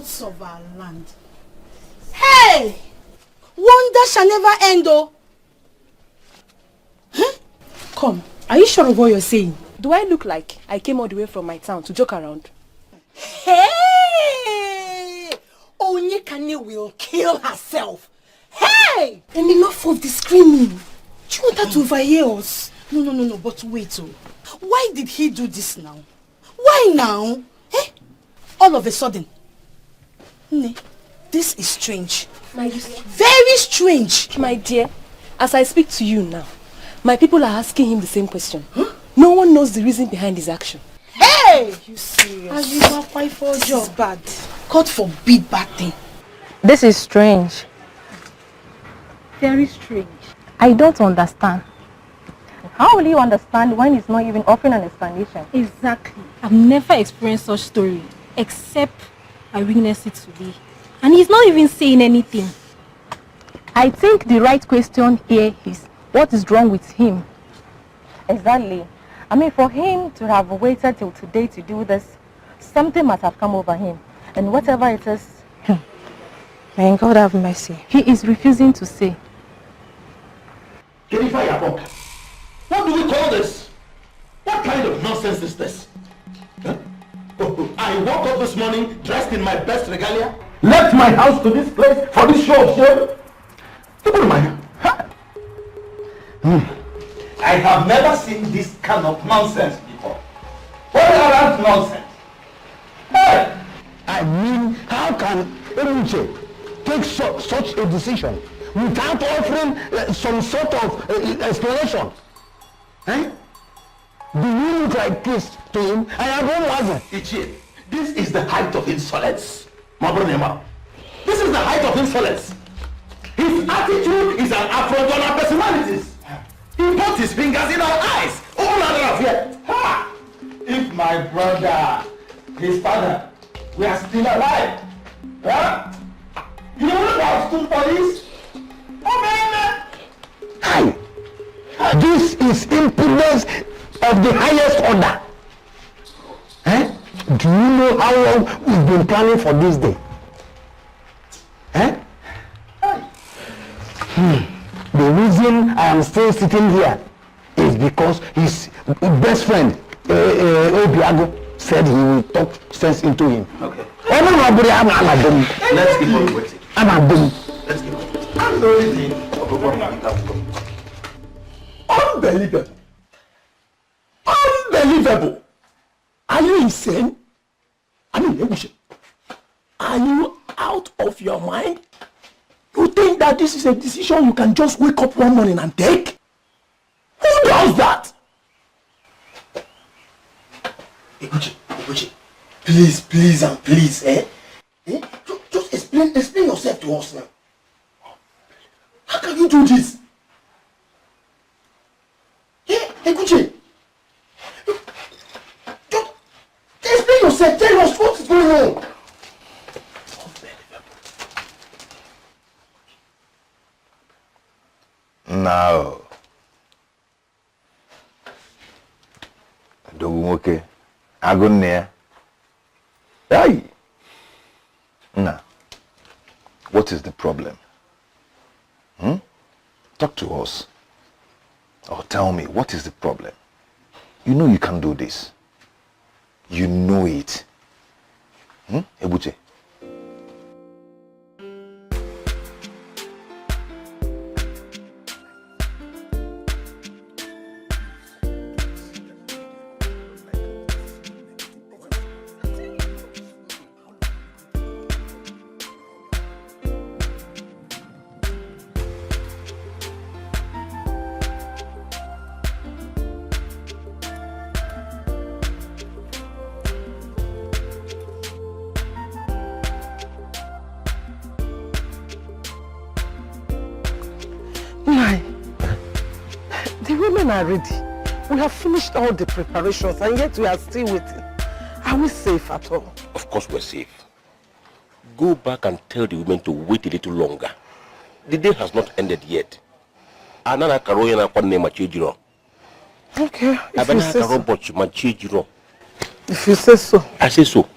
gods of our land. Hey! Wonder shall never end, oh. Huh? Come, are you sure of what you're saying? Do I look like I came all the way from my town to joke around? Hey! Onyekane will kill herself. Hey! And enough of the screaming. Do you want her to overhear us? No, but wait, oh. Why did he do this now? Why now? Eh? All of a sudden. Ne, this is strange. My dear. Very strange. My dear, as I speak to you now, my people are asking him the same question. Huh? No one knows the reason behind his action. Hey! Are you serious? Are you not quite for a job? Bad. God forbid bad thing. This is strange. Very strange. I don't understand. How will you understand when he's not even offering an explanation? Exactly. I've never experienced such story, except I witnessed it today. And he's not even saying anything. I think the right question here is, what is wrong with him? Exactly. I mean, for him to have waited till today to do this, something must have come over him. And whatever it is, may God have mercy. He is refusing to say. Jennifer, what do we call this? What kind of nonsense is this? Huh? I woke up this morning dressed in my best regalia, left my house to this place for this show of shame. Look at my hair. Huh? I have never seen this kind of nonsense before. What around nonsense? Hey! I mean, how can Emuche take such a decision without offering some sort of explanation? Eh? Do you look like this to him? I have one wasn't. Ichie, this is the height of insolence. This is the height of insolence. His attitude is an affront on our personalities. He put his fingers in our eyes. All out of here. Ha! If my brother, his father, we are still alive. Huh? You know what I stood for this? Oh man! Hi! This is impudence of the highest order. Eh? Do you know how long we've been planning for this day? Eh? The reason I am still sitting here is because his best friend, Obiago, said he will talk sense into him. Okay. Let's keep on waiting. Let's keep on waiting. I'm the only thing. Unbelievable. Unbelievable. Are you insane? I mean, are you out of your mind? You think that this is a decision you can just wake up one morning and take? Who does that? Iguchi, please and please, eh? Just explain yourself to us now. How can you do this? Yeah, Iguchi. Just explain yourself, tell us what is going on. No. Dogumoke. Agonia. Hey. Now, what is the problem? Talk to us. Or tell me, what is the problem? You know you can do this. You know it. Ebuche. Are ready. We have finished all the preparations and yet we are still waiting. Are we safe at all? Of course we're safe. Go back and tell the women to wait a little longer. The day has not ended yet. Okay, if you say so. I say so.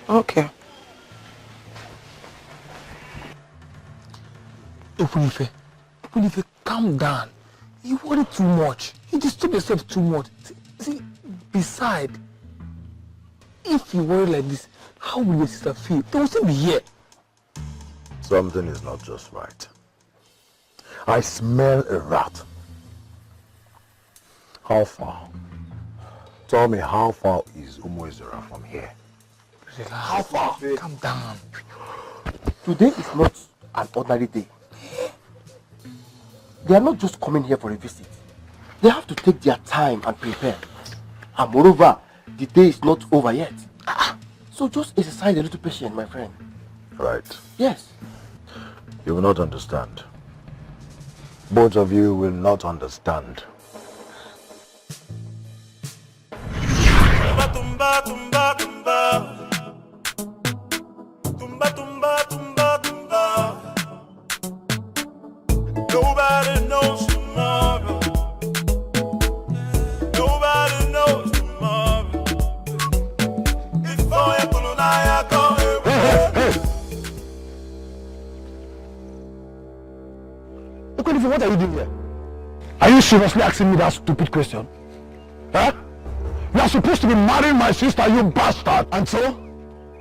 Okay. If you calm down. You worry too much. You disturb yourself too much. See, besides, if you worry like this, how will your sister feel? They will still be here. Something is not just right. I smell a rat. How far? Tell me, how far is Umuezera from here? Relax. How far? Calm down. Today is not an ordinary day. They are not just coming here for a visit. They have to take their time and prepare. And moreover, the day is not over yet. So just exercise a little patience, my friend. Right. Yes. You will not understand. Both of you will not understand. Tumba, tumba, tumba, tumba. Tumba, tumba, tumba, tumba. Nobody knows tomorrow. Nobody knows tomorrow. Before you pull on, I go. Hey! What are you doing here? Are you seriously asking me that stupid question? Huh? You are supposed to be marrying my sister, you bastard! And so?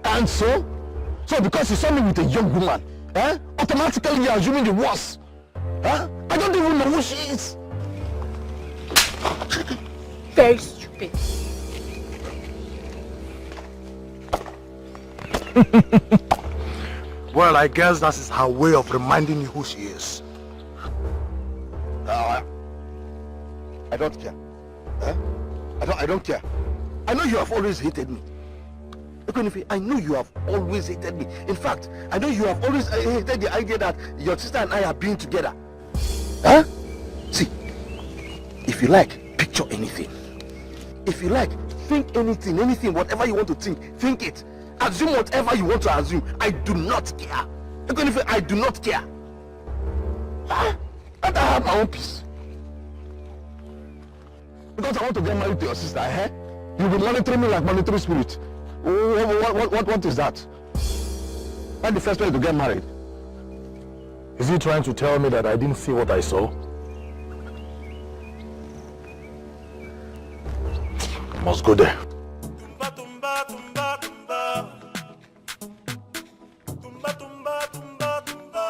And so? So because you saw me with a young woman, automatically you are assuming the worst. Huh? I don't even know who she is. Very stupid. Well, I guess that is her way of reminding you who she is. I don't care. I don't care. I know you have always hated me. I know you have always hated me. In fact, I know you have always hated the idea that your sister and I are being together. Huh? See, if you like, picture anything. If you like, think anything, whatever you want to think it. Assume whatever you want to assume. I do not care. I do not care. Huh? And I have my own peace. Because I want to get married to your sister, You'll be monitoring me like monitoring spirit. What is that? Why the first way to get married? Is he trying to tell me that I didn't see what I saw? I must go there. Tumba, tumba, tumba, tumba. Tumba, tumba, tumba, tumba.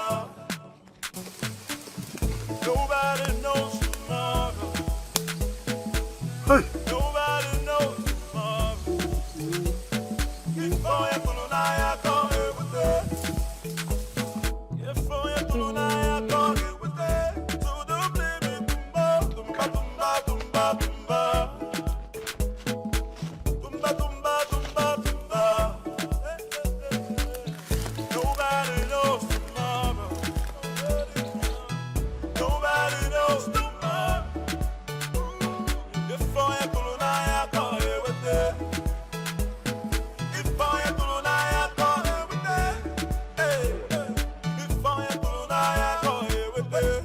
Nobody knows tomorrow. Hey! Nobody knows tomorrow. Before you pull on, I go with it. Before you pull on, I go with it. So don't blame me. Tumba, tumba, tumba, tumba. Tumba, tumba, tumba, tumba. Nobody knows tomorrow. Nobody knows tomorrow. Before you pull on, I go with it. Before you pull on, I go with it. Hey, before you pull on, I go with it.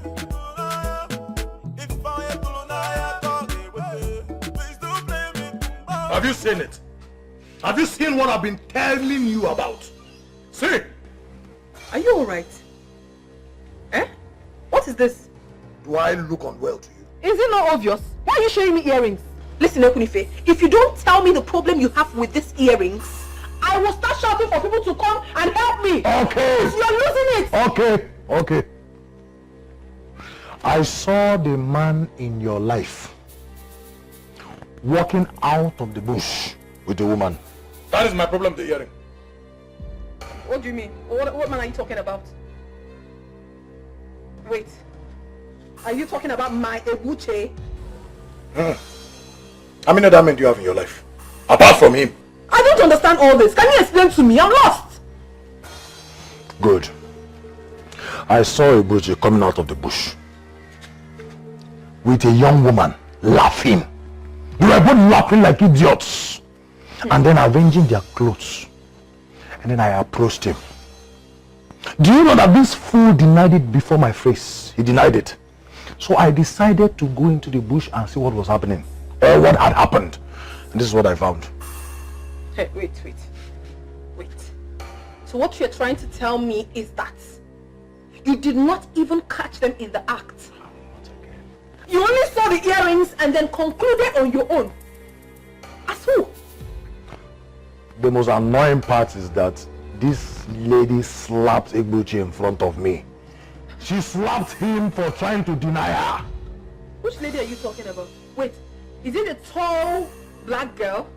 Before you pull on, I go with it. Please don't blame me. Have you seen it? Have you seen what I've been telling you about? See? Are you alright? What is this? Do I look unwell to you? Is it not obvious? Why are you showing me earrings? Listen, Ekunife, if you don't tell me the problem you have with these earrings, I will start shouting for people to come and help me. Okay. Because you're losing it. Okay. I saw the man in your life walking out of the bush with a woman. That is my problem, the earring. What do you mean? What man are you talking about? Wait. Are you talking about my Ebuche? How many other men do you have in your life? Apart from him. I don't understand all this. Can you explain to me? I'm lost. Good. I saw Ebuche coming out of the bush with a young woman laughing. They were both laughing like idiots. And then arranging their clothes. And then I approached him. Do you know that this fool denied it before my face? He denied it. So I decided to go into the bush and see what was happening. What had happened. And this is what I found. Hey, wait. So what you're trying to tell me is that You did not even catch them in the act. You only saw the earrings and then concluded on your own. As who? The most annoying part is that this lady slapped Egbuchi in front of me. She slapped him for trying to deny her. Which lady are you talking about? Wait, is it a tall black girl?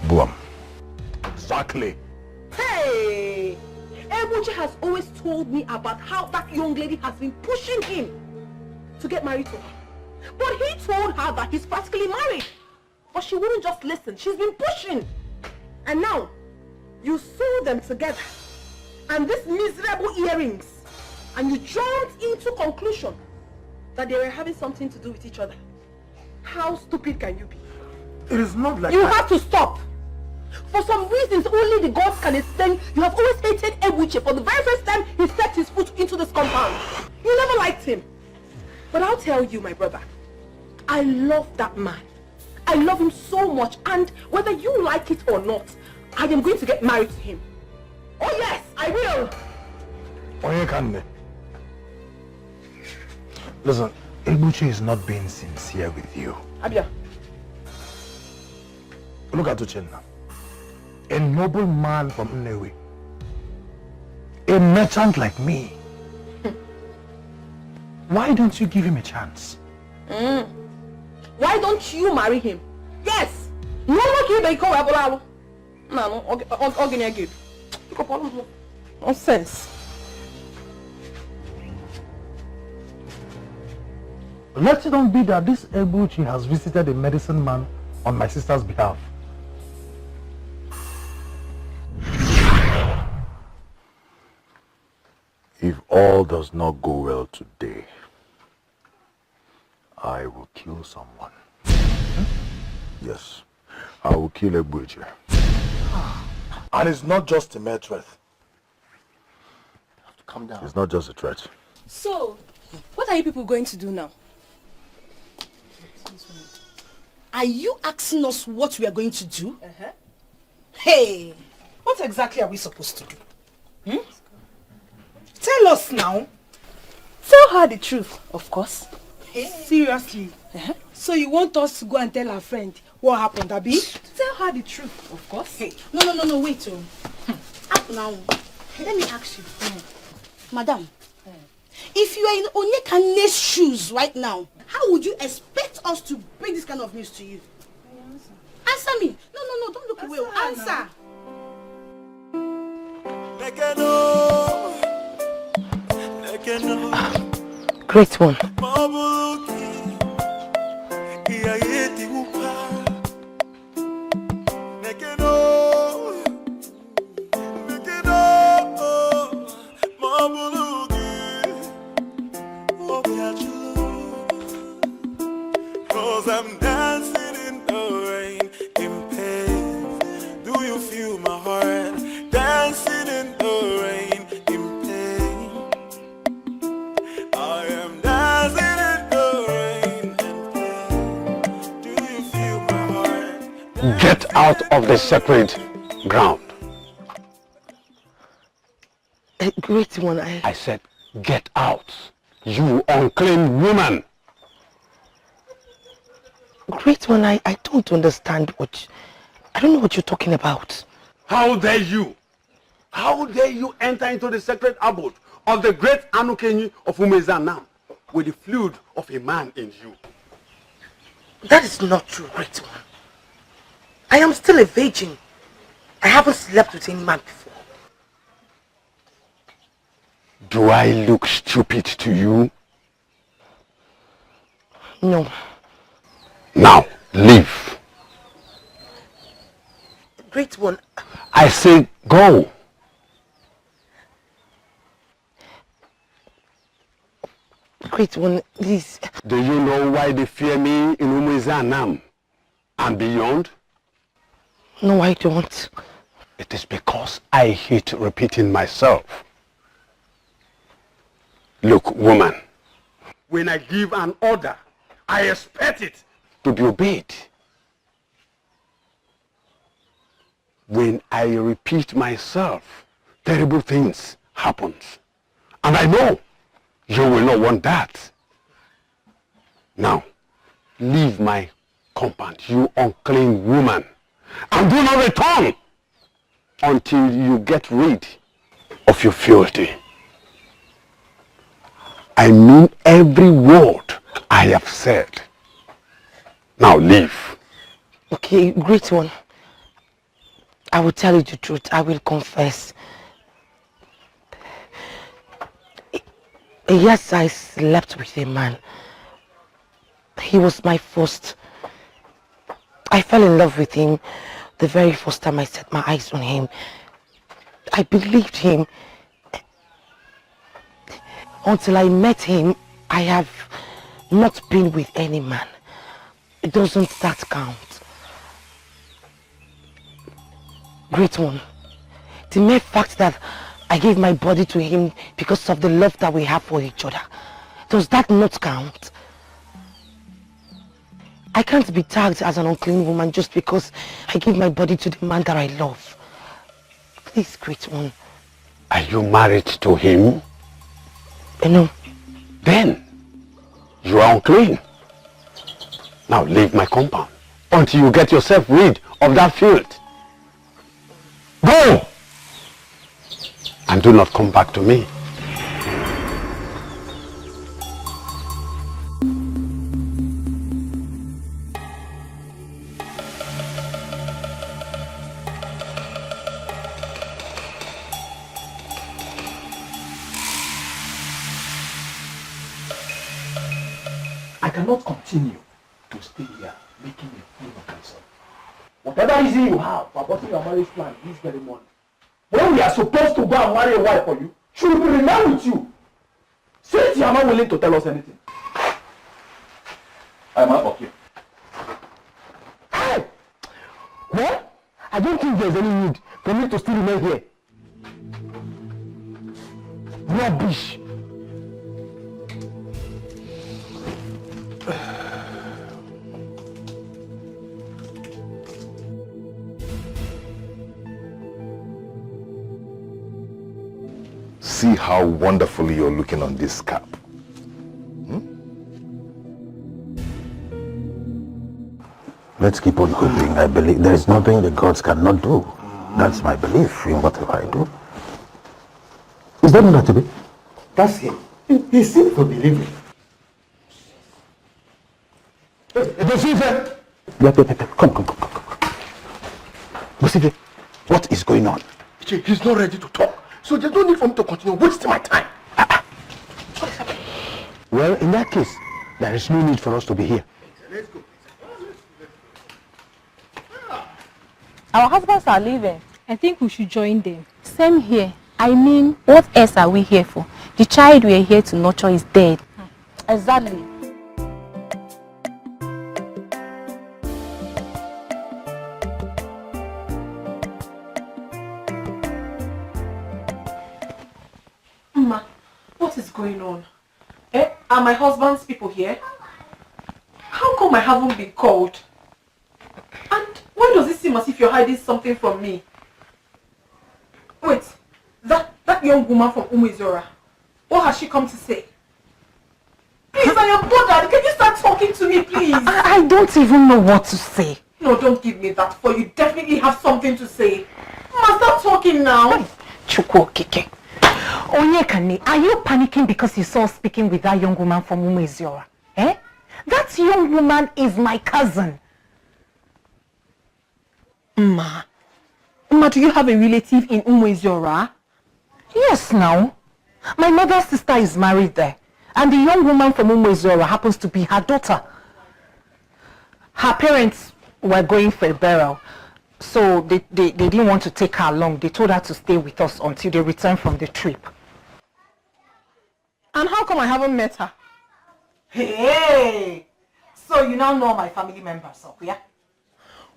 Boom. Exactly. Hey! Egbuchi has always told me about how that young lady has been pushing him to get married to her. But he told her that he's practically married. But she wouldn't just listen. She's been pushing. And now, you saw them together. And these miserable earrings. And you jumped into conclusion that they were having something to do with each other. How stupid can you be? It is not like You have to stop. For some reasons only the gods can explain, you have always hated Egbuchi for the very first time he stepped his foot into this compound. You never liked him. But I'll tell you, my brother, I love that man. I love him so much, and whether you like it or not, I am going to get married to him. Oh yes, I will. Onyekane. Listen, Egbuchi is not being sincere with you. Abia. Look at Uchenna. A noble man from Nnewi. A merchant like me. Why don't you give him a chance? Why don't you marry him? Yes. No one give a call about no, nonsense. Let it not be that this Egbuchi has visited a medicine man on my sister's behalf. If all does not go well today, I will kill someone. Yes, I will kill Egbuchi. And it's not just a mere threat. You have to calm down. It's not just a threat. So, what are you people going to do now? Are you asking us what we are going to do? Hey, what exactly are we supposed to do? Tell us now. Tell her the truth, of course. Seriously? So you want us to go and tell our friend what happened, Abi? Tell her the truth, of course. Hey, no, wait. Up now. Let me ask you. Madam, if you are in Onyekane's shoes right now, how would you expect us to bring this kind of news to you? Answer me. No, don't look away. Answer. Great one. I'm dancing in the rain, in pain. Do you feel my heart? Dancing in the rain, in pain. I am dancing in the rain, in pain. Do you feel my heart? Get out of the sacred ground. Great one. I said, get out, you unclean woman. Great one, I don't understand I don't know what you're talking about. How dare you? How dare you enter into the sacred abode of the great Anukenyi of Umezanam with the fluid of a man in you? That is not true, great one. I am still a virgin. I haven't slept with any man before. Do I look stupid to you? No. Now, leave. Great one. I say go. Great one, please. Do you know why they fear me in Umezanam and beyond? No, I don't. It is because I hate repeating myself. Look, woman. When I give an order, I expect it to be obeyed. When I repeat myself, terrible things happen. And I know You will not want that. Now, leave my compound, you unclean woman, and do not return until you get rid of your filthy. I mean every word I have said. Now leave. Okay, great one. I will tell you the truth. I will confess. Yes, I slept with a man. He was my first. I fell in love with him the very first time I set my eyes on him. I believed him. Until I met him, I have not been with any man. Doesn't that count? Great one. The mere fact that I gave my body to him because of the love that we have for each other, does that not count? I can't be tagged as an unclean woman just because I give my body to the man that I love. Please, great one. Are you married to him? No. Then, you are unclean. Now leave my compound until you get yourself rid of that filth. Go! And do not come back to me. I cannot continue to stay here making a fool of myself. Whatever reason you have for aborting your marriage plan this very morning, when we are supposed to go and marry a wife for you, should we remain with you? Since you are not willing to tell us anything, I am out of here. Hey! Well, I don't think there's any need for me to still remain here. Rubbish! See how wonderfully you're looking on this cap. Let's keep on hoping. I believe there is nothing the gods cannot do. That's my belief in whatever I do. Is that not to be? That's him. He seems to believe it. Come. Bosive, what is going on? He's not ready to talk. So there's no need for me to continue wasting my time. Well, in that case, there is no need for us to be here. Let's go. Our husbands are leaving. I think we should join them. Same here. I mean, what else are we here for? The child we are here to nurture is dead. Exactly. Ma, what is going on? Are my husband's people here? How come I haven't been called? And why does it seem as if you're hiding something from me? Wait, that young woman from Umezora, what has she come to say? Please, I am bothered. Can you start talking to me, please? I don't even know what to say. No, don't give me that, for you definitely have something to say. Ma, start talking now. Chukwu Kike. Onyekane, are you panicking because you saw speaking with that young woman from Umezora? Eh? That young woman is my cousin. Ma, do you have a relative in Umezora? Yes, now. My mother's sister is married there. And the young woman from Umezora happens to be her daughter. Her parents were going for a burial. So they didn't want to take her along. They told her to stay with us until they return from the trip. And how come I haven't met her? Hey! So you now know my family members, yeah?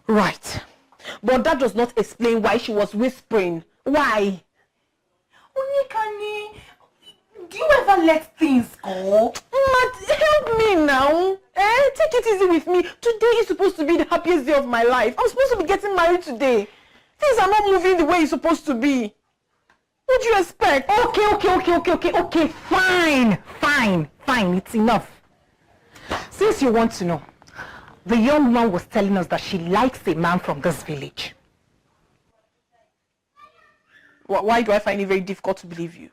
Right. But that does not explain why she was whispering. Why? Onyekane, do you ever let things go? Help me now. Take it easy with me. Today is supposed to be the happiest day of my life. I'm supposed to be getting married today. Things are not moving the way it's supposed to be. What do you expect? Okay, fine, it's enough. Since you want to know, the young woman was telling us that she likes a man from this village. Why do I find it very difficult to believe you?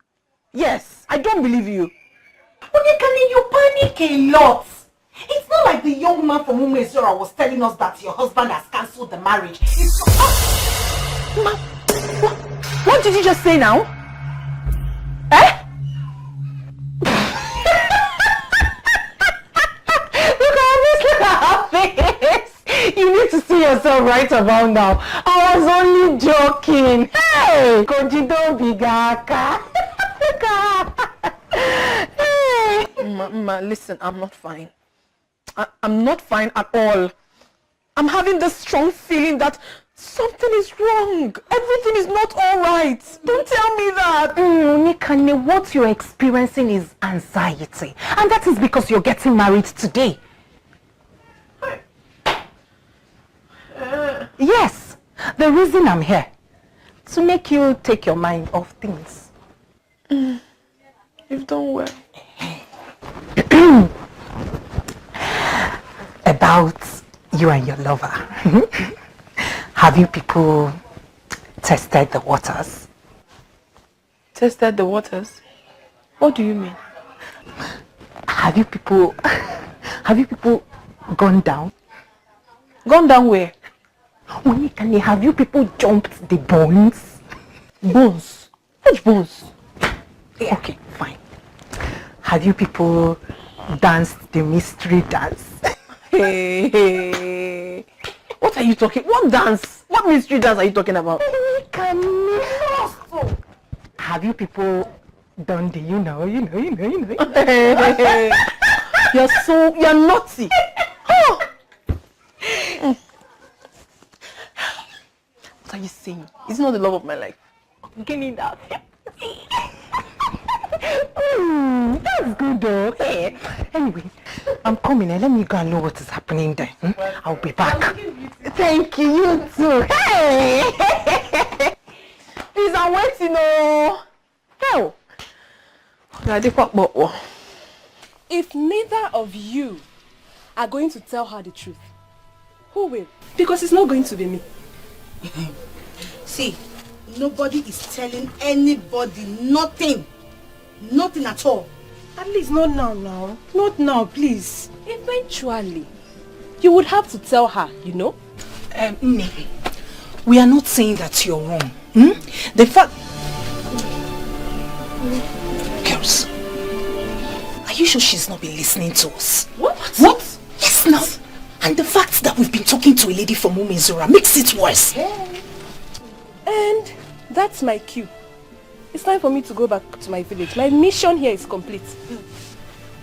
Yes, I don't believe you. Onyekani, you panic a lot. It's not like the young man from Umezora was telling us that your husband has cancelled the marriage. It's What did you just say now? Look at her face. You need to see yourself right about now. I was only joking. Hey, Koji, don't be gaka. Hey. Ma, listen, I'm not fine. I'm not fine at all. I'm having this strong feeling that something is wrong. Everything is not all right. Don't tell me that. Nikane, what you're experiencing is anxiety. And that is because you're getting married today. Yes, the reason I'm here, to make you take your mind off things. You've done well. About you and your lover. Have you people tested the waters? Tested the waters? What do you mean? Have you people gone down? Gone down where? Have you people jumped the bones? Bones? Which bones? Yeah. Okay, fine. Have you people danced the mystery dance? Hey. What are you talking? What dance? What mystery dance are you talking about? Have you people done the you know? Hey. You're naughty. Oh. What are you saying? It's not the love of my life. Give me that. That's good though. Hey. Anyway, I'm coming and let me go and know what is happening there. I'll be back. Thank you, you too. Hey! Please, I'm waiting. Hell. If neither of you are going to tell her the truth, who will? Because it's not going to be me. See, nobody is telling anybody nothing. Nothing at all. At least not now. Not now, please. Eventually, you would have to tell her, you know? Maybe. We are not saying that you're wrong. The fact... Girls, are you sure she's not been listening to us? What? Yes, now. And the fact that we've been talking to a lady from Umezora makes it worse. And that's my cue. It's time for me to go back to my village. My mission here is complete.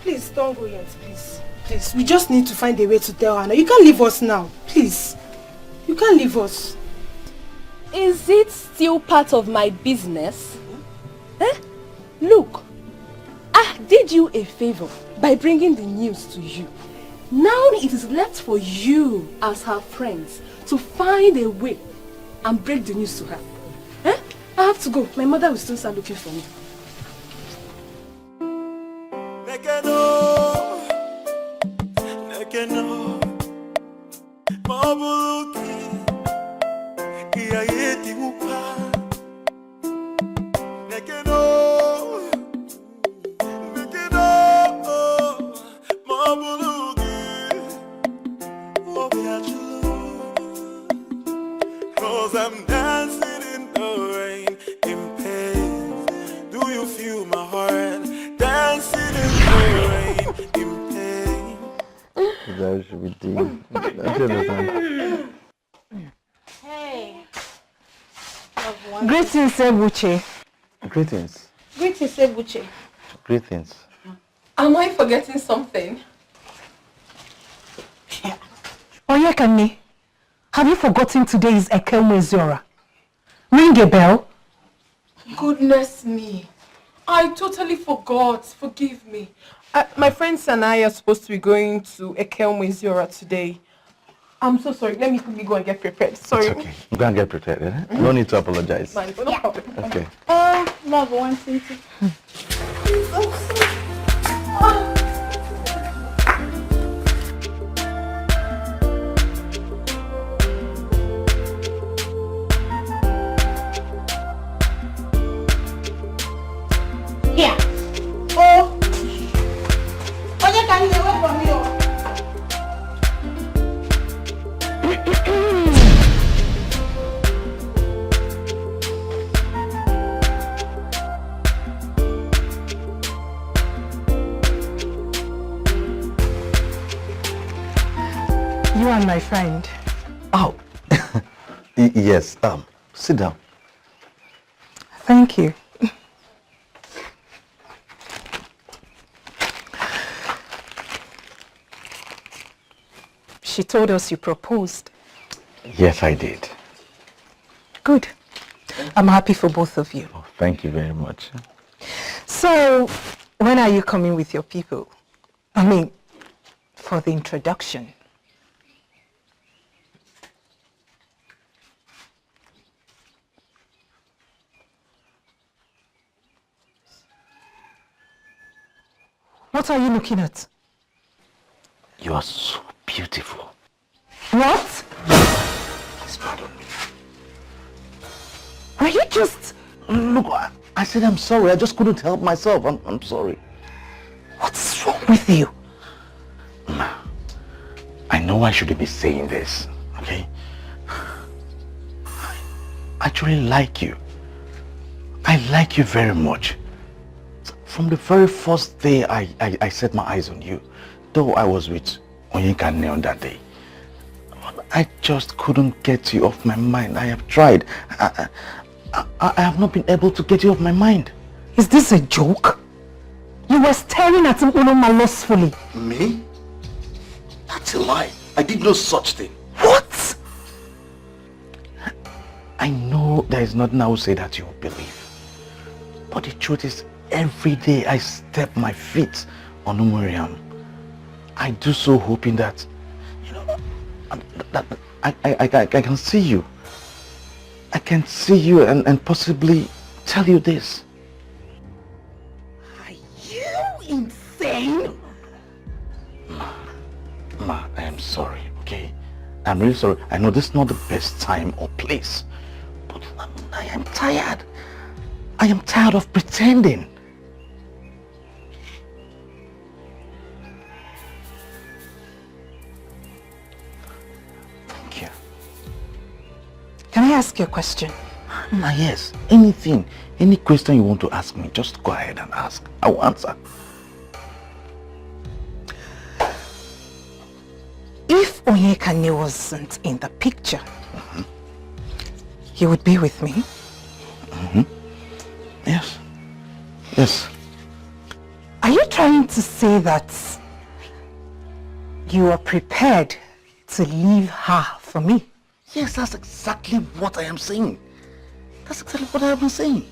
Please, don't go yet, please. Please, we just need to find a way to tell her. You can't leave us now. Please. You can't leave us. Is it still part of my business? Look, I did you a favor by bringing the news to you. Now it is left for you, as her friends, to find a way and break the news to her. I have to go. My mother will still start looking for me. I'm dancing in the rain, in pain. Do you feel my heart? Dancing in the rain, in pain. That should be deep. Don't you understand? Hey. Greetings, Ebuche. Greetings. Greetings, Ebuche. Greetings. Am I forgetting something? Oyekani, have you forgotten today is Umezora? Ring a bell. Goodness me. I totally forgot. Forgive me. My friends and I are supposed to be going to Umezora today. I'm so sorry. Let me quickly go and get prepared. Sorry. It's okay. Go and get prepared. Eh? No need to apologize. No problem. Okay. Love, one thing to... Here. Oh. Oye, can you wait for me? You are my friend. Oh. Yes. Sit down. Thank you. She told us you proposed. Yes, I did. Good. I'm happy for both of you. Oh, thank you very much. So, when are you coming with your people? I mean, for the introduction. What are you looking at? You are so beautiful. What? Please pardon me. Are you just... Look, I said I'm sorry. I just couldn't help myself. I'm sorry. What's wrong with you? Ma, I know I shouldn't be saying this, okay? I actually like you. I like you very much. From the very first day I set my eyes on you, though I was with Onyeka on that day, I just couldn't get you off my mind. I have tried. I have not been able to get you off my mind. Is this a joke? You were staring at him lustfully. Me? That's a lie. I did no such thing. What? I know there is nothing I will say that you will believe. But the truth is, every day I step my feet on Umuriam, I do so hoping that, you know, that I can see you. I can see you and possibly tell you this. Are you insane? Ma, I am sorry, okay? I'm really sorry. I know this is not the best time or place, but I am tired. I am tired of pretending. Thank you. Can I ask you a question? Ma, yes. Anything, any question you want to ask me, just go ahead and ask. I will answer. If Onyeka wasn't in the picture, he would be with me? Yes. Yes. Are you trying to say that you are prepared to leave her for me? Yes, that's exactly what I am saying. That's exactly what I have been saying.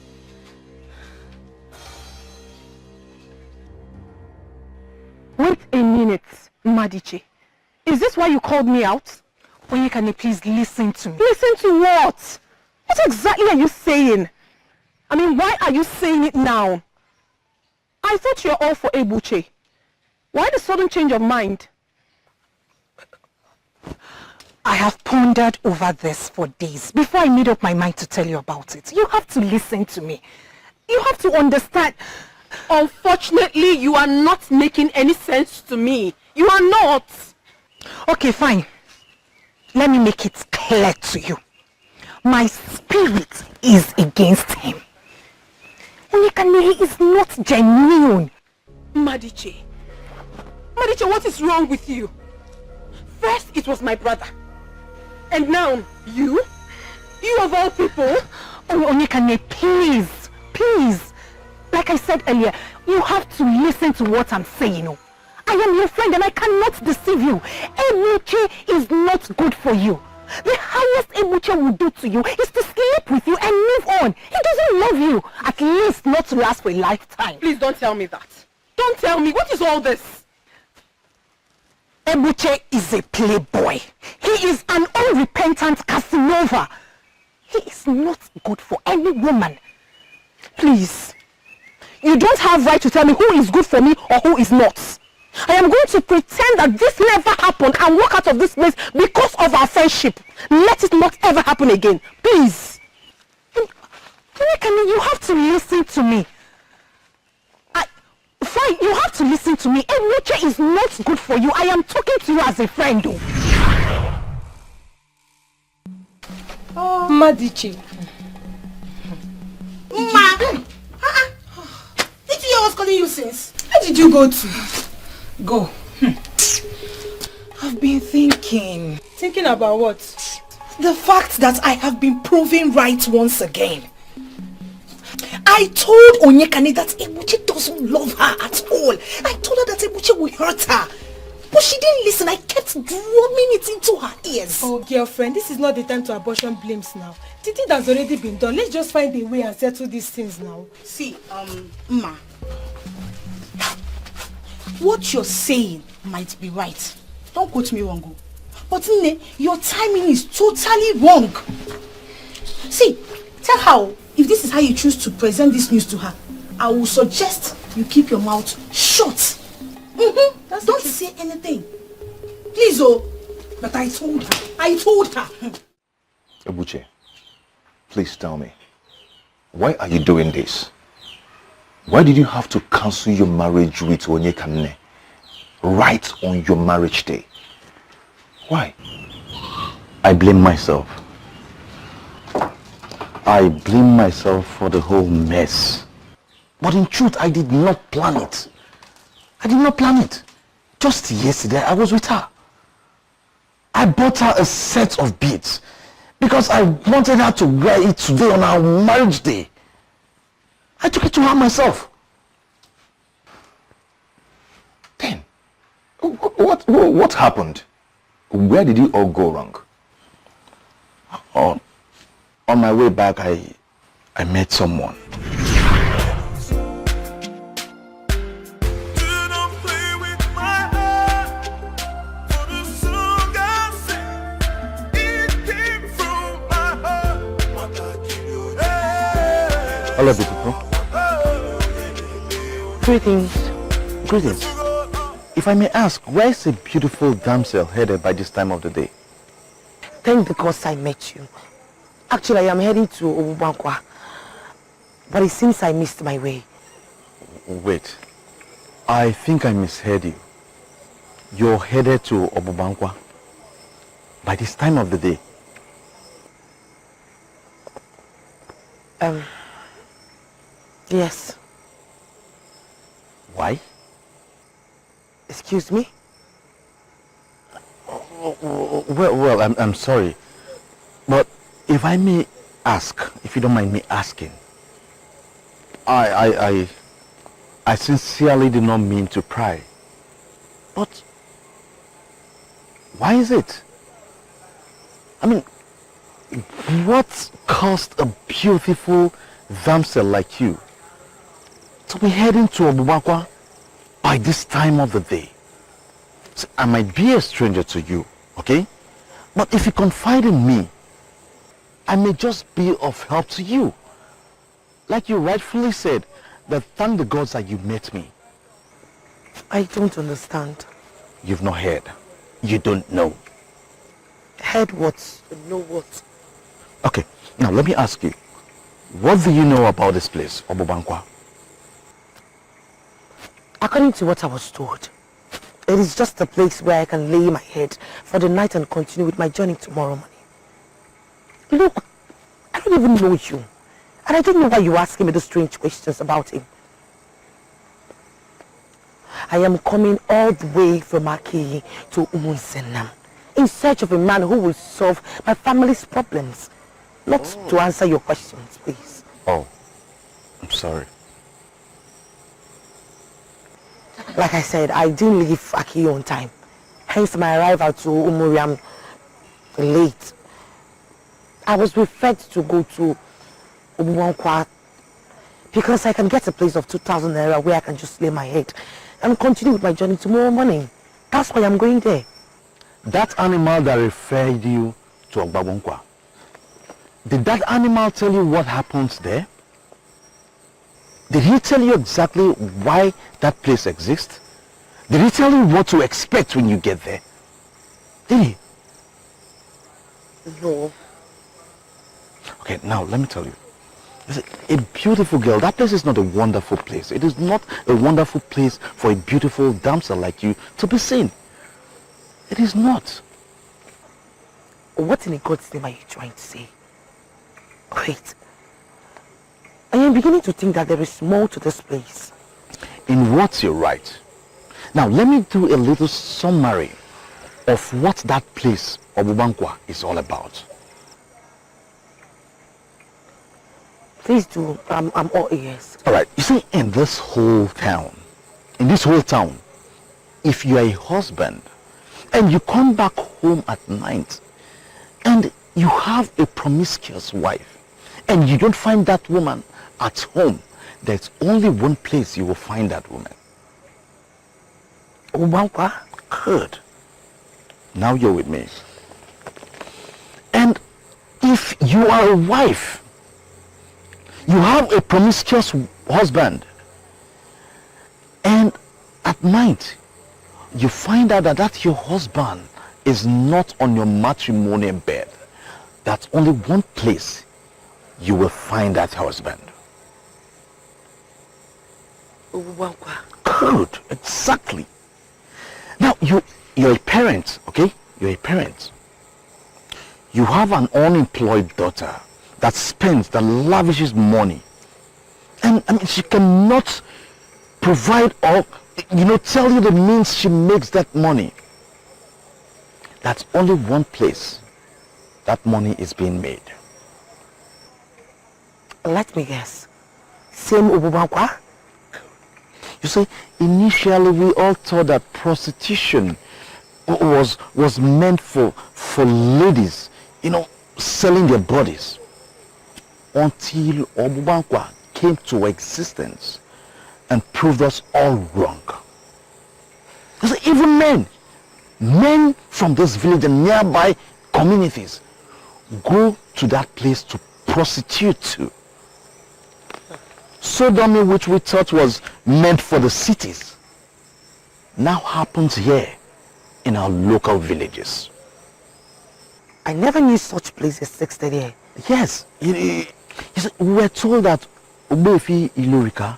Wait a minute, Madiche. Is this why you called me out? Onyeka, please listen to me. Listen to what? What exactly are you saying? I mean, why are you saying it now? I thought you're all for Ebuche. Why the sudden change of mind? I have pondered over this for days before I made up my mind to tell you about it. You have to listen to me. You have to understand. Unfortunately, you are not making any sense to me. You are not. Okay, fine. Let me make it clear to you. My spirit is against him. Onyeka is not genuine. Madiche, what is wrong with you? First, it was my brother. And now, you? You of all people? Oh, Onyeka, please, please. Like I said earlier, you have to listen to what I'm saying. I am your friend and I cannot deceive you. Ebuche is not good for you. The highest Ebuche will do to you is to sleep with you and move on. He doesn't love you, at least not to last for a lifetime. Please don't tell me that. Don't tell me. What is all this? Ebuche is a playboy. He is an unrepentant Casanova. He is not good for any woman. Please, you don't have right to tell me who is good for me or who is not. I am going to pretend that this never happened and walk out of this place because of our friendship. Let it not ever happen again. Please. You have to listen to me. Fine, you have to listen to me. Ebuche is not good for you. I am talking to you as a friend. Oh, Madichi. Ma! Did you hear what's calling you since? Where did you go to? Go. I've been thinking. Thinking about what? The fact that I have been proven right once again. I told Onyekane that Ebuche doesn't love her at all. I told her that Ebuche will hurt her. But she didn't listen. I kept drumming it into her ears. Oh, girlfriend, this is not the time to abortion blames now. The thing has already been done. Let's just find a way and settle these things now. See, Ma. What you're saying might be right. Don't quote me wrong. But Nne, your timing is totally wrong. See, tell her if this is how you choose to present this news to her, I will suggest you keep your mouth shut. Don't say anything. Please, oh. But I told her. Ebuche, please tell me, why are you doing this? Why did you have to cancel your marriage with Onyekane right on your marriage day? Why? I blame myself. I blame myself for the whole mess. But in truth, I did not plan it. Just yesterday, I was with her. I bought her a set of beads because I wanted her to wear it today on our marriage day. I took it to her myself. Then, what happened? Where did it all go wrong? On my way back, I met someone. Hello, beautiful. Greetings. If I may ask, where is a beautiful damsel headed by this time of the day? Thank the gods I met you. Actually, I am heading to Obubankwa, but it seems I missed my way. Wait, I think I misheard you. You're headed to Obubankwa by this time of the day? Yes. Why? Excuse me? Well, I'm sorry. But if I may ask, if you don't mind me asking, I sincerely did not mean to pry. But why is it? I mean, what caused a beautiful damsel like you to be heading to Obubankwa by this time of the day? See, I might be a stranger to you, okay? But if you confide in me, I may just be of help to you. Like you rightfully said, that thank the gods that you met me. I don't understand. You've not heard. You don't know. Heard what? Know what? Okay, now let me ask you. What do you know about this place, Obubankwa? According to what I was told, it is just a place where I can lay my head for the night and continue with my journey tomorrow morning. Look, I don't even know you. And I don't know why you're asking me those strange questions about him. I am coming all the way from Aki to Umunsenam in search of a man who will solve my family's problems. Not to answer your questions, please. Oh, I'm sorry. Like I said, I didn't leave Aki on time. Hence my arrival to Umuriam late. I was referred to go to Obubankwa because I can get a place of 2,000 naira where I can just lay my head and continue with my journey tomorrow morning. That's why I'm going there. That animal that referred you to Ogbabonkwa, did that animal tell you what happens there? Did he tell you exactly why that place exists? Did he tell you what to expect when you get there? Did he? No. Okay, now let me tell you. A beautiful girl, that place is not a wonderful place. It is not a wonderful place for a beautiful damsel like you to be seen. It is not. What in God's name are you trying to say? Wait. I am beginning to think that there is more to this place. In what you're right. Now let me do a little summary of what that place, Obubankwa, is all about. Please do. I'm all ears. Alright, you see, in this whole town, if you are a husband and you come back home at night and you have a promiscuous wife and you don't find that woman at home, there's only one place you will find that woman. Obubankwa? Good. Now you're with me. And if you are a wife, you have a promiscuous husband, and at night you find out that your husband is not on your matrimonial bed, that's only one place you will find that husband. Good, exactly. Now you're a parent, okay? You're a parent. You have an unemployed daughter that lavishes money, and I mean, she cannot provide or tell you the means she makes that money. That's only one place that money is being made. Let me guess. Same Obubankwa? You see, initially we all thought that prostitution was meant for ladies, selling their bodies. Until Obubankwa came to existence and proved us all wrong. Even men from this village and nearby communities go to that place to prostitute to. Sodomy, which we thought was meant for the cities, now happens here in our local villages. I never knew such places existed here. Yes, we were told that Obefi Ilorika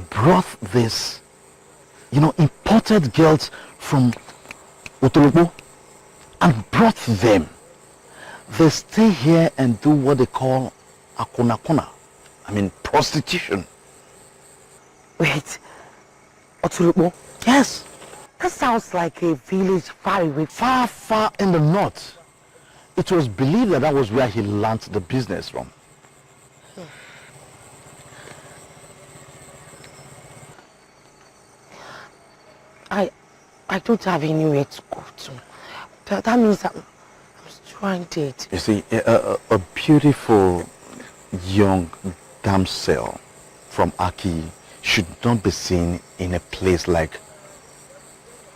brought this, imported girls from Otolopo and brought them. They stay here and do what they call akonakona. I mean, prostitution. Wait, Otolopo? Yes. That sounds like a village far away. Far in the north. It was believed that was where he learned the business from. I don't have anywhere to go to. That means I'm stranded. You see, a beautiful young damsel from Aki should not be seen in a place like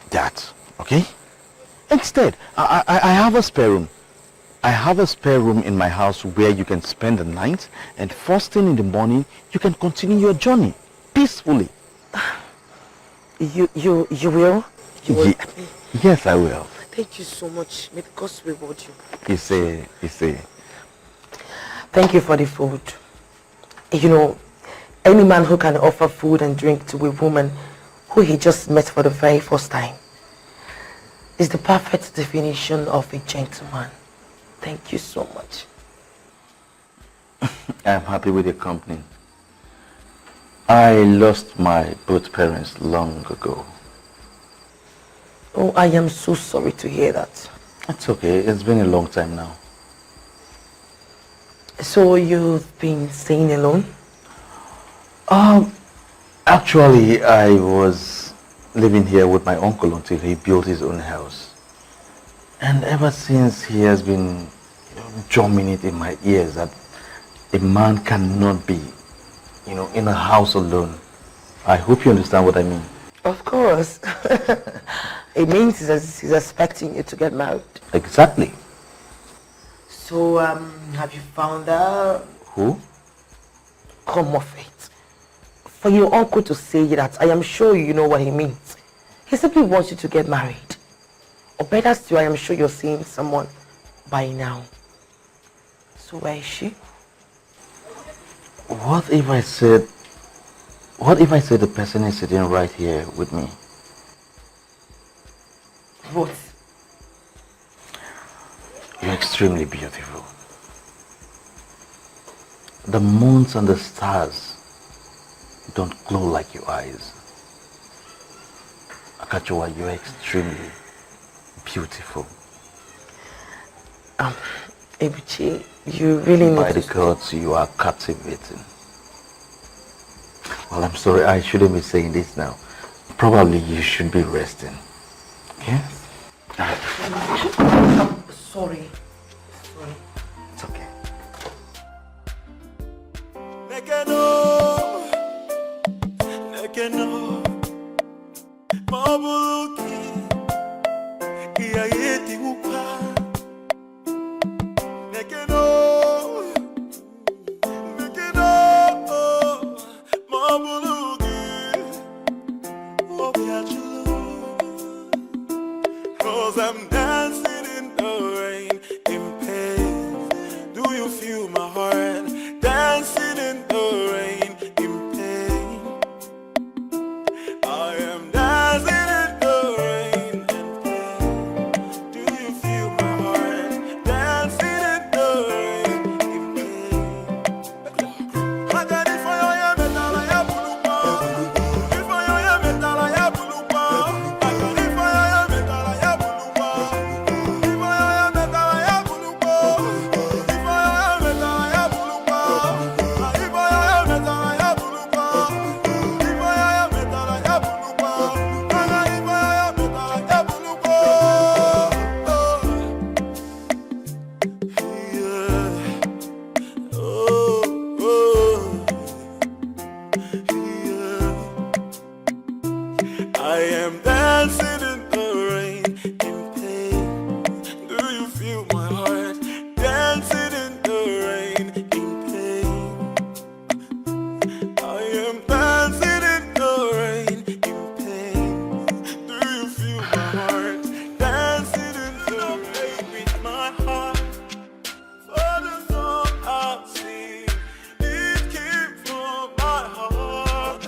that, okay? Instead, I have a spare room. I have a spare room in my house where you can spend the night, and first thing in the morning, you can continue your journey peacefully. You will? Yes, I will. Thank you so much. May the gods reward you. You say. Thank you for the food. Any man who can offer food and drink to a woman who he just met for the very first time is the perfect definition of a gentleman. Thank you so much. I'm happy with your company. I lost my both parents long ago. Oh, I am so sorry to hear that. It's okay. It's been a long time now. So you've been staying alone? Actually, I was living here with my uncle until he built his own house. And ever since, he has been drumming it in my ears that a man cannot be, in a house alone. I hope you understand what I mean. Of course. It means he's expecting you to get married. Exactly. So, have you found out? Who? Come off it. For your uncle to say that, I am sure you know what he means. He simply wants you to get married. Or better still, I am sure you're seeing someone by now. So where is she? What if I said the person is sitting right here with me? What? You're extremely beautiful. The moons and the stars don't glow like your eyes. Akachowa, you're extremely beautiful. Ebuchi, you really need By the gods, you are captivating. Well, I'm sorry, I shouldn't be saying this now. Probably you should be resting. Okay? I'm sorry. It's okay. I'm dancing in the rain, in pain. Do you feel my heart? Dancing in the rain, in pain. I am dancing in the rain, in pain. Do you feel my heart? Dancing in the rain, in pain. I got it for you, metal, I have blue ball. If I am metal, I have blue ball. I got it for you, metal, I have blue ball. If I am metal, I have blue ball. If I am metal, I have blue ball. If I am metal, I have blue ball. If I am metal, I have blue ball. If I am metal, I have blue ball. Yeah. Oh, yeah. I am dancing in the rain, in pain. Do you feel my heart? Dancing in the rain, in pain. I am dancing in the rain, in pain. Do you feel my heart? Dancing in the rain with my heart. For the song I sing, it came from my heart.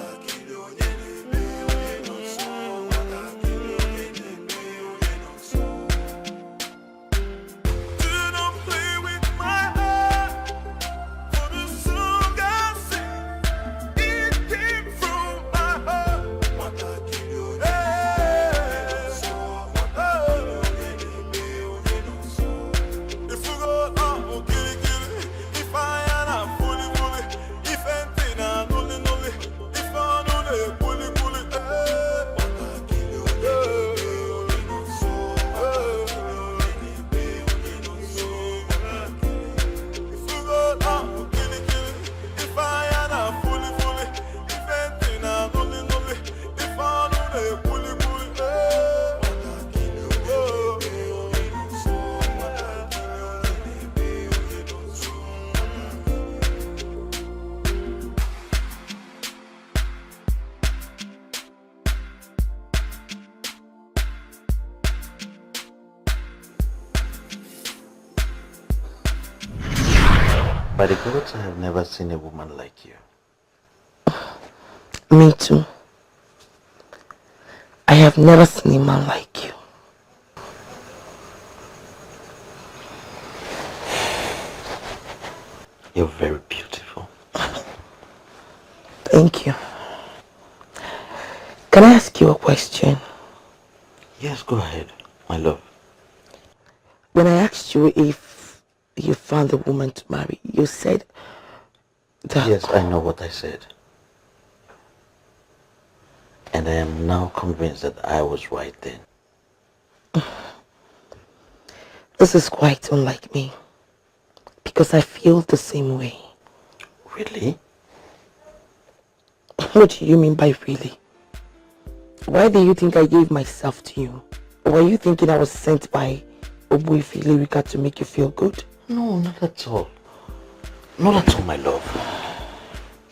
Do not play with my heart. For the song I sing, it came from my heart. If you go out, kill it. If I am fully, if anything, I'm only. If I know they bully. If you go out, kill it. If I am fully, if anything, I'm only. If I know they bully. By the gods, I have never seen a woman like you. Me too. I have never seen a man like you. You're very beautiful. Thank you. Can I ask you a question? Yes, go ahead, my love. When I asked you if you found a woman to marry, you said that... Yes, I know what I said. And I am now convinced that I was right then. This is quite unlike me. Because I feel the same way. Really? What do you mean by really? Why do you think I gave myself to you? Were you thinking I was sent by Obuifi Lyrica to make you feel good? No, not at all. Not at all, my love.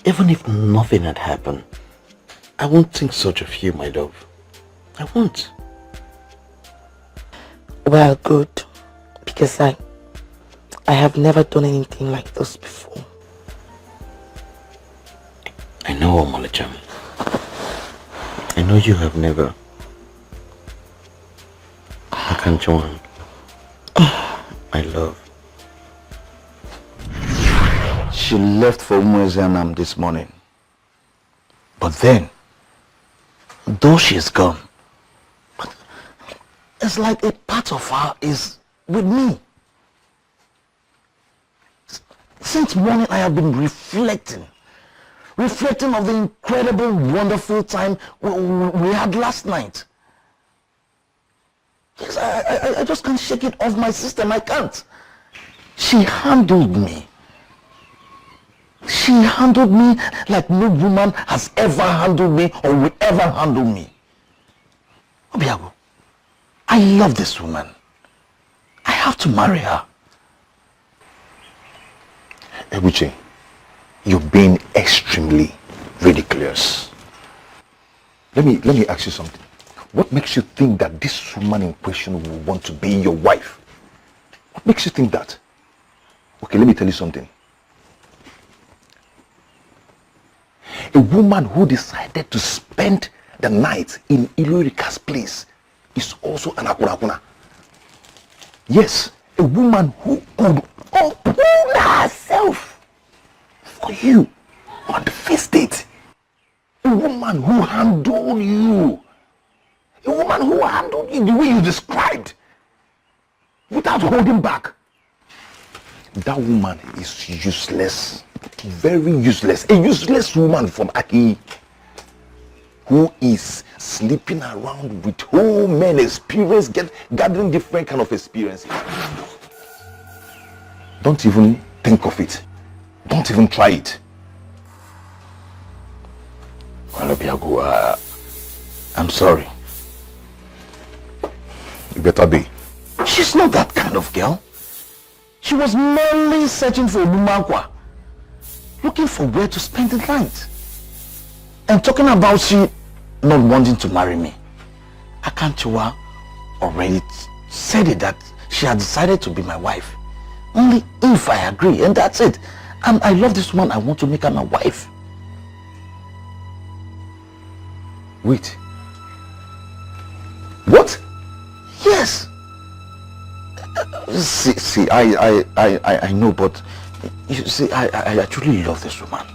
Even if nothing had happened, I won't think such of you, my love. I won't. Well, good. Because I have never done anything like this before. I know, Omolecham. I know you have never. I can't join. My love. She left for Umuezianam this morning. But then, though she's gone, but it's like a part of her is with me. Since morning I have been reflecting of the incredible, wonderful time we had last night. Yes, I just can't shake it off my system. I can't. She handled me. She handled me like no woman has ever handled me or will ever handle me. Obiago, I love this woman. I have to marry her. Ebuche, you're being extremely ridiculous. Let me ask you something. What makes you think that this woman in question will want to be your wife? What makes you think that? Okay, let me tell you something. A woman who decided to spend the night in Ilurika's place is also an akurakuna. Yes, a woman who could open herself for you on the first date. A woman who handled you. A woman who handled you the way you described, without holding back. That woman is useless. Very useless. A useless woman from Aki who is sleeping around with whole men experience, gathering different kind of experiences. Don't even think of it. Don't even try it. Walobiago, I'm sorry. You better be. She's not that kind of girl. She was merely searching for a Bumakwa, looking for where to spend the night. And talking about she not wanting to marry me. Akanchua already said it that she had decided to be my wife. Only if I agree, and that's it. And I love this woman, I want to make her my wife. Wait. What? Yes. See, I know, but you see, I truly love this woman.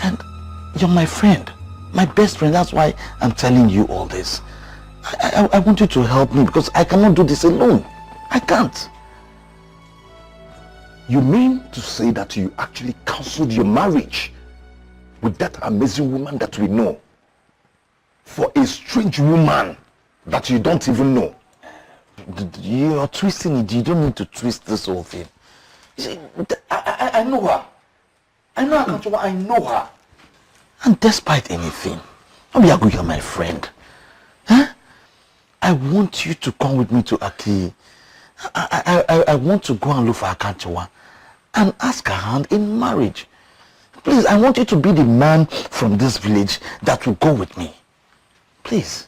And you're my friend, my best friend. That's why I'm telling you all this. I want you to help me because I cannot do this alone. I can't. You mean to say that you actually cancelled your marriage with that amazing woman that we know for a strange woman that you don't even know? You're twisting it. You don't need to twist this whole thing. See, I know her. I know her. I know her. And despite anything, Obiago, you're my friend. Huh? I want you to come with me to Aki. I want to go and look for Akantewa and ask her hand in marriage. Please, I want you to be the man from this village that will go with me. Please.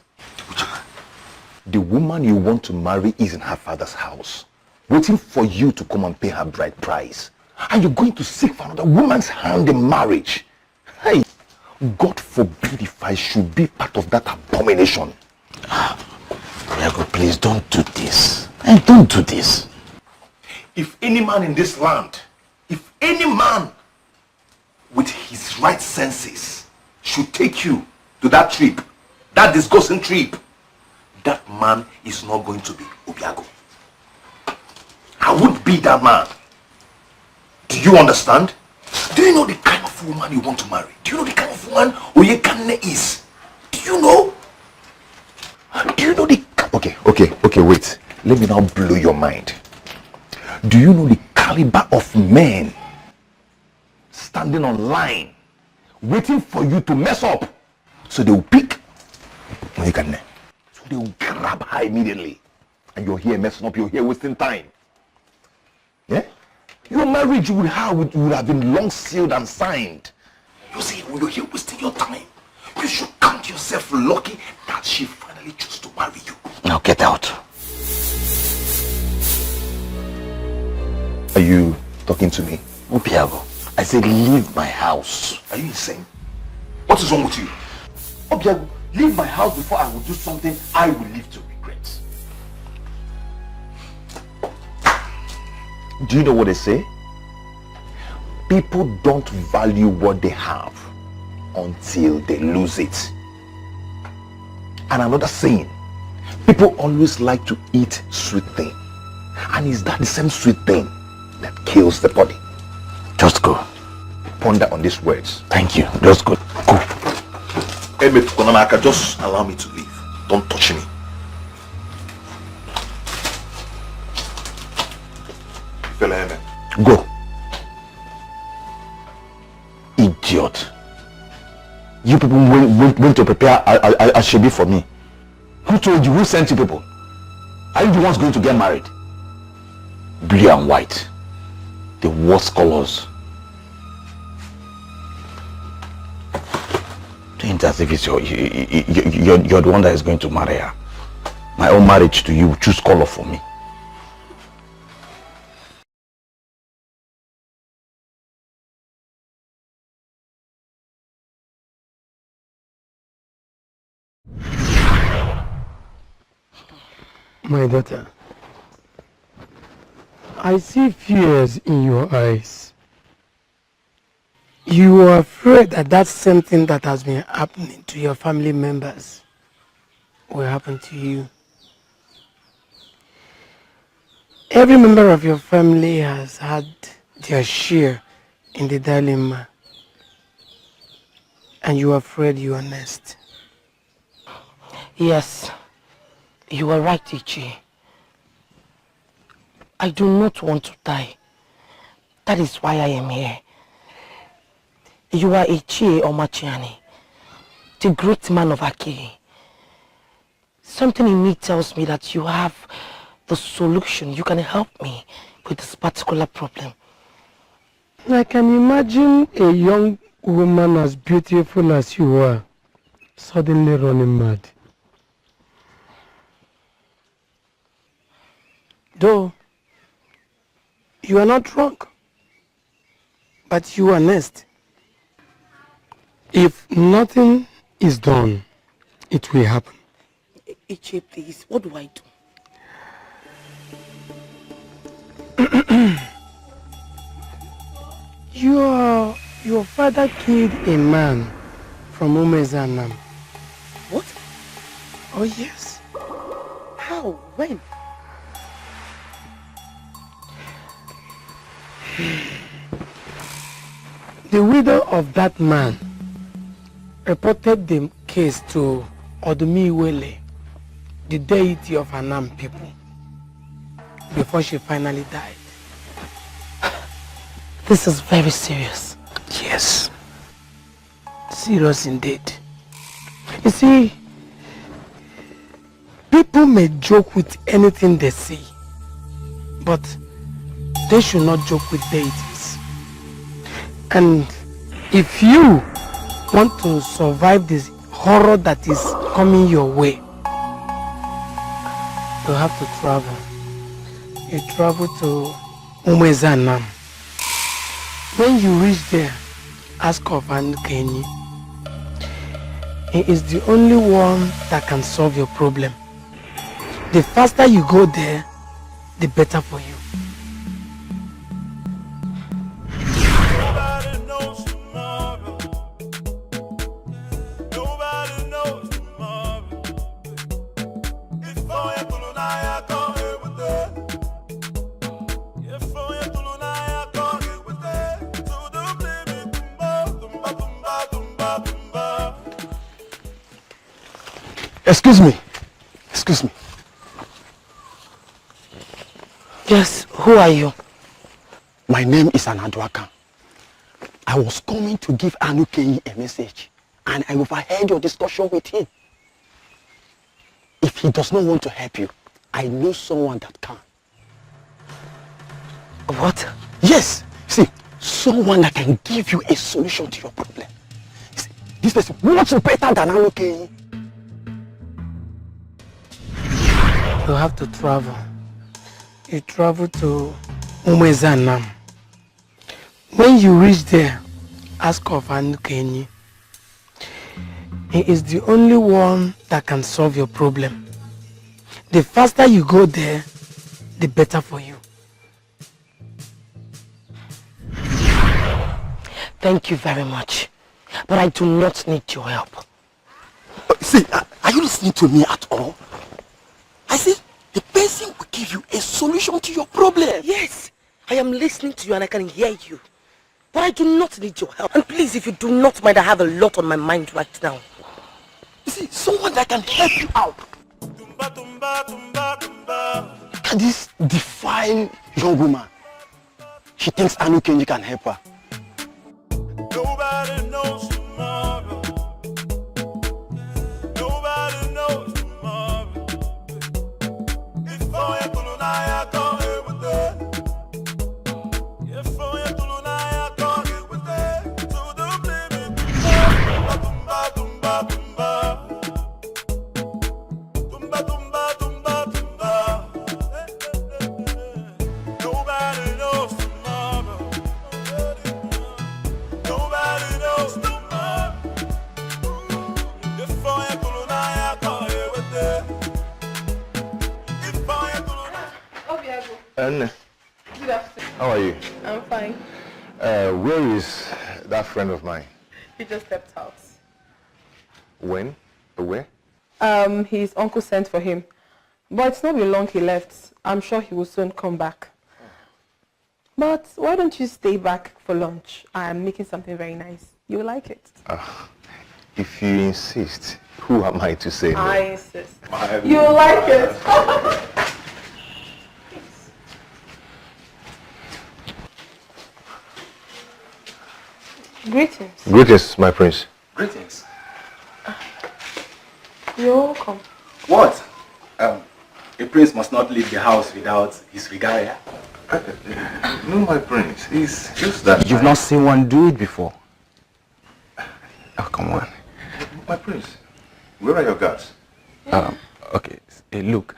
The woman you want to marry is in her father's house, waiting for you to come and pay her bride price. And you're going to seek for another woman's hand in marriage. Hey, God forbid if I should be part of that abomination. Diego, please don't do this. Hey, don't do this. If any man in this land, if any man with his right senses should take you to that trip, that disgusting trip, that man is not going to be Obiago. I won't be that man. Do you understand? Do you know the kind of woman you want to marry? Do you know the kind of woman Oyekane is? Do you know? Do you know the... Okay, wait. Let me now blow your mind. Do you know the caliber of men standing on line, waiting for you to mess up? So they will pick Onyekanne. So they will grab her immediately. And you're here messing up, you're here wasting time. Yeah? Your marriage would have been long sealed and signed. You see, when you're here wasting your time, you should count yourself lucky that she finally chose to marry you. Now get out. Are you talking to me? Obiago, I said leave my house. Are you insane? What is wrong with you? Obiago, leave my house before I will do something I will live to regret. Do you know what they say? People don't value what they have until they lose it. And another saying, people always like to eat sweet thing. And is that the same sweet thing that kills the body? Just go. Ponder on these words. Thank you. Just go. Go. Just allow me to leave. Don't touch me. Go. Idiot. You people went to prepare a shebi for me. Who told you? Who sent you people? Are you the ones going to get married? Blue and white. The worst colors. Think as if it's you're the one that is going to marry her. My own marriage to you, choose color for me. My daughter, I see fears in your eyes. You are afraid that that same thing that has been happening to your family members will happen to you. Every member of your family has had their share in the dilemma, and you are afraid you are next. Yes, you are right, Ichi. I do not want to die. That is why I am here. You are Ichi Omachiani, the great man of Aki. Something in me tells me that you have the solution. You can help me with this particular problem. I can imagine a young woman as beautiful as you are suddenly running mad. Though you are not drunk, but you are next. If nothing is done, it will happen. Ichi, please, what do I do? Your father killed a man from Umezanam. What? Oh yes. How? When? The widow of that man reported the case to Odumiwele, the deity of Anam people, before she finally died. This is very serious. Yes. Serious indeed. You see, people may joke with anything they see, but they should not joke with deities. And if you want to survive this horror that is coming your way, you have to travel. You travel to Umezanam. When you reach there, ask of Kenyi. He is the only one that can solve your problem. The faster you go there, the better for you. Excuse me. Excuse me. Yes, who are you? My name is Anadwaka. I was coming to give Anukenyi a message, and I overheard your discussion with him. he does not want to help you, I know someone that can. What? Yes. See, someone that can give you a solution to your problem. See, this person much better than I'm okay. You have to travel. You travel to Umezanam. When you reach there, ask of Kenny. He is the only one that can solve your problem. The faster you go there, the better for you. Thank you very much. But I do not need your help. See, are you listening to me at all? I said, the person will give you a solution to your problem. Yes, I am listening to you and I can hear you. But I do not need your help. And please, if you do not mind, I have a lot on my mind right now. You see, someone that can help you out. Look at this defiled young woman. She thinks Anu Kenji can help her. Nobody knows tomorrow. Nobody knows tomorrow. If I Tulunaya come here with it. If I Tulunaya come here with it. To the limit. Tumba, tumba, tumba. Tumba, tumba, tumba, tumba. Nobody knows tomorrow. Nobody knows tomorrow. If I Tulunaya come here with it. If I Tulunaya. Anne, Good afternoon. how are you? I'm fine. Where is that friend of mine? He just stepped out. When? Where? His uncle sent for him. But it's not been long he left. I'm sure he will soon come back. But why don't you stay back for lunch? I'm making something very nice. You'll like it. If you insist, who am I to say no? I insist. You'll like it. Greetings. Greetings, my prince. Greetings. You're welcome. What? A prince must not leave the house without his regalia. No, my prince. It's just that You've not seen one do it before. Oh, come on. My prince, where are your guards? Okay, look.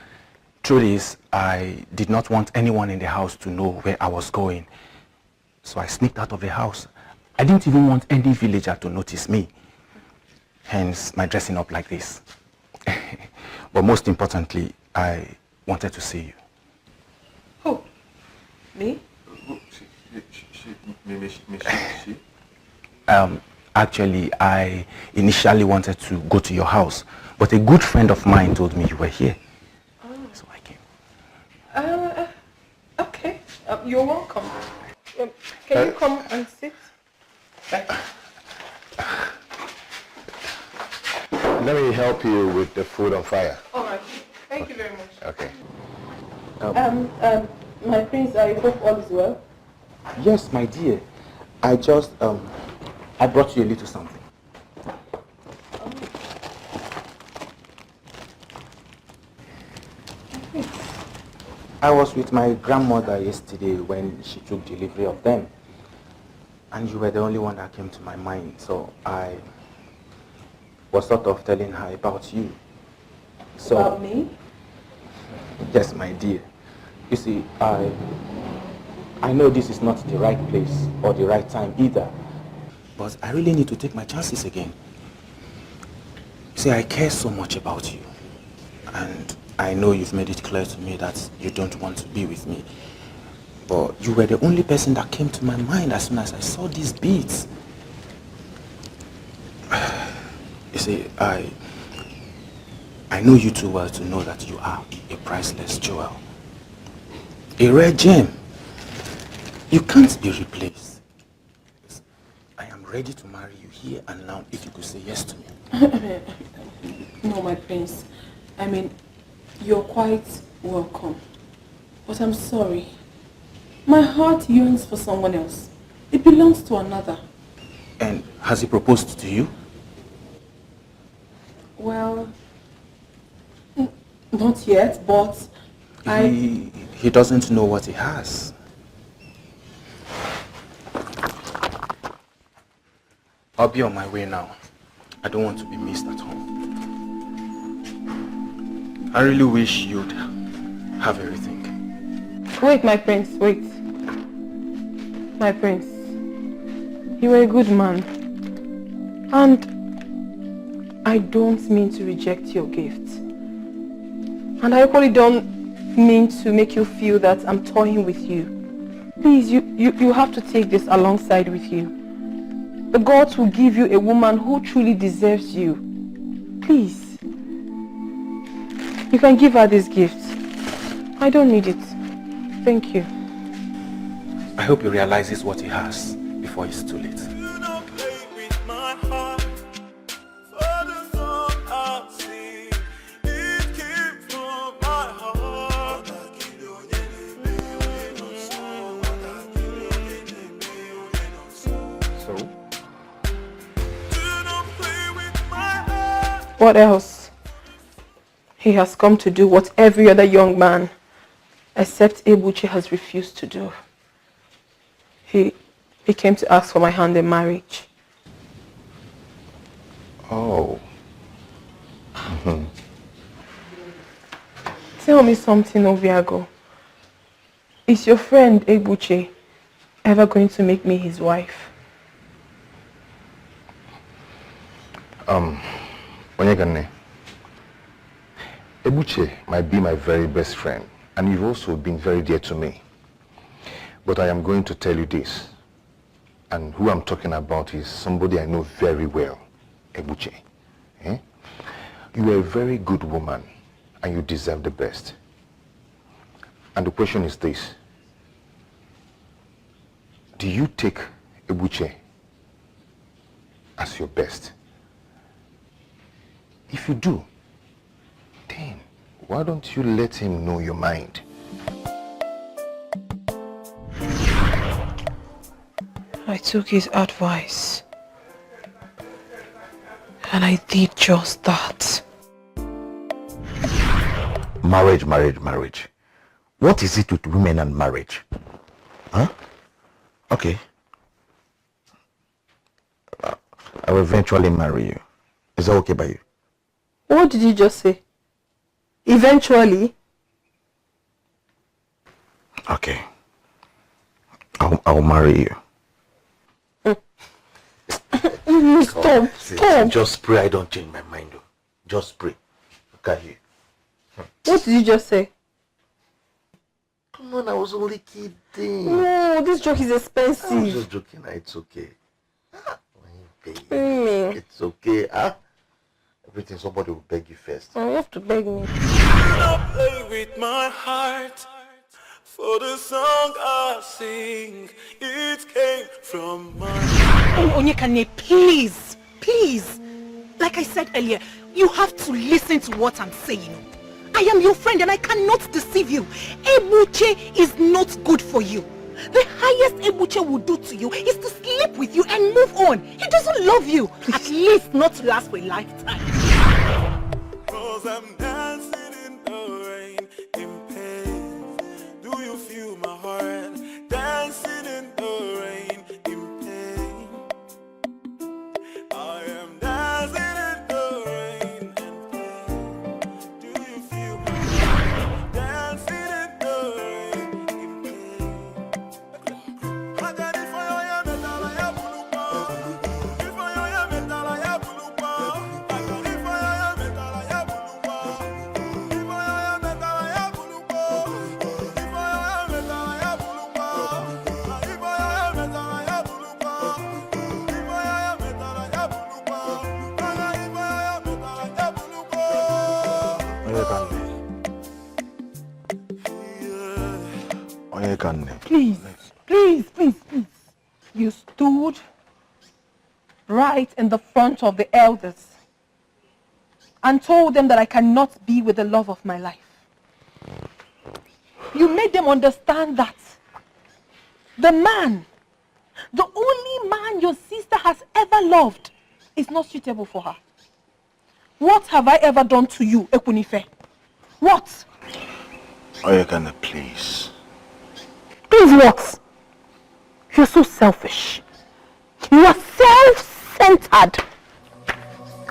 Truth is, I did not want anyone in the house to know where I was going. So I sneaked out of the house. I didn't even want any villager to notice me. Hence, my dressing up like this. But most importantly, I wanted to see you. Who? Me? She? Actually, I initially wanted to go to your house, but a good friend of mine told me you were here. Oh. So I came. Okay. You're welcome. Can you come and sit? Let me help you with the food on fire. All right. Thank you very much. Okay. My prince, I hope all is well. Yes, my dear. I just, I brought you a little something. I was with my grandmother yesterday when she took delivery of them. And you were the only one that came to my mind. So I was sort of telling her about you. So, About me? Yes, my dear. You see, I know this is not the right place or the right time either. But I really need to take my chances again. See, I care so much about you. And I know you've made it clear to me that you don't want to be with me. But you were the only person that came to my mind as soon as I saw these beads. You see, I know you too well to know that you are a priceless jewel. A rare gem. You can't be replaced. I am ready to marry you here and now if you could say yes to me. No, my prince. I mean, you're quite welcome. But I'm sorry. My heart yearns for someone else. It belongs to another. And has he proposed to you? Well, Not yet, but He doesn't know what he has. I'll be on my way now. I don't want to be missed at home. I really wish you'd have everything. Wait, my prince, wait. My prince, you are a good man. And I don't mean to reject your gift. And I equally don't mean to make you feel that I'm toying with you. Please, you have to take this alongside with you. The gods will give you a woman who truly deserves you. Please. You can give her this gift. I don't need it. Thank you. I hope he realizes what he has before it's too late. What else? He has come to do what every other young man, except Ebuchi, has refused to do. He came to ask for my hand in marriage. Oh. Tell me something, Obiago. Is your friend Ebuchi ever going to make me his wife? Onyegane, Ebuchi might be my very best friend, and you've also been very dear to me. But I am going to tell you this, and who I'm talking about is somebody I know very well, Ebuchi. You are a very good woman, and you deserve the best. And the question is this: do you take Ebuchi as your best? If you do, then why don't you let him know your mind? I took his advice, and I did just that. Marriage. What is it with women and marriage? Huh? Okay. I will eventually marry you. Is that okay by you? What did you just say? Eventually? Okay. I'll marry you. Stop. Just pray I don't change my mind. Though. Just pray. Look at you. What did you just say? Come on, I was only kidding. No, this joke is expensive. I was just joking. It's okay. It's okay. Everything, somebody will beg you first. Oh, you have to beg me. Play with my heart for the song I sing. It came from my Onyekane, please. Like I said earlier, you have to listen to what I'm saying. I am your friend and I cannot deceive you. Ebuchi is not good for you. The highest Ebuchi will do to you is to sleep with you and move on. He doesn't love you. Please. At least not to last for a lifetime. 'Cause I'm dancing in the rain, in pain. Do you feel my heart? Dancing in the rain, in pain. I am dancing in the rain, in pain. Do you feel my heart? Dancing in the rain, in pain. Please. You stood right in the front of the elders and told them that I cannot be with the love of my life. You made them understand that the only man your sister has ever loved is not suitable for her. What have I ever done to you, Ekunife? What? Oyekane, please. Please what? You're so selfish. You are self-centered.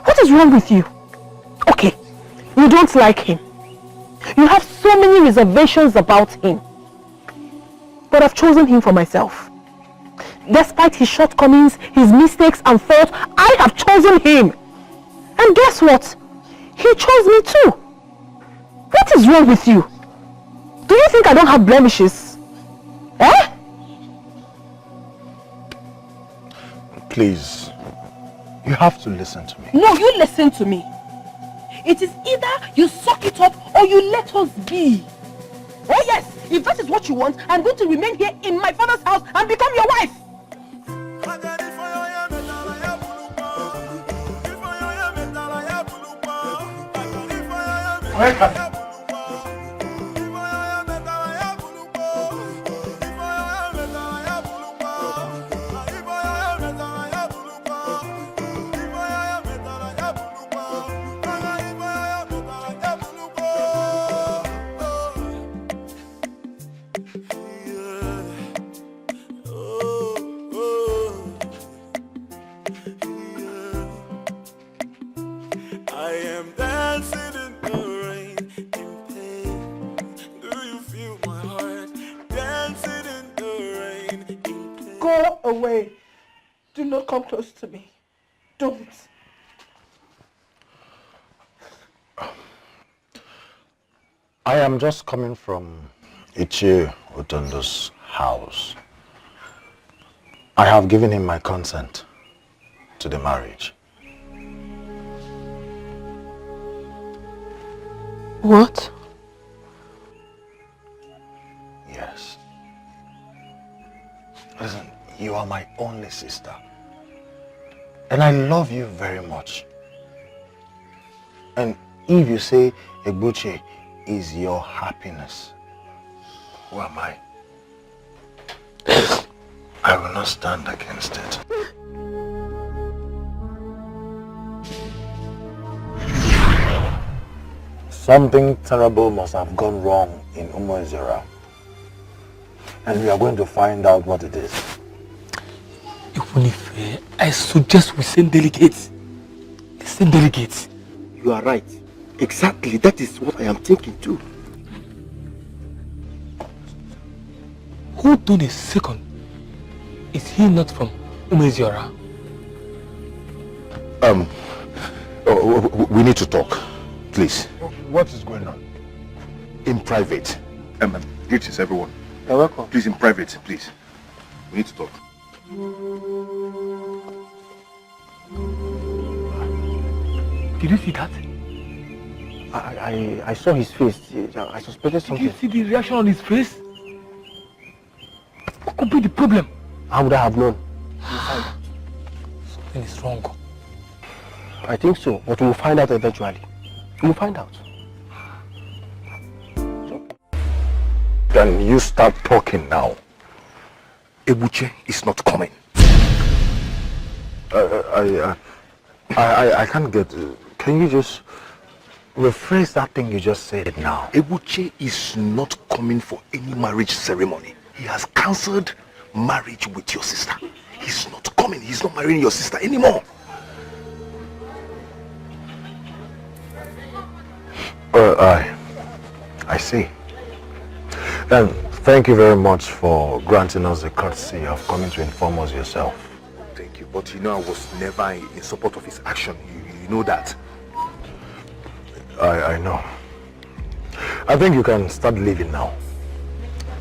What is wrong with you? Okay, you don't like him. You have so many reservations about him. But I've chosen him for myself. Despite his shortcomings, his mistakes and faults, I have chosen him. And guess what? He chose me too. What is wrong with you? Do you think I don't have blemishes? Eh? Please, you have to listen to me. No, you listen to me. It is either you suck it up or you let us be. Oh yes, if that is what you want, I'm going to remain here in my father's house and become your wife. Go away. Do not come close to me. Don't. I am just coming from Ichie Otondo's house. I have given him my consent to the marriage. What? Yes. Listen, you are my only sister. And I love you very much. And if you say Ebuche is your happiness, who am I? I will not stand against it. Something terrible must have gone wrong in Umuezera. And we are going to find out what it is. Even if I suggest we send delegates. Send delegates. You are right. Exactly. That is what I am thinking too. Hold on a second. Is he not from Umuezera? We need to talk, please. What is going on? In private. Greetings, everyone. You're welcome. Please, in private, please. We need to talk. Did you see that? I saw his face. I suspected something. Did you see the reaction on his face? What could be the problem? How would I have known? Something is wrong. I think so, but we'll find out eventually. We'll find out. Then you start talking now. Ebuche is not coming. I can't get... Can you just rephrase that thing you just said now? Ebuche is not coming for any marriage ceremony. He has cancelled marriage with your sister. He's not coming. He's not marrying your sister anymore. I see. Then thank you very much for granting us the courtesy of coming to inform us yourself. Thank you, but you know I was never in support of his action. You know that. I know. I think you can start leaving now.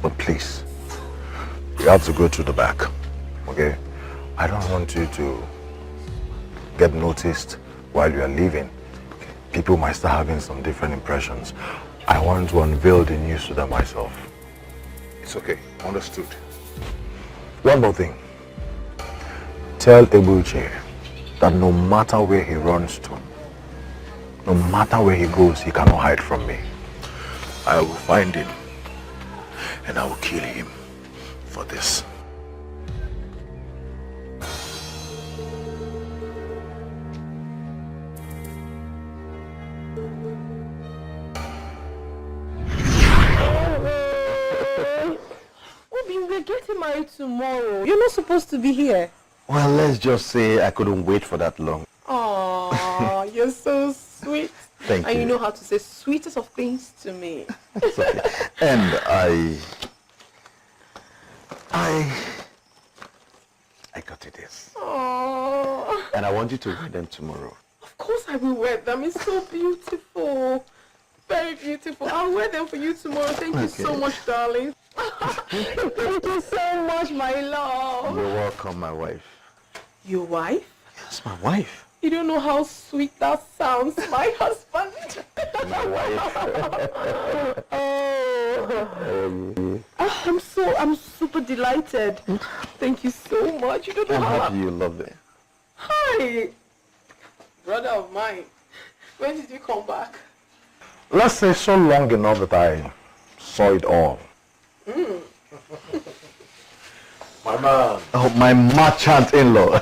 But please, you have to go to the back, okay? I don't want you to get noticed while you are leaving. People might start having some different impressions. I want to unveil the news to them myself. It's okay. Understood. One more thing. Tell Ebuche that no matter where he runs to, no matter where he goes, he cannot hide from me. I will find him and I will kill him for this. getting married tomorrow. You're not supposed to be here. Well, let's just say I couldn't wait for that long. Oh, you're so sweet. Thank you. And you know how to say sweetest of things to me. It's okay. And I got you this. Oh. And I want you to wear them tomorrow. Of course I will wear them. It's so beautiful. Very beautiful. I'll wear them for you tomorrow. Thank you so much, darling. Thank you so much, my love. You're welcome, my wife. Your wife? Yes, my wife. You don't know how sweet that sounds, my husband. My wife. I'm super delighted. Thank you so much. You don't know I'm how. happy you love it. Hi, brother of mine. When did you come back? Let's say so long enough that I saw it all. My man. Oh, my merchant-in-law.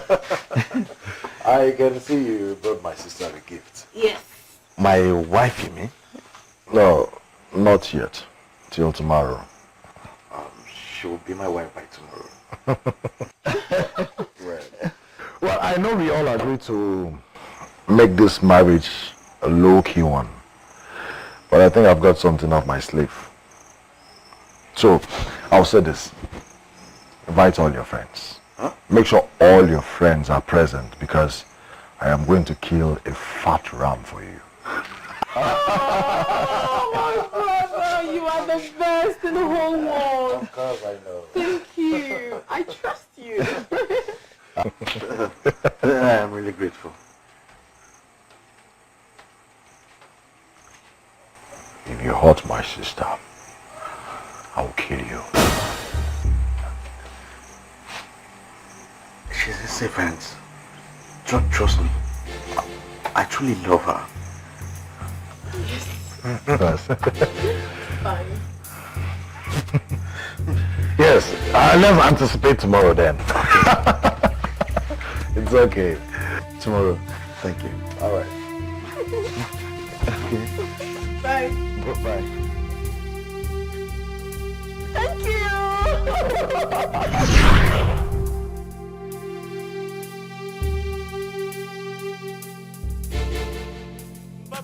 I can see you brought my sister a gift. Yes. My wife, you mean? No, not yet. Till tomorrow. She will be my wife by tomorrow. Well, I know we all agree to make this marriage a low-key one. But I think I've got something up my sleeve. So, I'll say this. Invite all your friends. Huh? Make sure all your friends are present because I am going to kill a fat ram for you. Oh, my brother, you are the best in the whole world. Of course I know. Thank you. I trust you. I'm really grateful. If you hurt my sister, I'll kill you. She's a safe hands. Trust me. I truly love her. Yes. Fine. Yes, let's anticipate tomorrow then. It's okay. Tomorrow. Thank you. All right. Okay. Bye. Bye. Thank you.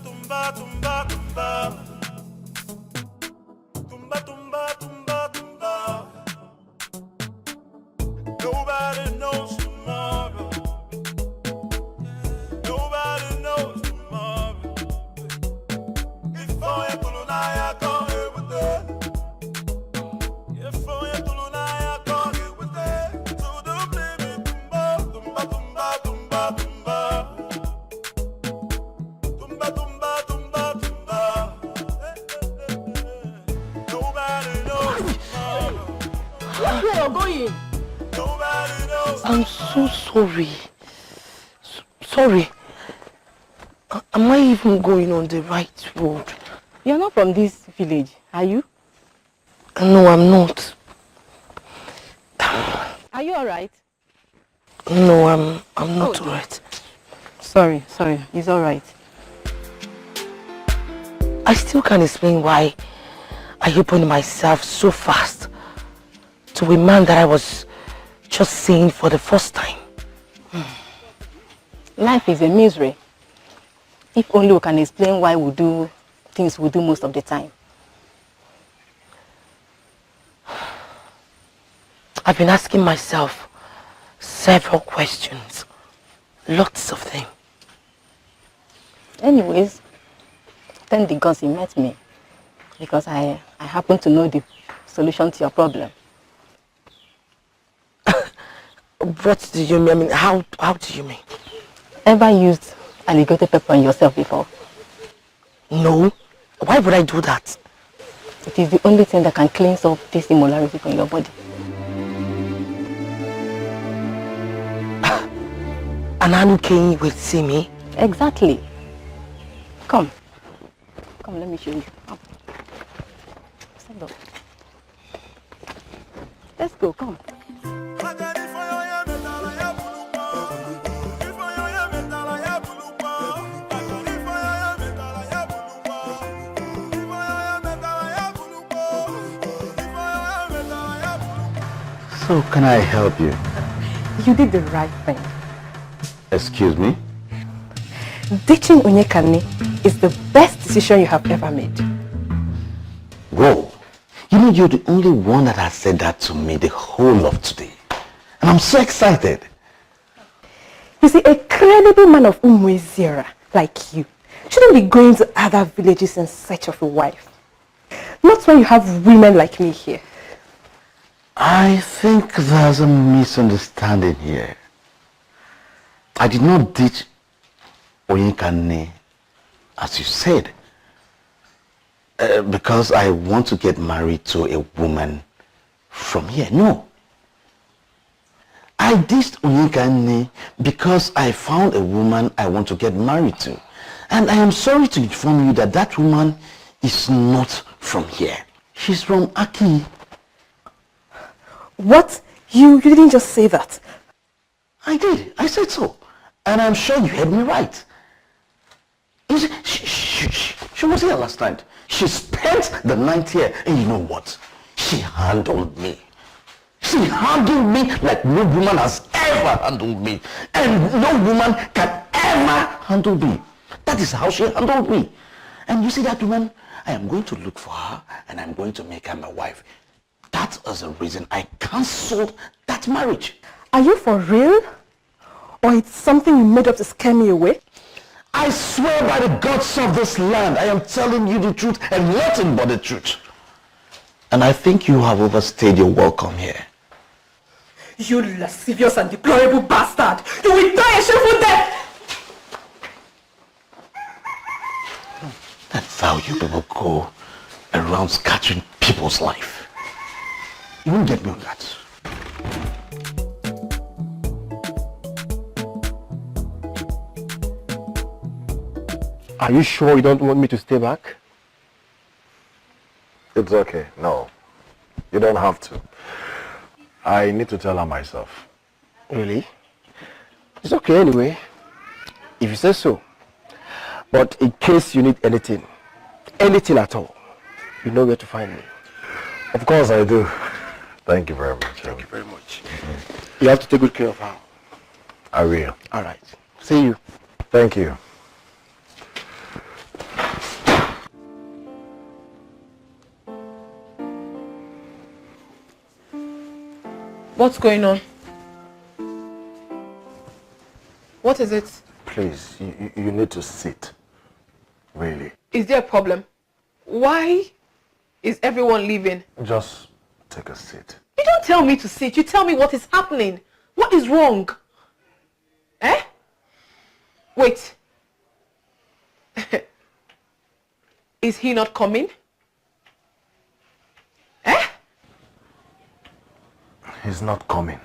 Tumba, tumba, tumba. Tumba, tumba, tumba, tumba. Nobody knows tomorrow. Nobody knows tomorrow. If I am to I can't live with it. If I am to I can't live with it. So don't blame me. Tumba, tumba, tumba, tumba, tumba. Tumba, tumba, tumba, tumba. Nobody knows tomorrow. Where you are going? Nobody knows. I'm so sorry. Sorry. Am I even going on the right road? You're not from this village, are you? No, I'm not. Are you alright? No, I'm not alright. Sorry, it's alright. I still can't explain why I opened myself so fast to a man that I was just seeing for the first time. Life is a misery. If only we can explain why we do things we do most of the time. I've been asking myself several questions. Lots of them. Anyways, thank the gods he met me. Because I happen to know the solution to your problem. What do you mean? I mean, how do you mean? Ever used alligator pepper on yourself before? No. Why would I do that? It is the only thing that can cleanse up this immorality from your body. An Anukenyi will see me? Exactly. Come, let me show you. Come. Stand up. Let's go, come. So can I help you? You did the right thing. Excuse me? Ditching Onyekane is the best decision you have ever made. Whoa. You know, you're the only one that has said that to me the whole of today. And I'm so excited. You see, a credible man of Umwezira like you shouldn't be going to other villages in search of a wife. Not when you have women like me here. I think there's a misunderstanding here. I did not ditch Onyekane, as you said, because I want to get married to a woman from here. No. I ditched Onyekane because I found a woman I want to get married to. And I am sorry to inform you that that woman is not from here. She's from Aki. What? You didn't just say that. I did. I said so. And I'm sure you heard me right. You see, she was here last night. She spent the night here. And you know what? She handled me. She handled me like no woman has ever handled me. And no woman can ever handle me. That is how she handled me. And you see that woman? I am going to look for her and I'm going to make her my wife. That is the reason I cancelled that marriage. Are you for real? Or it's something you made up to scare me away? I swear by the gods of this land, I am telling you the truth and nothing but the truth. And I think you have overstayed your welcome here. You lascivious and deplorable bastard! You will die a shameful death! That's how you people go around scattering people's life. You won't get me on that. Are you sure you don't want me to stay back? It's okay. No, you don't have to. I need to tell her myself. Really? It's okay anyway, if you say so. But in case you need anything at all, you know where to find me. Of course I do. Thank you very much. Thank you very much. You have to take good care of her. I will. All right. See you. Thank you. What's going on? What is it? Please, you need to sit. Really. Is there a problem? Why is everyone leaving? Just take a seat. You don't tell me to sit. You tell me what is happening. What is wrong? Eh? Wait. Is he not coming? Eh? He's not coming.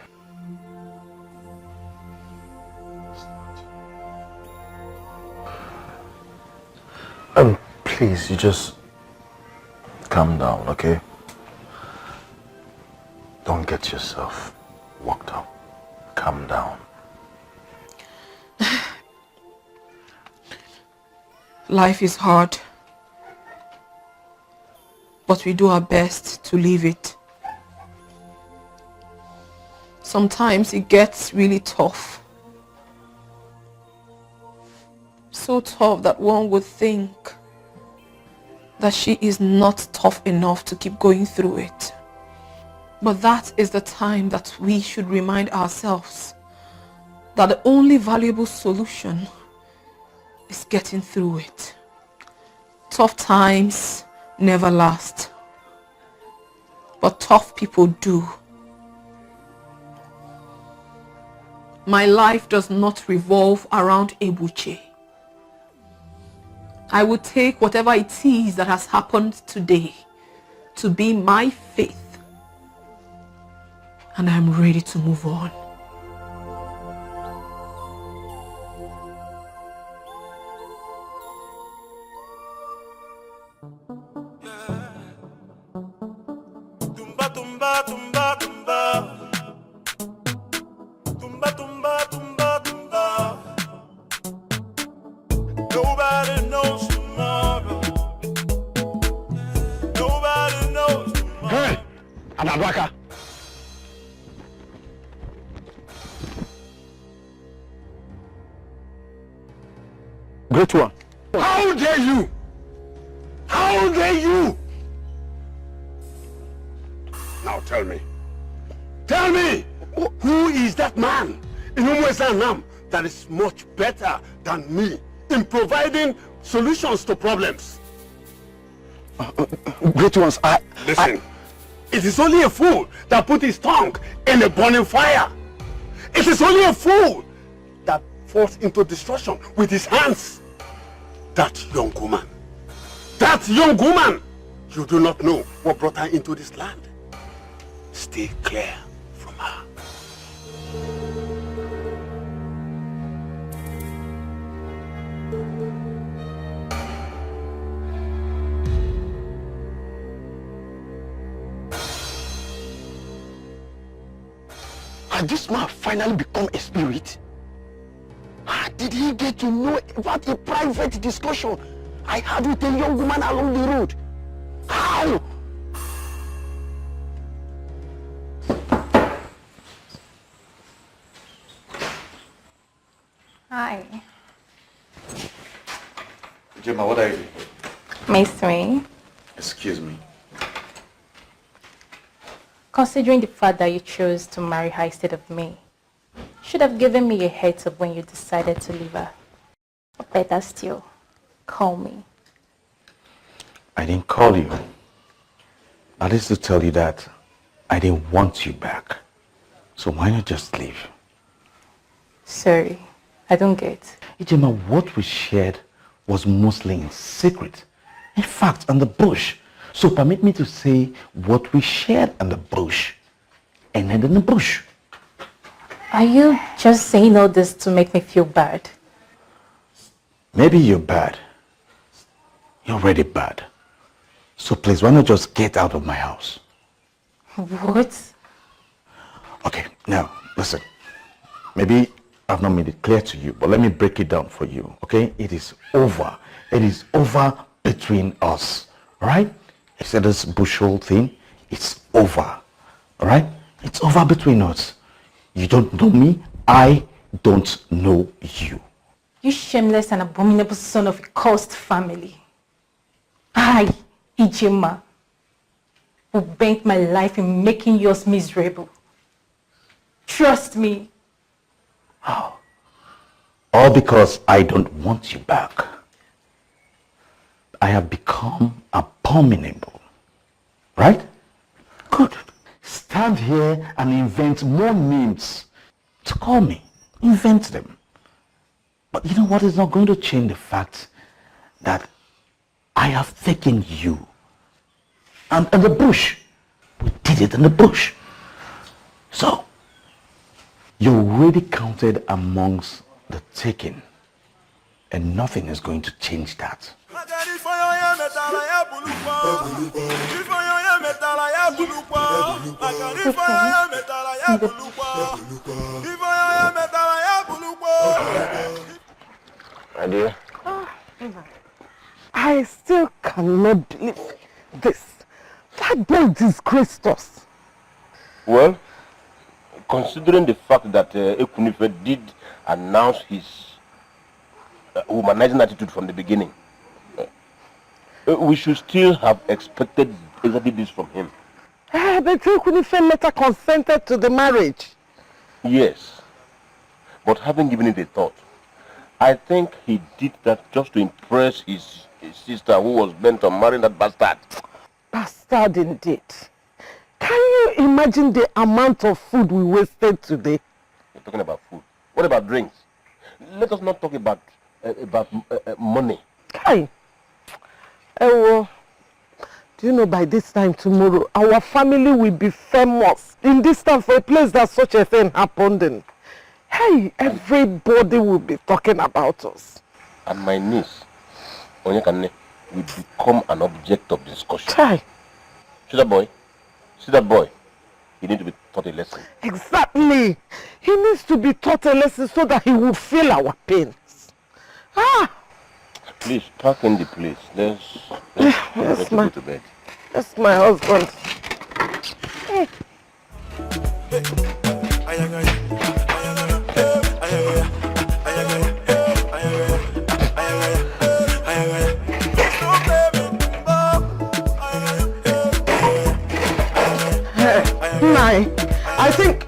Please, you just calm down, okay? Don't get yourself worked up. Calm down. Life is hard, but we do our best to live it. Sometimes it gets really tough. So tough that one would think that she is not tough enough to keep going through it. But that is the time that we should remind ourselves that the only valuable solution is getting through it. Tough times never last, but tough people do. My life does not revolve around Ebuche. I will take whatever it is that has happened today to be my faith, and I'm ready to move on. Tumba, tumba, tumba, tumba. Tumba, tumba, tumba, tumba. Nobody knows tomorrow. Nobody knows tomorrow. Hey, Anabraka. Great one. How dare you? How dare you? Now tell me, who is that man in Umwezanam that is much better than me in providing solutions to problems? Great ones, Listen, it is only a fool that put his tongue in a burning fire. It is only a fool that falls into destruction with his hands. That young woman, you do not know what brought her into this land. Stay clear from her. Has this man finally become a spirit? How did he get to know about a private discussion I had with a young woman along the road? How? Hi. Gemma, what are you doing? Miss me. Excuse me. Considering the fact that you chose to marry her instead of me, should have given me a heads up when you decided to leave her. Or better still, call me. I didn't call you. That is to tell you that I didn't want you back. So why not just leave? Sorry, I don't get. Gemma, what we shared was mostly in secret. In fact, on the bush. So permit me to say what we shared in the bush ended in the bush. Are you just saying all this to make me feel bad? Maybe you're bad. You're already bad. So please, why not just get out of my house? What? Okay, now, listen. Maybe I've not made it clear to you, but let me break it down for you, okay? It is over. It is over between us, all right? I said this bushel thing, it's over, all right? It's over between us. You don't know me, I don't know you. You shameless and abominable son of a cursed family. I, Ijema, who bent my life in making yours miserable. Trust me. How? All because I don't want you back. I have become abominable, right? Good. Stand here and invent more names to call me. Invent them. But you know what is not going to change the fact that I have taken you. And in the bush. We did it in the bush. So, you're already counted amongst the taken. And nothing is going to change that. My dear. I still cannot believe this. That boy disgraced us. Well, considering the fact that Ekunife did announce his humanizing attitude from the beginning, we should still have expected exactly this from him. But Ekunife later consented to the marriage. Yes, but having given it a thought, I think he did that just to impress his sister who was bent on marrying that bastard. Bastard indeed. Can you imagine the amount of food we wasted today? You're talking about food. What about drinks? Let us not talk about money. Kai. Do you know by this time tomorrow, our family will be famous in this town for a place that such a thing happened in. Hey, everybody will be talking about us. And my niece, Onyekane, will become an object of discussion. Kai. See that boy? He needs to be taught a lesson. Exactly. He needs to be taught a lesson so that he will feel our pains. Please, pack in the place. Let's go to bed. That's my husband. Hey. time. I think...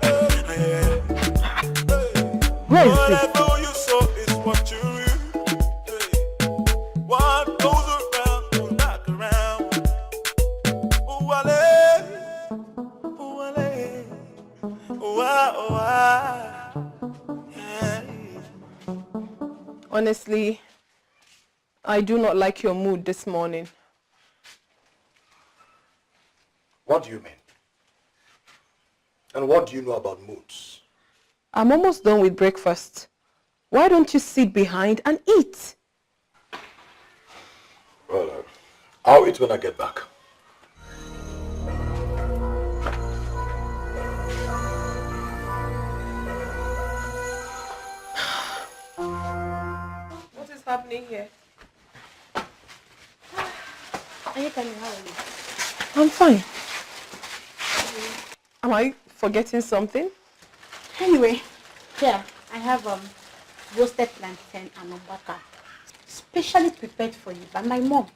Where is it? Honestly, I do not like your mood this morning. What do you mean? And what do you know about moods? I'm almost done with breakfast. Why don't you sit behind and eat? Well, I'll eat when I get back. What is happening here? I'm fine. Am I forgetting something? Anyway, here I have roasted plantain and ombaka, specially prepared for you by my mom.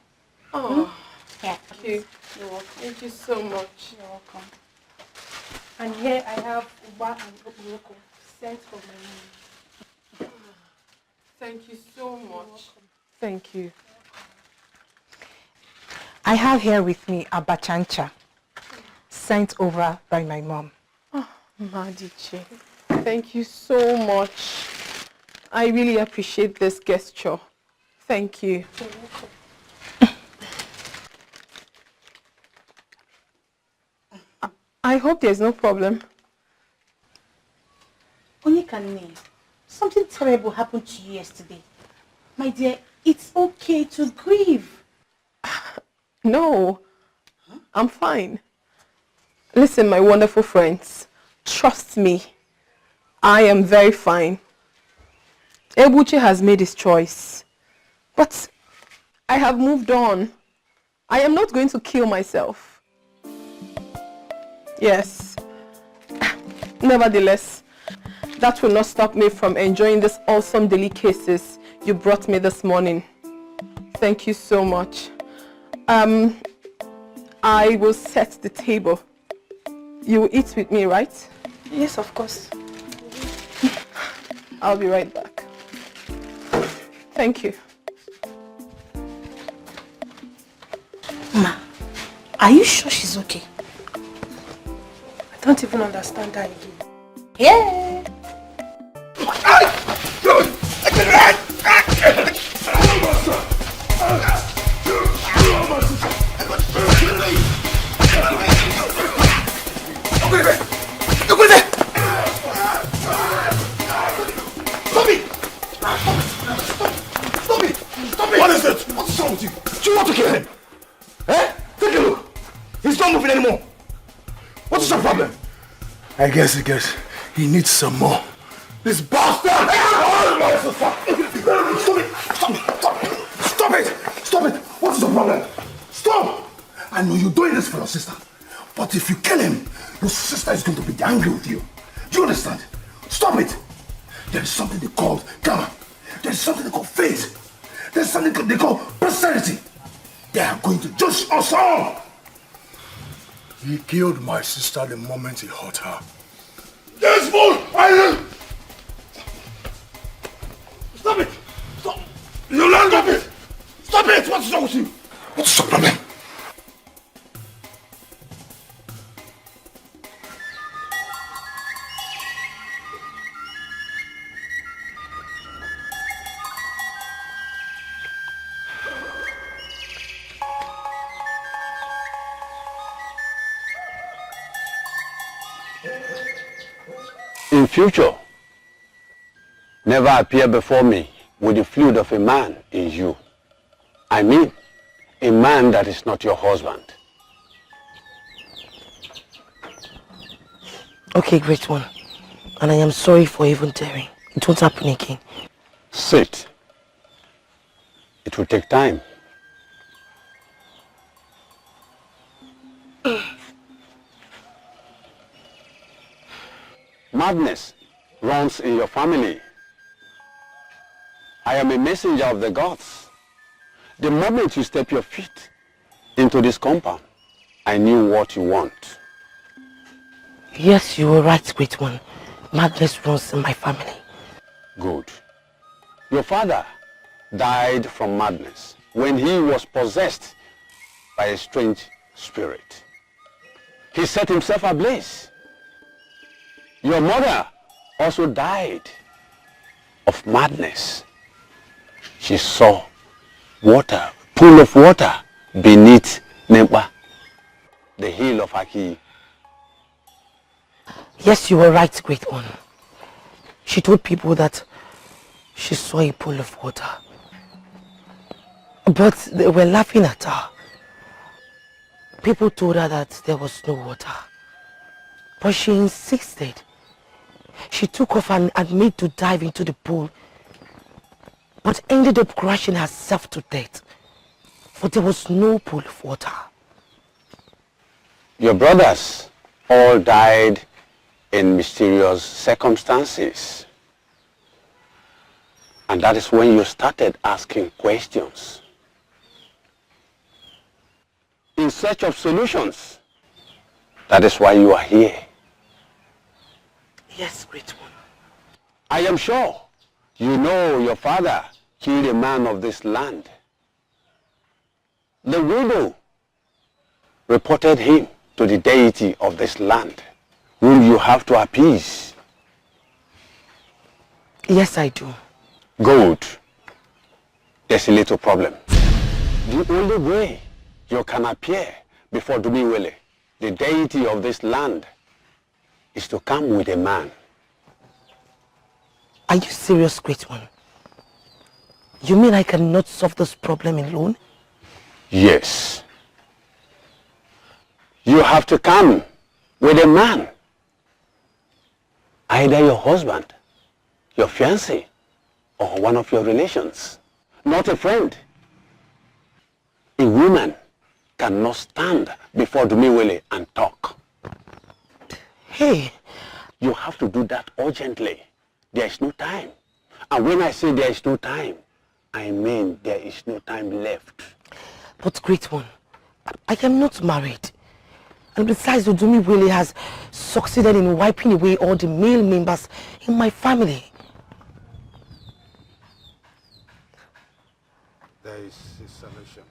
Oh, yeah. Thank you. You're welcome. Thank you so much. You're welcome. And here I have uba and okporoko sent from my mom. Thank you so much. Thank you. I have here with me abachancha, sent over by my mom. Oh, Madiche, thank you so much. I really appreciate this gesture. Thank you. You're welcome. I hope there's no problem. Onyekane, something terrible happened to you yesterday. My dear, it's okay to grieve. No, I'm fine. Listen, my wonderful friends, trust me, I am very fine. Ebuchi has made his choice, but I have moved on. I am not going to kill myself. Yes. Nevertheless, that will not stop me from enjoying this awesome delicacies you brought me this morning. Thank you so much. I will set the table. You will eat with me, right? Yes, of course. I'll be right back. Thank you. Ma, are you sure she's okay? I don't even understand her again. Yeah. What is it? What's wrong with you? Do you want to kill him? Eh? Take a look. He's not moving anymore. What's your problem? I guess he needs some more. This bastard! Stop it! Stop it! What's the problem? Stop! I know you're doing this for your sister. But if you kill him, your sister is going to be angry with you. Do you understand? Stop it! There is something they call karma. There is something they call fate. There's something they call posterity. They are going to judge us all. He killed my sister the moment he hurt her. This fool! Stop it! Stop! You learn stop it! Stop it! What's wrong with you? What's the problem? In future, never appear before me with the fluid of a man in you. I mean, a man that is not your husband. Okay, great one. And I am sorry for even daring. It won't happen again. Sit. It will take time. Madness runs in your family. I am a messenger of the gods. The moment you step your feet into this compound, I knew what you want. Yes, you were right, great one. Madness runs in my family. Good. Your father died from madness when he was possessed by a strange spirit. He set himself ablaze. Your mother also died of madness. She saw water, pool of water beneath Nempa, the hill of Aki. Yes, you were right, great one. She told people that she saw a pool of water. But they were laughing at her. People told her that there was no water. But she insisted. She took off and made to dive into the pool, but ended up crashing herself to death. For there was no pool of water. Your brothers all died in mysterious circumstances. And that is when you started asking questions. In search of solutions. That is why you are here. Yes, great one. I am sure you know your father killed a man of this land. The widow reported him to the deity of this land, whom you have to appease. Yes, I do. Good. There's a little problem. The only way you can appear before Dumiwele, the deity of this land, is to come with a man. Are you serious, great one? You mean I cannot solve this problem alone? Yes. You have to come with a man. Either your husband, your fiancé, or one of your relations. Not a friend. A woman cannot stand before Dumiwele and talk. Hey, you have to do that urgently. There is no time. And when I say there is no time, I mean there is no time left. But great one, I am not married. And besides, Dumiwele has succeeded in wiping away all the male members in my family. There is a solution.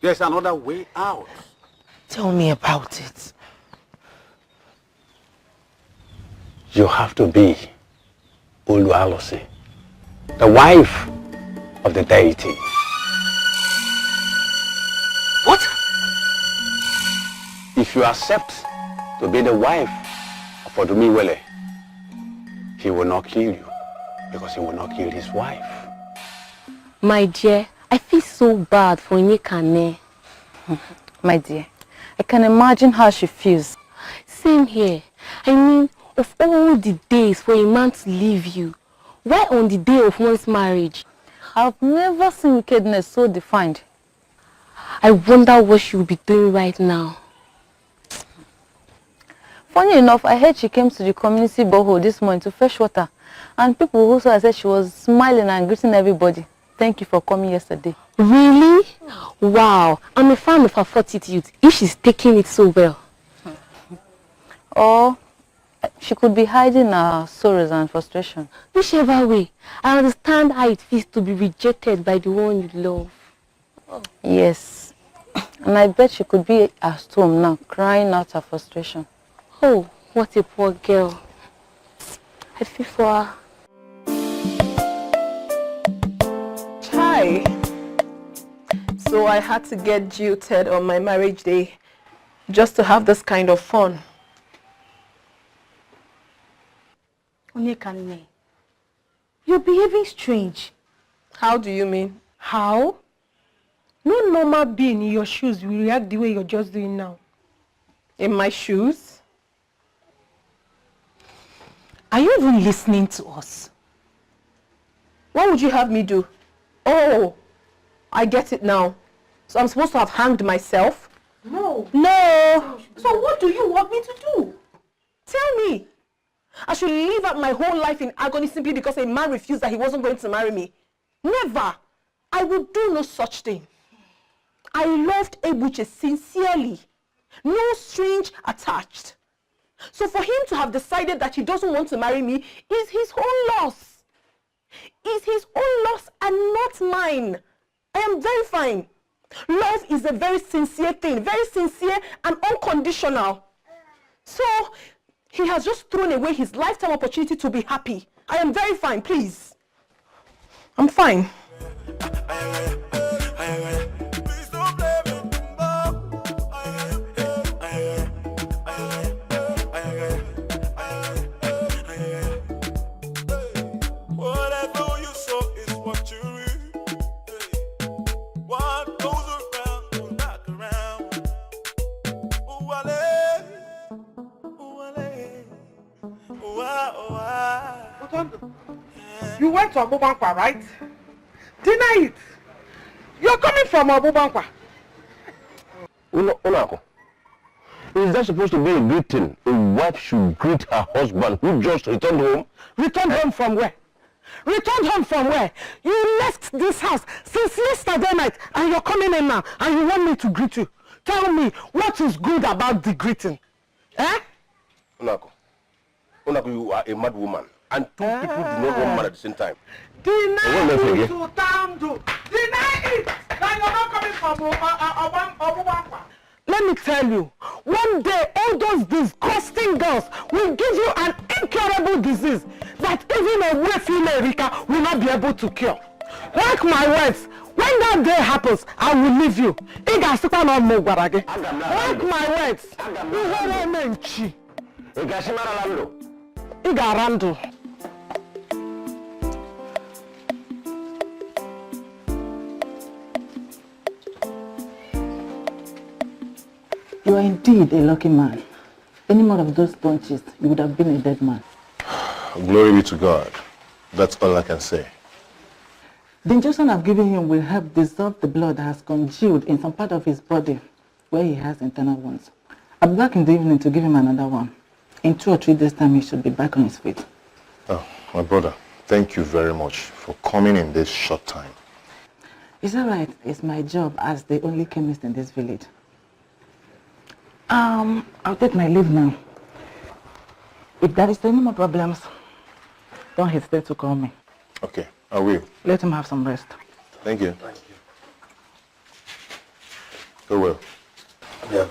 There's another way out. Tell me about it. You have to be Oluwalosi, the wife of the deity. What? If you accept to be the wife of Odumiwele, he will not kill you because he will not kill his wife. My dear, I feel so bad for Nyekane. My dear, I can imagine how she feels. Same here. I mean, of all the days for a man to leave you, why on the day of one's marriage? I've never seen wickedness so defined. I wonder what she will be doing right now. Funny enough, I heard she came to the community borehole this morning to fetch water. And people who saw her said she was smiling and greeting everybody. Thank you for coming yesterday. Really? Wow. I'm a fan of her fortitude if she's taking it so well. Or she could be hiding her sorrows and frustration. Whichever way, I understand how it feels to be rejected by the one you love. Oh. Yes. And I bet she could be at home now, crying out her frustration. Oh, what a poor girl. I feel for her. Hi. So I had to get jilted on my marriage day just to have this kind of fun. Onyekane, you're behaving strange. How do you mean? How? No normal being in your shoes will react the way you're just doing now. In my shoes? Are you even listening to us? What would you have me do? Oh, I get it now. So I'm supposed to have hanged myself? No. No. So what do you want me to do? Tell me. I should live out my whole life in agony simply because a man refused that he wasn't going to marry me. Never. I would do no such thing. I loved Ebuche sincerely. No strings attached. So for him to have decided that he doesn't want to marry me is his own loss. Is his own loss and not mine. I am very fine. Love is a very sincere thing, very sincere and unconditional. So he has just thrown away his lifetime opportunity to be happy. I am very fine, please. I'm fine. You went to Abubankwa, right? Deny it. You're coming from Abubankwa. Unako, is that supposed to be a greeting? A wife should greet her husband who just returned home? Returned home from where? Returned home from where? You left this house since yesterday night and you're coming in now and you want me to greet you. Tell me, what is good about the greeting? Eh? Unako, you are a mad woman. And two people do not want man at the same time. Deny it to Tonto. Deny it that you're not coming from Abubankwa. Let me tell you, one day all those disgusting girls will give you an incurable disease that even a wet female Rika will not be able to cure. Mark my words, when that day happens, I will leave you. Mark my words. Igarando. You are indeed a lucky man. Any more of those punches, you would have been a dead man. Glory be to God. That's all I can say. The injection I've given him will help dissolve the blood that has congealed in some part of his body where he has internal wounds. I'll be back in the evening to give him another one. In 2 or 3 days' time, he should be back on his feet. Oh, my brother, thank you very much for coming in this short time. It's all right. It's my job as the only chemist in this village. I'll take my leave now. If there is any more problems, don't hesitate to call me. Okay, I will. Let him have some rest. Thank you. Thank you. Go well. Yeah.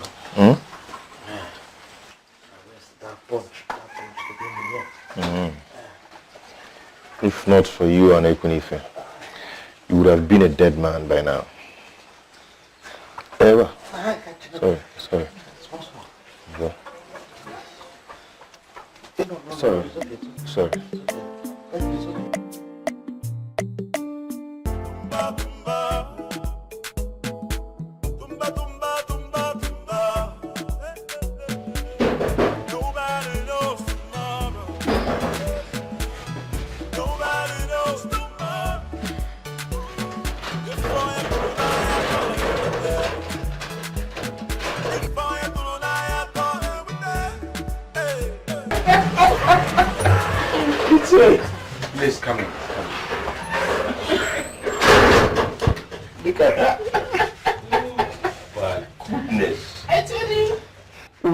If not for you and Ekunife, you would have been a dead man by now. Eva. Sorry. Go. Sorry. Please come in. Look at that. My goodness. I tell you. The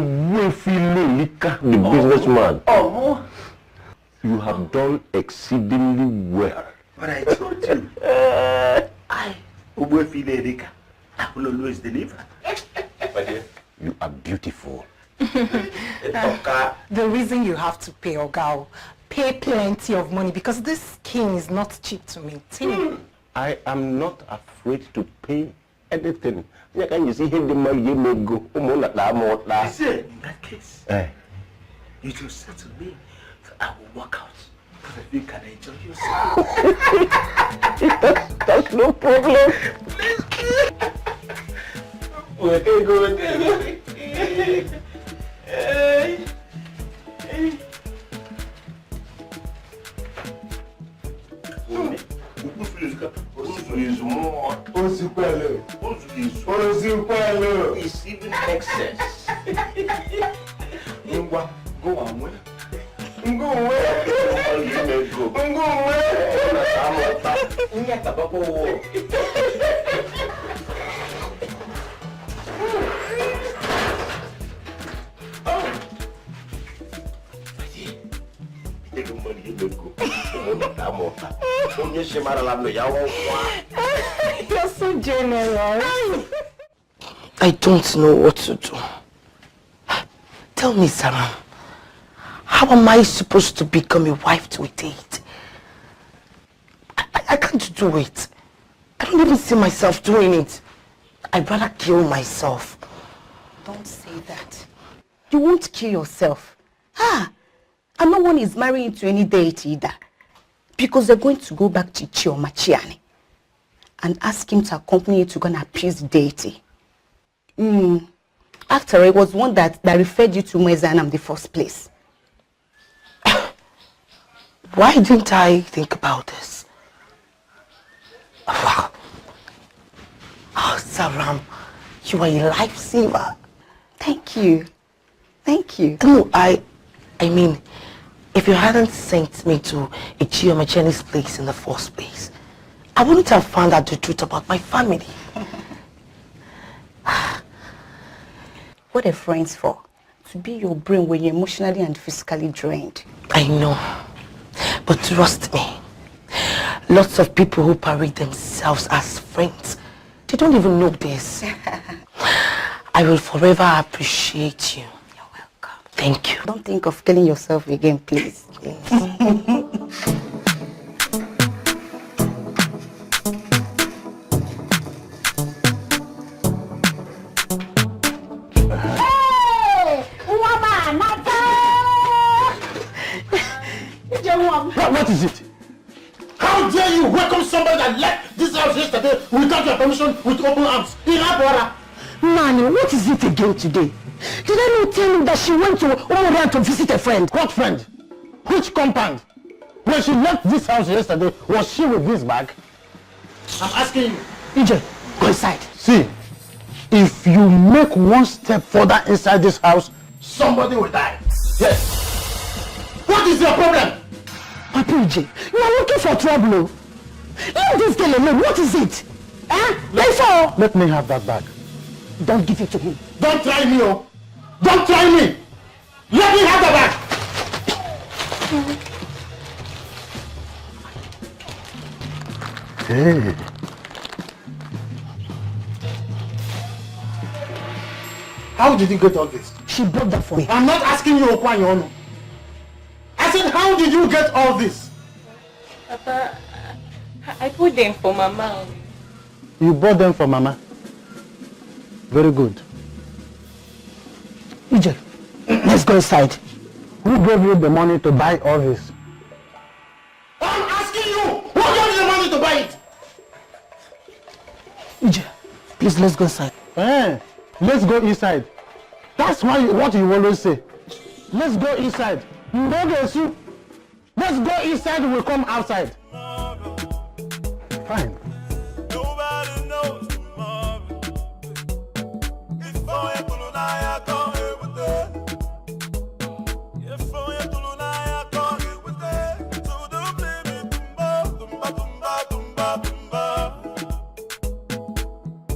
businessman. You have done exceedingly well. But I told you. I will always deliver. My dear, you are beautiful. The reason you have to pay Ogao, pay plenty of money because this skin is not cheap to maintain. I am not afraid to pay anything. Can you see him the money you may go? In that case, you just said to me, I will walk out. Because if you can enjoy yourself. That's no problem. It's even excess. Go away. Go away. You're so generous. I don't know what to do. Tell me, Sarah, how am I supposed to become a wife to a date? I can't do it. I don't even see myself doing it. I'd rather kill myself. Don't say that. You won't kill yourself. And no one is marrying to any deity either. Because they're going to go back to Chioma Chiani and ask him to accompany you to go and appease the deity. After all, it was one that referred you to Mwezanam in the first place. Why didn't I think about this? Wow. Oh, Saram, you are a lifesaver. Thank you. Thank you. No, I mean, if you hadn't sent me to a Chioma Chiani's place in the first place, I wouldn't have found out the truth about my family. What are friends for? To be your brain when you're emotionally and physically drained. I know. But trust me, lots of people who parade themselves as friends, they don't even know this. I will forever appreciate you. You're welcome. Thank you. Don't think of killing yourself again, please. What is it? How dare you welcome somebody that left this house yesterday without your permission with open arms? Nanny, what is it again today? Did I not tell you that she went to Omoria to visit a friend? What friend? Which compound? When she left this house yesterday, was she with this bag? I'm asking you. EJ, go inside. See, if you make one step further inside this house, somebody will die. Yes. What is your problem? Papa EJ, you are looking for trouble. Leave this girl alone. What is it? Let me have that bag. Don't give it to him. Don't try me, oh. Don't try me. Let me have the bag. Hey. How did you get all this? She brought that for me. I'm not asking you, Okwanyono. I said, how did you get all this? Papa, I put them for Mama. You bought them for Mama? Very good. EJ, let's go inside. Who gave you the money to buy all this? I'm asking you! Who gave you the money to buy it? EJ, please let's go inside. Let's go inside. That's what you always say. Let's go inside. Let's go inside, we'll come outside. Fine. Nobody knows tomorrow. Before you pull on, I can't hear with it. Before you pull on, I can't hear with it. So don't blame me, tumba, tumba, tumba, tumba,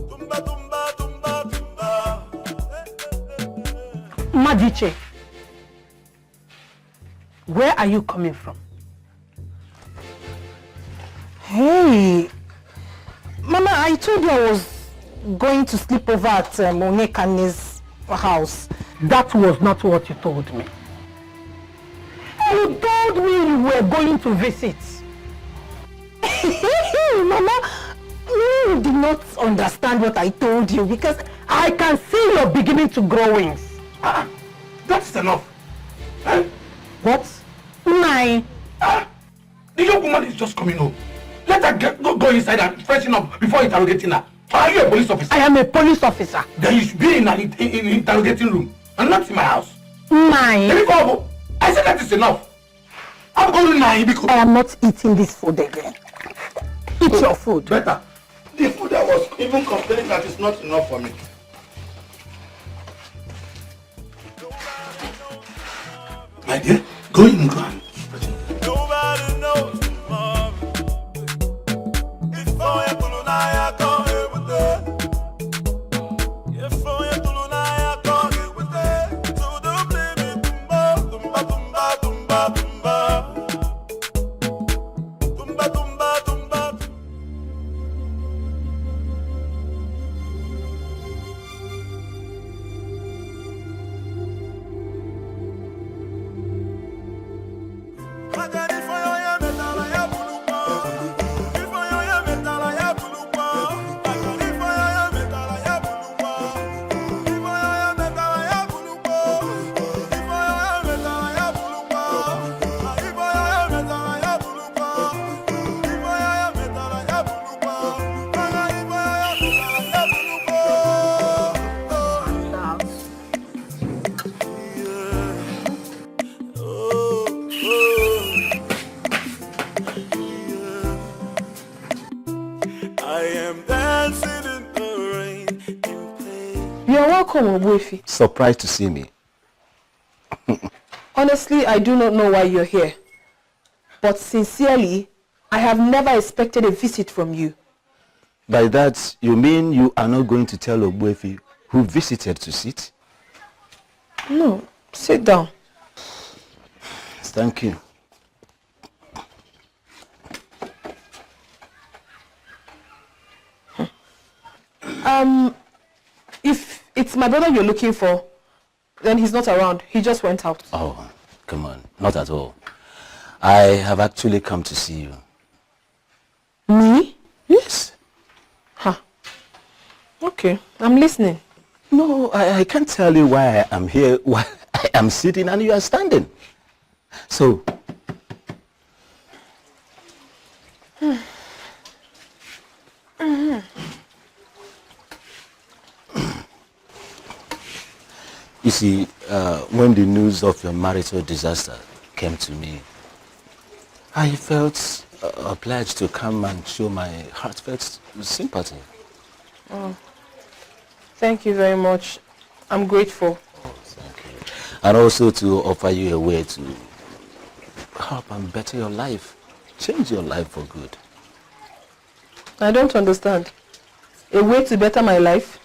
tumba, tumba, tumba, tumba, tumba. Madiche, where are you coming from? Hey, Mama, I told you I was going to sleep over at Onekane's house. That was not what you told me. You told me you were going to visit. Mama, you did not understand what I told you because I can see you're beginning to grow wings. That's enough. What? Nine. The young woman is just coming home. Let her go inside and freshen up before interrogating her. Are you a police officer? I am a police officer. Then you should be in an interrogating room and not in my house. Nine. I said that is enough. I'm going to nine because I am not eating this food again. Eat your food. Better. The food I was even complaining that is not enough for me. My dear, go in and go on. Nobody knows tomorrow. Before you pull on, I can't hear with it. Before you pull on, I can't hear with it. So don't blame me, tumba, tumba, tumba, tumba, tumba. come, Ogbuefi? Surprised to see me. Honestly, I do not know why you're here. But sincerely, I have never expected a visit from you. By that, you mean you are not going to tell Ogbuefi who visited to sit? No, sit down. Thank you. If it's my brother you're looking for, then he's not around. He just went out. Oh, come on. Not at all. I have actually come to see you. Me? Yes. Huh. Okay, I'm listening. No, I can't tell you why I am here, why I am sitting and you are standing. So, you see, when the news of your marital disaster came to me, I felt obliged to come and show my heartfelt sympathy. Oh, thank you very much. I'm grateful. And also to offer you a way to help and better your life, change your life for good. I don't understand. A way to better my life?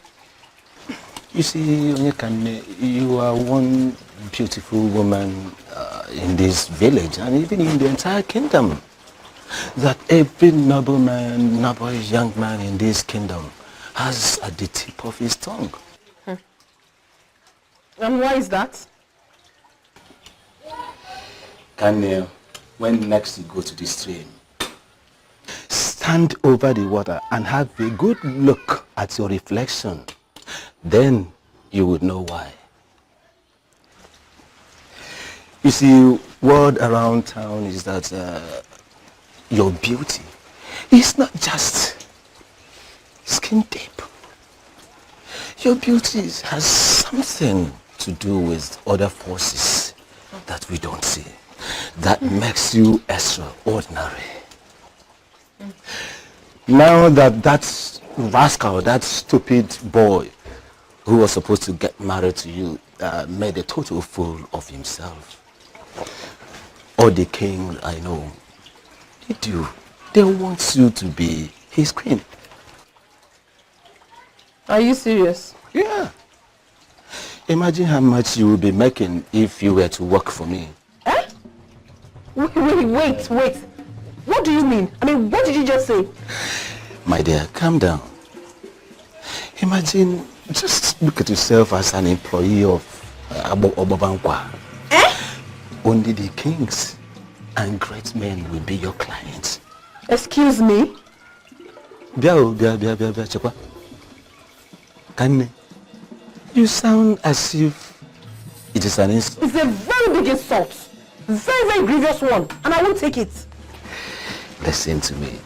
You see, you are one beautiful woman in this village and even in the entire kingdom. That every noble man, noble young man in this kingdom has at the tip of his tongue. And why is that? Kanye, when next you go to the stream, stand over the water and have a good look at your reflection. Then you would know why. You see, word around town is that your beauty is not just skin deep. Your beauty has something to do with other forces that we don't see. That makes you extraordinary. Now that rascal, that stupid boy who was supposed to get married to you made a total fool of himself. All the king I know, they want you to be his queen. Are you serious? Yeah. Imagine how much you will be making if you were to work for me. Eh? Wait. What do you mean? I mean, what did you just say? My dear, calm down. Imagine, just look at yourself as an employee of Obabankwa. Eh? Only the kings and great men will be your clients. Excuse me? You sound as if it is an insult. It's a very big insult. Very, very grievous one. And I won't take it. Listen to me.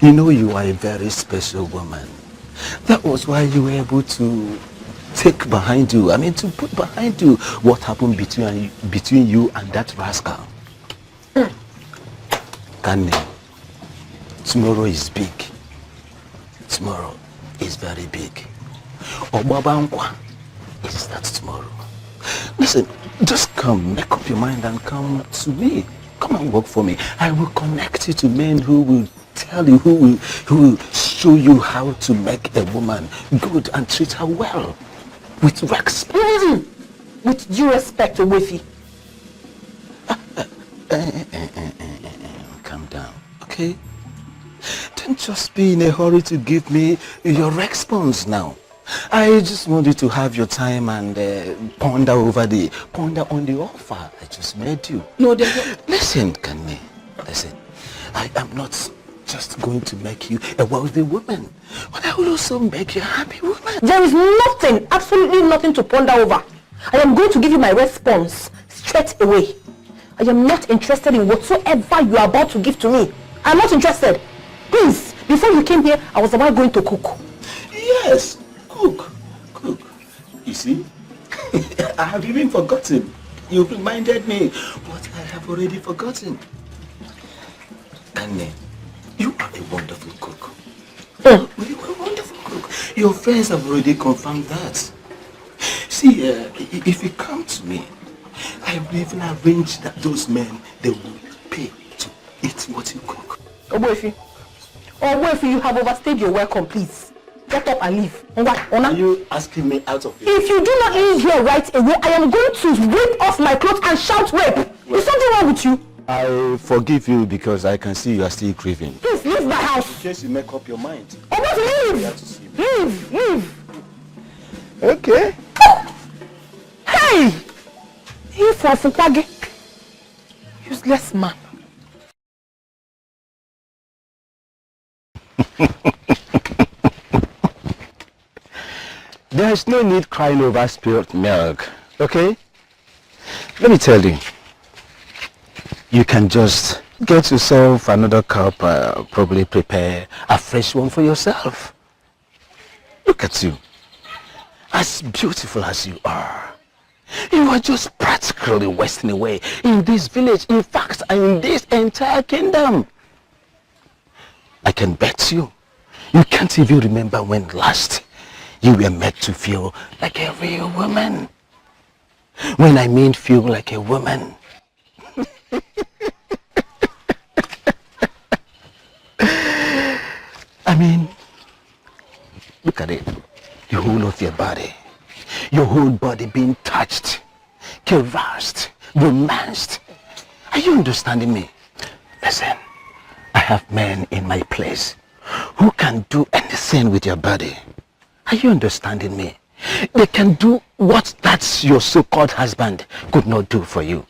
You know you are a very special woman. That was why you were able to take behind you, to put behind you what happened between you and that rascal. Kane, tomorrow is big. Tomorrow is very big. Obabankwa is that tomorrow. Listen, just come, make up your mind and come to me. Come and work for me. I will connect you to men who will tell you, who will show you how to make a woman good and treat her well. With respect. With due respect, Owefi. Calm down, okay? Don't just be in a hurry to give me your response now. I just want you to have your time and ponder on the offer I just made you. No, listen, Kane. Listen. I am not just going to make you a wealthy woman, but I will also make you a happy woman. There is nothing, absolutely nothing to ponder over. I am going to give you my response straight away. I am not interested in whatsoever you are about to give to me. I am not interested. Please, before you came here, I was about going to cook. Yes, cook. You see, I have even forgotten. You reminded me, but I have already forgotten. Anne, you are a wonderful cook. You are a wonderful cook. Your friends have already confirmed that. See, if you come to me, I will even arrange that those men, they will pay to eat what you cook. Oboefi, you have overstayed your welcome, please. Get up and leave. Are you asking me out of If you do not leave here right away, I am going to rip off my clothes and shout rape. Is something wrong with you? I forgive you because I can see you are still grieving. Please leave my house. In case you make up your mind. Oboefi, leave. Leave. Okay. Hey! You for Fupage. Useless man. There is no need crying over spilled milk, okay? Let me tell you. You can just get yourself another cup, probably prepare a fresh one for yourself. Look at you. As beautiful as you are just practically wasting away in this village, in fact, in this entire kingdom. I can bet you can't even remember when last you were made to feel like a real woman. When I mean feel like a woman. I mean, look at it. The whole of your body. Your whole body being touched, caressed, romanced. Are you understanding me? Listen, I have men in my place who can do anything with your body. Are you understanding me? They can do what that your so-called husband could not do for you.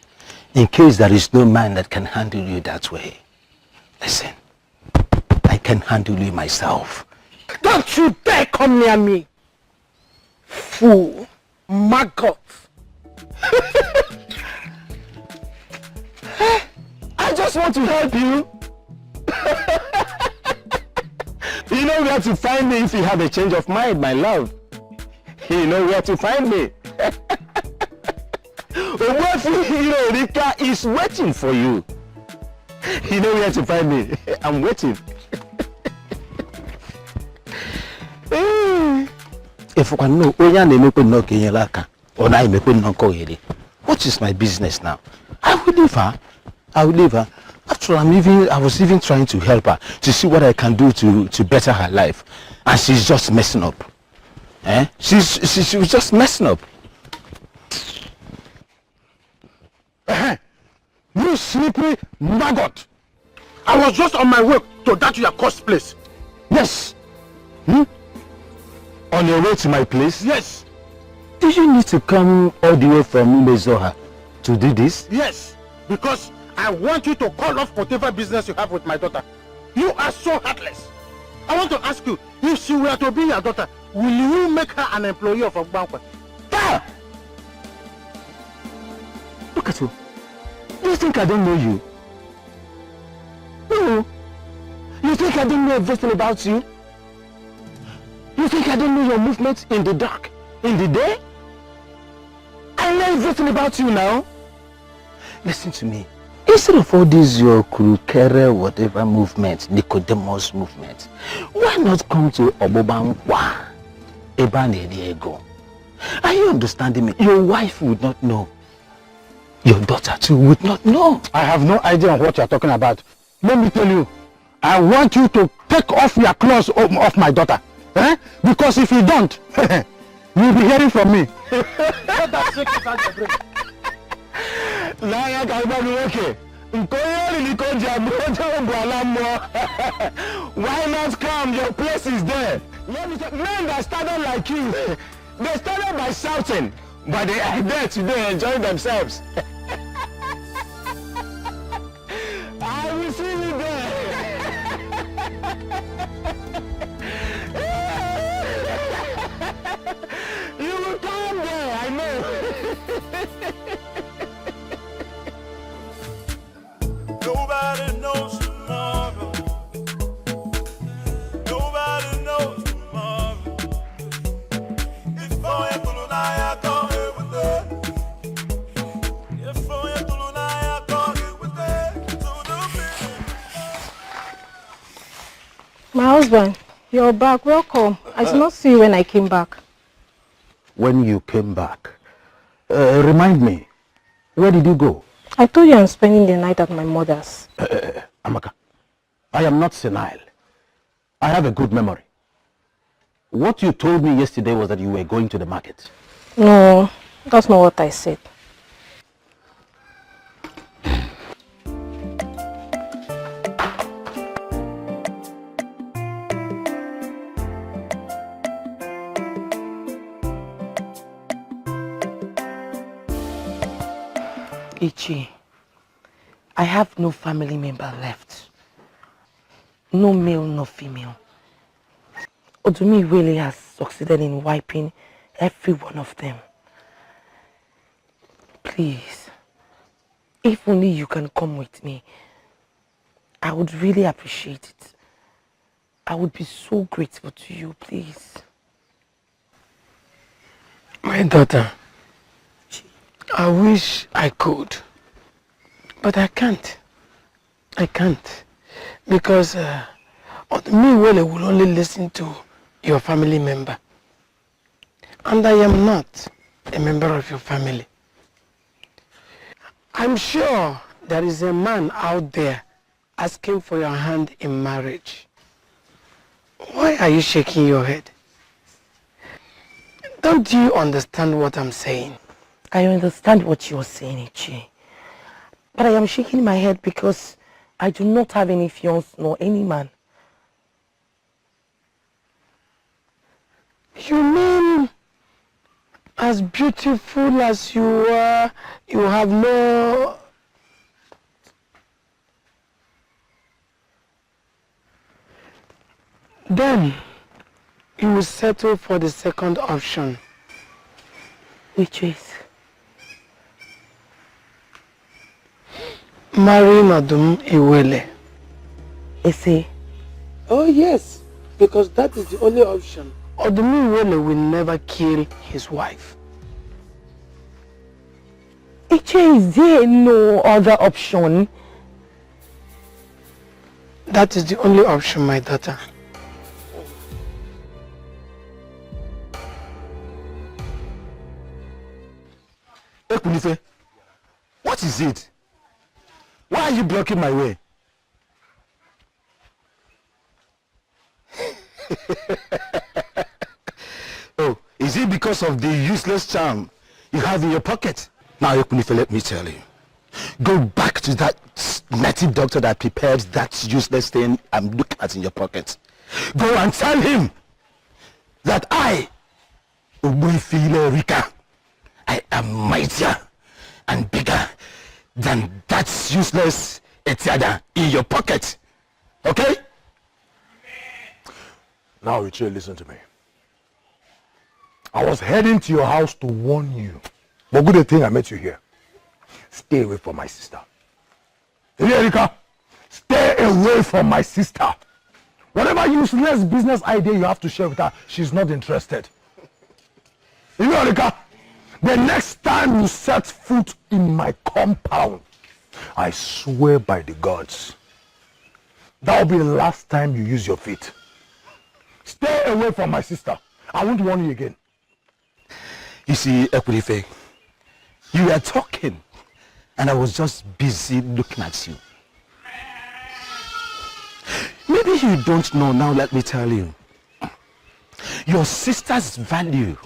In case there is no man that can handle you that way. Listen, I can handle you myself. Don't you dare come near me! Fool! Maggot! I just want to help you. You know where to find me if you have a change of mind, my love. You know where to find me. Rika is waiting for you. You know where to find me. I'm waiting. If I know, what is my business now? I will leave her. After all, I was even trying to help her to see what I can do to better her life, and she's just messing up. She was just messing up. You sleepy maggot! I was just on my way to that your cost place. Yes. On your way to my place? Yes. Do you need to come all the way from Umezoha to do this? Yes, because I want you to call off whatever business you have with my daughter. You are so heartless. I want to ask you, if she were to be your daughter, will you make her an employee of Ogbankwa? Look at you. Do you think I don't know you? No. You think I don't know everything about you? You think I don't know your movements in the dark, in the day? I know everything about you now. Listen to me. Instead of all these your Kurukere whatever movement, Nicodemus movement, why not come to Obobankwa, Ebane Diego? Are you understanding me? Your wife would not know. Your daughter too would not know. I have no idea what you are talking about. Let me tell you, I want you to take off your clothes off my daughter. Because if you don't, you'll be hearing from me. Let that sick inside your brain. Why not come? Your place is there. Let me tell you, men that started like you, they started by shouting, but they are there today enjoying themselves. I will see you there. You will come there, I know. Nobody knows tomorrow. Nobody knows tomorrow. If I Tulunaya go here with it. If I Tulunaya go here with it. My husband, You're back. Welcome. I did not see you when I came back. When you came back, remind me, where did you go? I told you I'm spending the night at my mother's. Amaka, I am not senile. I have a good memory. What you told me yesterday was that you were going to the market. No, that's not what I said. Ichi, I have no family member left. No male, no female. Odumi really has succeeded in wiping every one of them. Please, if only you can come with me, I would really appreciate it. I would be so grateful to you, please. My daughter, I wish I could, but I can't. I can't, because me will only listen to your family member, and I am not a member of your family. I'm sure there is a man out there asking for your hand in marriage. Why are you shaking your head? Don't you understand what I'm saying? I understand what you're saying, Ichi. But I am shaking my head because I do not have any fiance nor any man. You mean, as beautiful as you are, you have no... Then, you will settle for the second option. Which is? Marry Madam Iwele. Ese? Oh yes, because that is the only option. Odumi Iwele will never kill his wife. Ichi, is there no other option? That is the only option, my daughter. Ekunife, what is it? Why are you blocking my way? Oh, is it because of the useless charm you have in your pocket? Now, Ekunife, let me tell you. Go back to that native doctor that prepared that useless thing I'm looking at in your pocket. Go and tell him that I, Ubunfile Rika, I am mightier and bigger than that useless Etiada in your pocket. Okay? Now, Richard, listen to me. I was heading to your house to warn you. But good thing I met you here. Stay away from my sister. Hey, Erika, stay away from my sister. Whatever useless business idea you have to share with her, she's not interested. You know, Erika, the next time you set foot in my compound, I swear by the gods, that will be the last time you use your feet. Stay away from my sister. I won't warn you again. You see, Ekunife, you were talking, and I was just busy looking at you. Maybe you don't know, now let me tell you. Your sister's value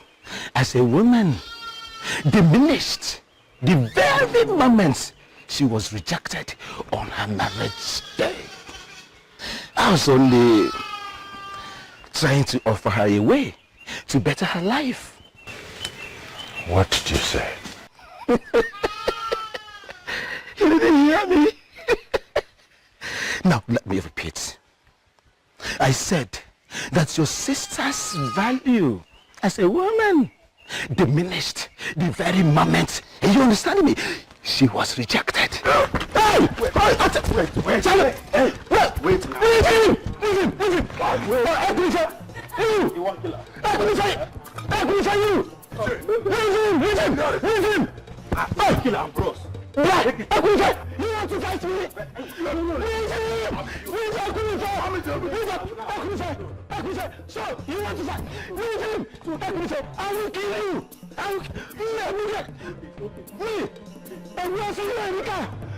as a woman diminished the very moment she was rejected on her marriage day. I was only trying to offer her a way to better her life. What did you say? You didn't hear me? Now, let me repeat. I said that your sister's value as a woman diminished the very moment, and you understand me, she was rejected. Hey! Wait, Charlie! Hey! Wait now. Leave him! You want killer? Leave him! Leave him! Killer, bros. You want to fight me? So, you want to fight? Leave him! I will kill you! I will kill me!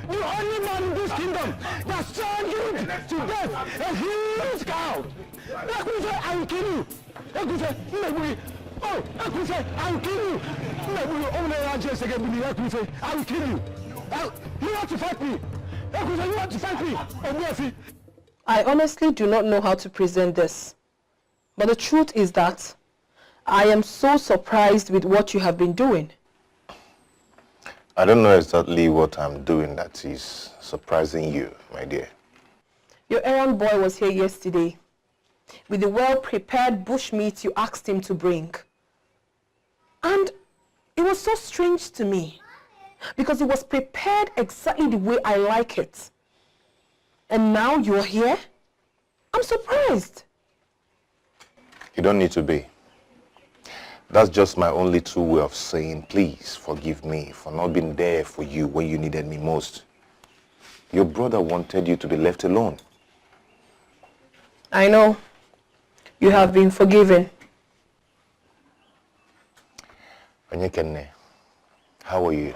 The only man in this kingdom that strung you to death, a huge cow! I will kill you! Oh, I will kill you! I will kill you! You want to fight me? You want to fight me? I honestly do not know how to present this. But the truth is that I am so surprised with what you have been doing. I don't know exactly what I'm doing that is surprising you, my dear. Your errand boy was here yesterday with the well-prepared bushmeat you asked him to bring. And it was so strange to me because it was prepared exactly the way I like it. And now you're here? I'm surprised. You don't need to be. That's just my only true way of saying, please forgive me for not being there for you when you needed me most. Your brother wanted you to be left alone. I know. You have been forgiven. Onyekenne, how are you?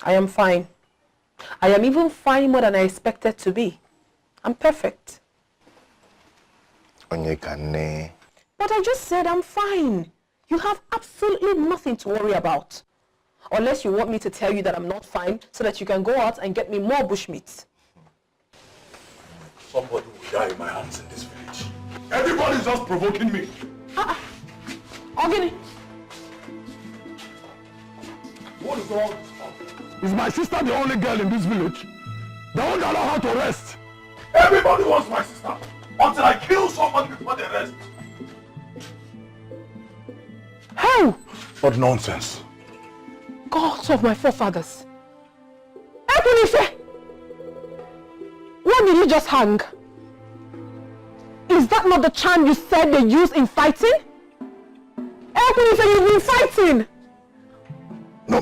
I am fine. I am even fine more than I expected to be. I'm perfect. Onyekenne. But I just said I'm fine. You have absolutely nothing to worry about. Unless you want me to tell you that I'm not fine so that you can go out and get me more bushmeat. Somebody will die in my hands in this village. Everybody's just provoking me. Ogini. What is all this for? Is my sister the only girl in this village? They won't allow her to rest. Everybody wants my sister. Until I kill somebody before they rest. How? What nonsense. Gods of my forefathers. Ekunife! What did you just hang? Is that not the charm you said they use in fighting? Ekunife, you've been fighting! No,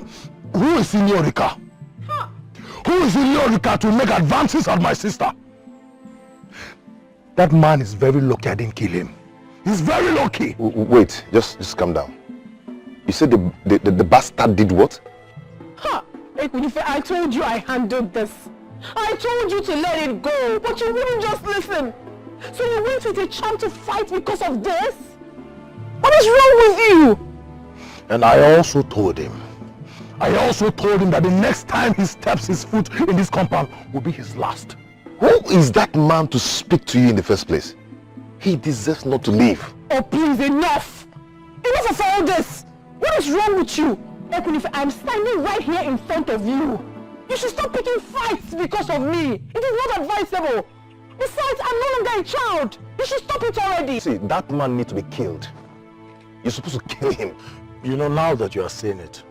who is in Yorika? Who is in Yorika to make advances on my sister? That man is very lucky I didn't kill him. He's very lucky. Wait, just calm down. You said the bastard did what? Ekunife, I told you I handled this. I told you to let it go, but you wouldn't just listen. So you went with a charm to fight because of this? What is wrong with you? And I also told him that the next time he steps his foot in this compound will be his last. Who is that man to speak to you in the first place? He deserves not to live. Oh, please, enough! Enough of all this! What is wrong with you? Ekunife, I'm standing right here in front of you. You should stop picking fights because of me. It is not advisable. Besides, I'm no longer a child. You should stop it already. See, that man needs to be killed. You're supposed to kill him. You know, now that you are saying it,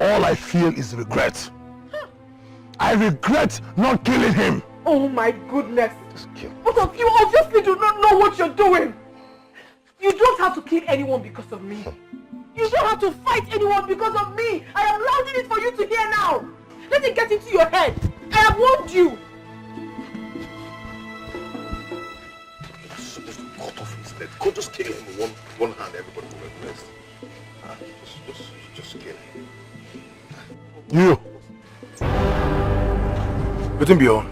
all I feel is regret. I regret not killing him. Oh my goodness. Both of you obviously do not know what you're doing. You don't have to kill anyone because of me. You don't have to fight anyone because of me. I am louding it for you to hear now. Let it get into your head. I have warned you. You're supposed to cut off his head. Go just kill him with one hand. Everybody will rest. Just kill him. You. Let him be on.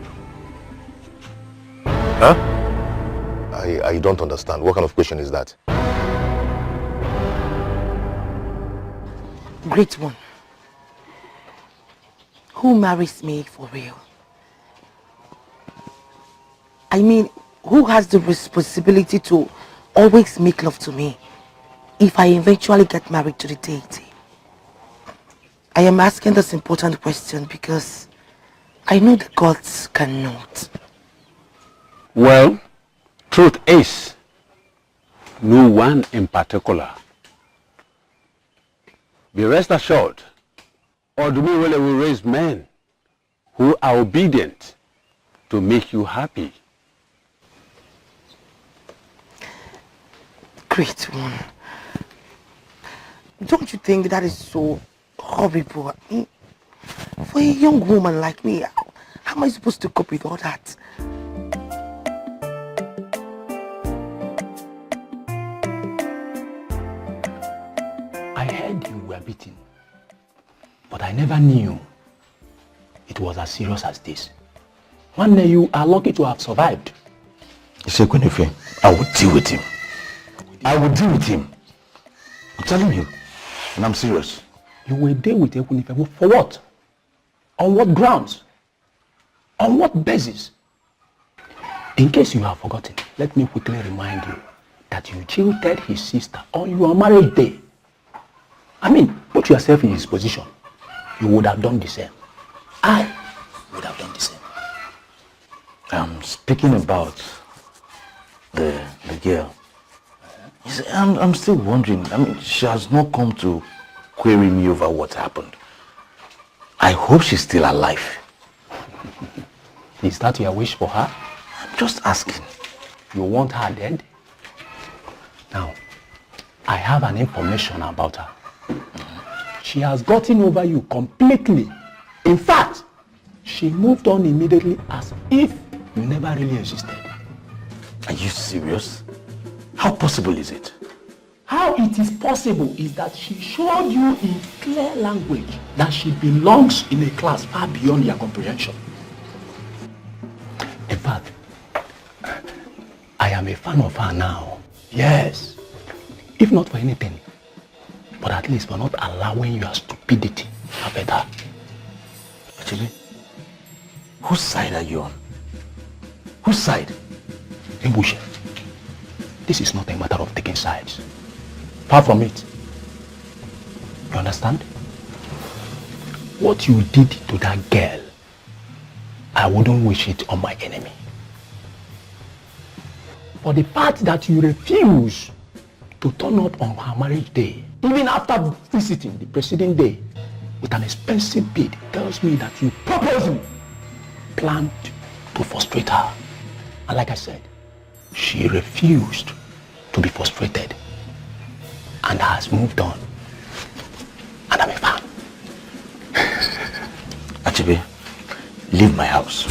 Huh? I don't understand. What kind of question is that? Great one. Who marries me for real? I mean, who has the responsibility to always make love to me if I eventually get married to the deity? I am asking this important question because I know the gods cannot. Well, truth is, no one in particular. Be rest assured, Odumiwele will raise men who are obedient to make you happy. Great one. Don't you think that is so horrible? For a young woman like me, how am I supposed to cope with all that? I heard you were beaten, but I never knew it was as serious as this. One day you are lucky to have survived. You say, Kwenefe, I will deal with him. I will deal with him. I'm telling you, and I'm serious. You will deal with Kwenefe for what? On what grounds? On what basis? In case you have forgotten, let me quickly remind you that you jilted his sister on your marriage day. I mean, put yourself in his position. You would have done the same. I would have done the same. Speaking about the girl, you see, I'm still wondering. I mean, she has not come to query me over what happened. I hope she's still alive. Is that your wish for her? I'm just asking. You want her dead? Now, I have an information about her. She has gotten over you completely. In fact, she moved on immediately as if you never really existed. Are you serious? How possible is it? How it is possible is that she showed you in clear language that she belongs in a class far beyond your comprehension. In fact, I am a fan of her now. Yes. If not for anything, but at least for not allowing your stupidity affect her. Actually, whose side are you on? Whose side? Mbushe, this is not a matter of taking sides. Far from it. You understand? What you did to that girl, I wouldn't wish it on my enemy. For the part that you refuse to turn up on her marriage day, even after visiting the preceding day with an expensive bid, tells me that you purposely planned to frustrate her. And like I said, she refused to be frustrated and has moved on. And I'm a fan. Achebe, leave my house.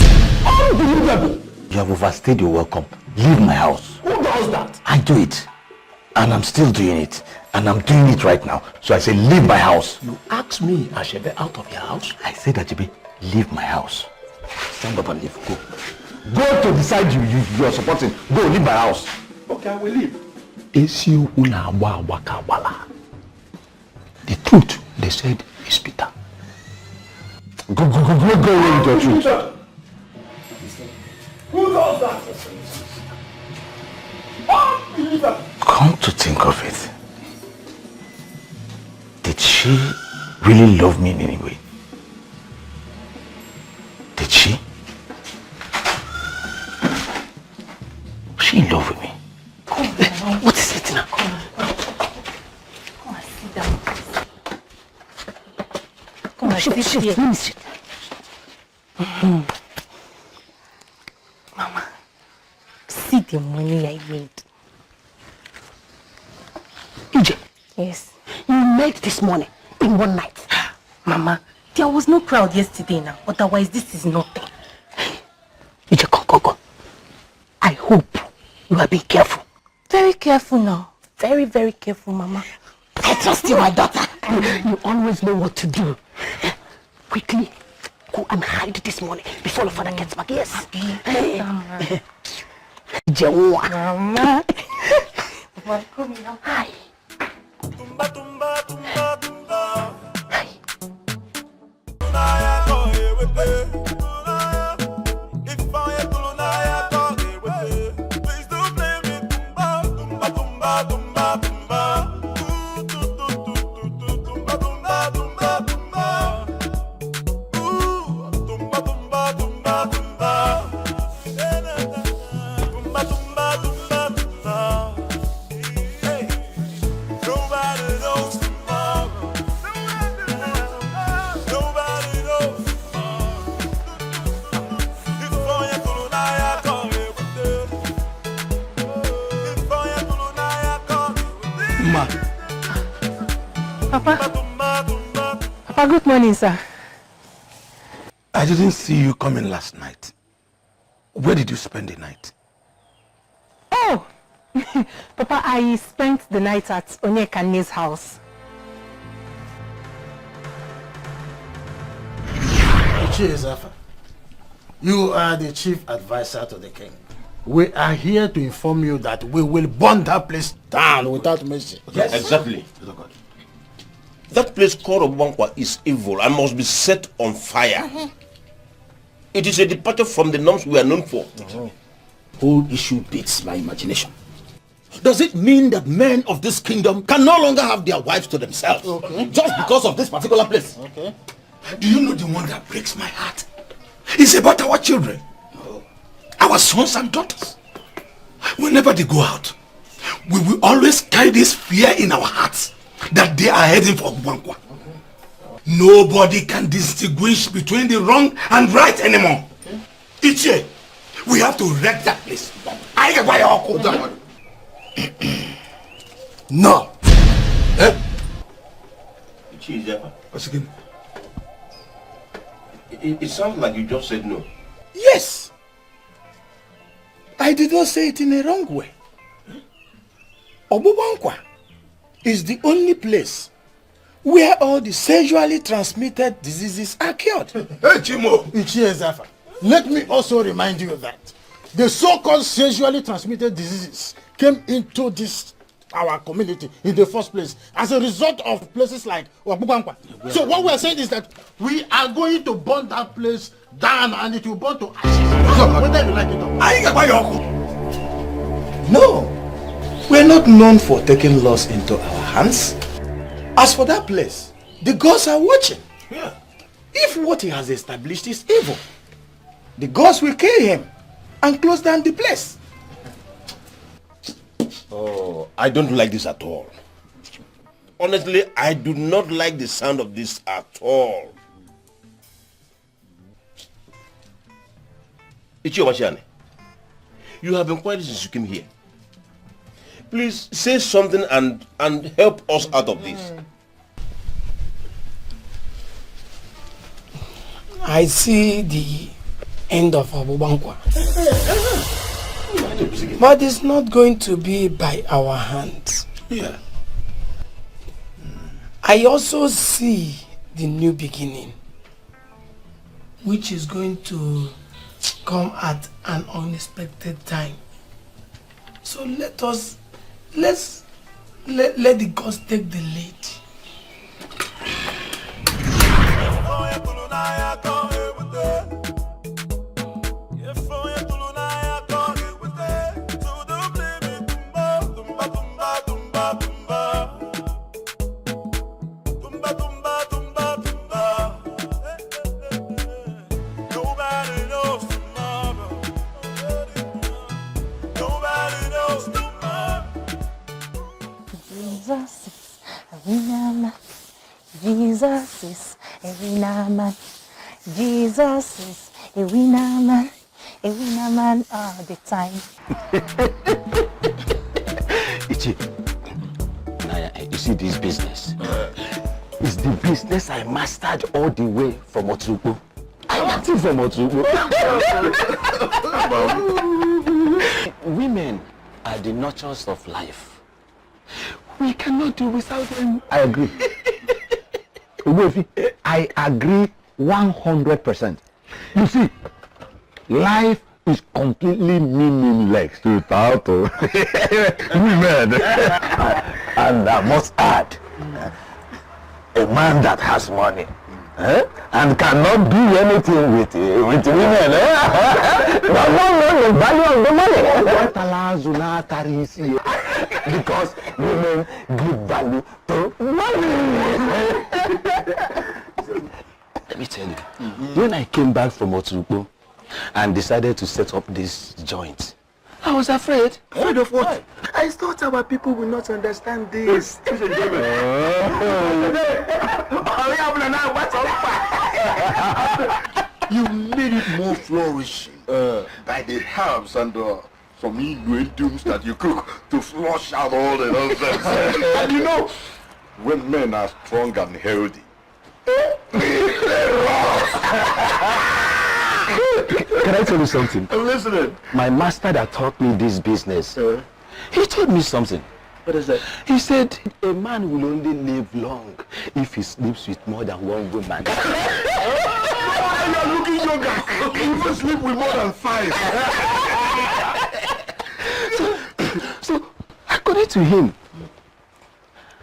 Unbelievable! You have overstayed your welcome. Leave my house. Who does that? I do it. And I'm still doing it. And I'm doing it right now. So I say, leave my house. You asked me, Achebe, out of your house? I said, Achebe, leave my house. Stand up and leave. Go. Go to the side you are supporting. Go, leave my house. Okay, I will leave. The truth, they said, is bitter. Go away with your truth. Who does that? Come to think of it, did she really love me in any way? Did she? Was she in love with me? Come on, what is it now? Come on, sit down. Come on, sit here. Let me sit. Mama, see the money I made. EJ. Yes. You made this money in one night. Mama, there was no crowd yesterday now. Otherwise, this is nothing. EJ, go. I hope you are being careful. Very careful now. Very, very careful, Mama. I trust you, my daughter. You always know what to do. Quickly, go and hide this money before your father gets back. Yes. Mama. Mama. Mama, come here. Hi. Papa, good morning, sir. I didn't see you coming last night. Where did you spend the night? Oh, Papa, I spent the night at Onyekane's house. You are the chief advisor to the king. We are here to inform you that we will burn that place down without mercy. Yes, exactly. That place called Obuankwa is evil and must be set on fire. It is a departure from the norms we are known for. Whole issue beats my imagination. Does it mean that men of this kingdom can no longer have their wives to themselves? Just because of this particular place? Do you know the one that breaks my heart? It's about our children. Our sons and daughters. Whenever they go out, we will always carry this fear in our hearts that they are heading for Obuankwa. Nobody can distinguish between the wrong and right anymore. Ichie, we have to wreck that place. No. What's again? It sounds like you just said no. Yes. I did not say it in a wrong way. Obuankwa is the only place where all the sexually transmitted diseases are cured. Hey, Chimo. Ichie, let me also remind you that the so-called sexually transmitted diseases came into this our community in the first place as a result of places like Obuankwa. So what we are saying is that we are going to burn that place down and it will burn to ashes. Whether you like it or not. No, we are not known for taking laws into our hands. As for that place, the gods are watching. If what he has established is evil, the gods will kill him and close down the place. Oh, I don't like this at all. Honestly, I do not like the sound of this at all. Ichie Washane, you have been quiet since you came here. Please say something and help us out of this. I see the end of Obuankwa. But it's not going to be by our hands. I also see the new beginning, which is going to come at an unexpected time. So let the gods take the lead. Jesus is a winner man. Jesus is a winner man all the time. Ichi, you see this business? It's the business I mastered all the way from Otubo. I'm acting from Otubo. Women are the nurturers of life. We cannot do without them. I agree. I agree 100%. You see, life is completely meaningless without women. And I must add, a man that has money and cannot do anything with women does not know the value of the money. Because women give value to money. Let me tell you, when I came back from Otubo and decided to set up this joint, I was afraid. Afraid of what? I thought our people will not understand this. You made it more flourishing by the herbs and some ingredients that you cook to flush out all the nonsense. And you know, when men are strong and healthy, Can I tell you something? I'm listening. My master that taught me this business, he told me something. What is that? He said a man will only live long if he sleeps with more than one woman. You're looking younger. You even sleep with more than 5. So according to him,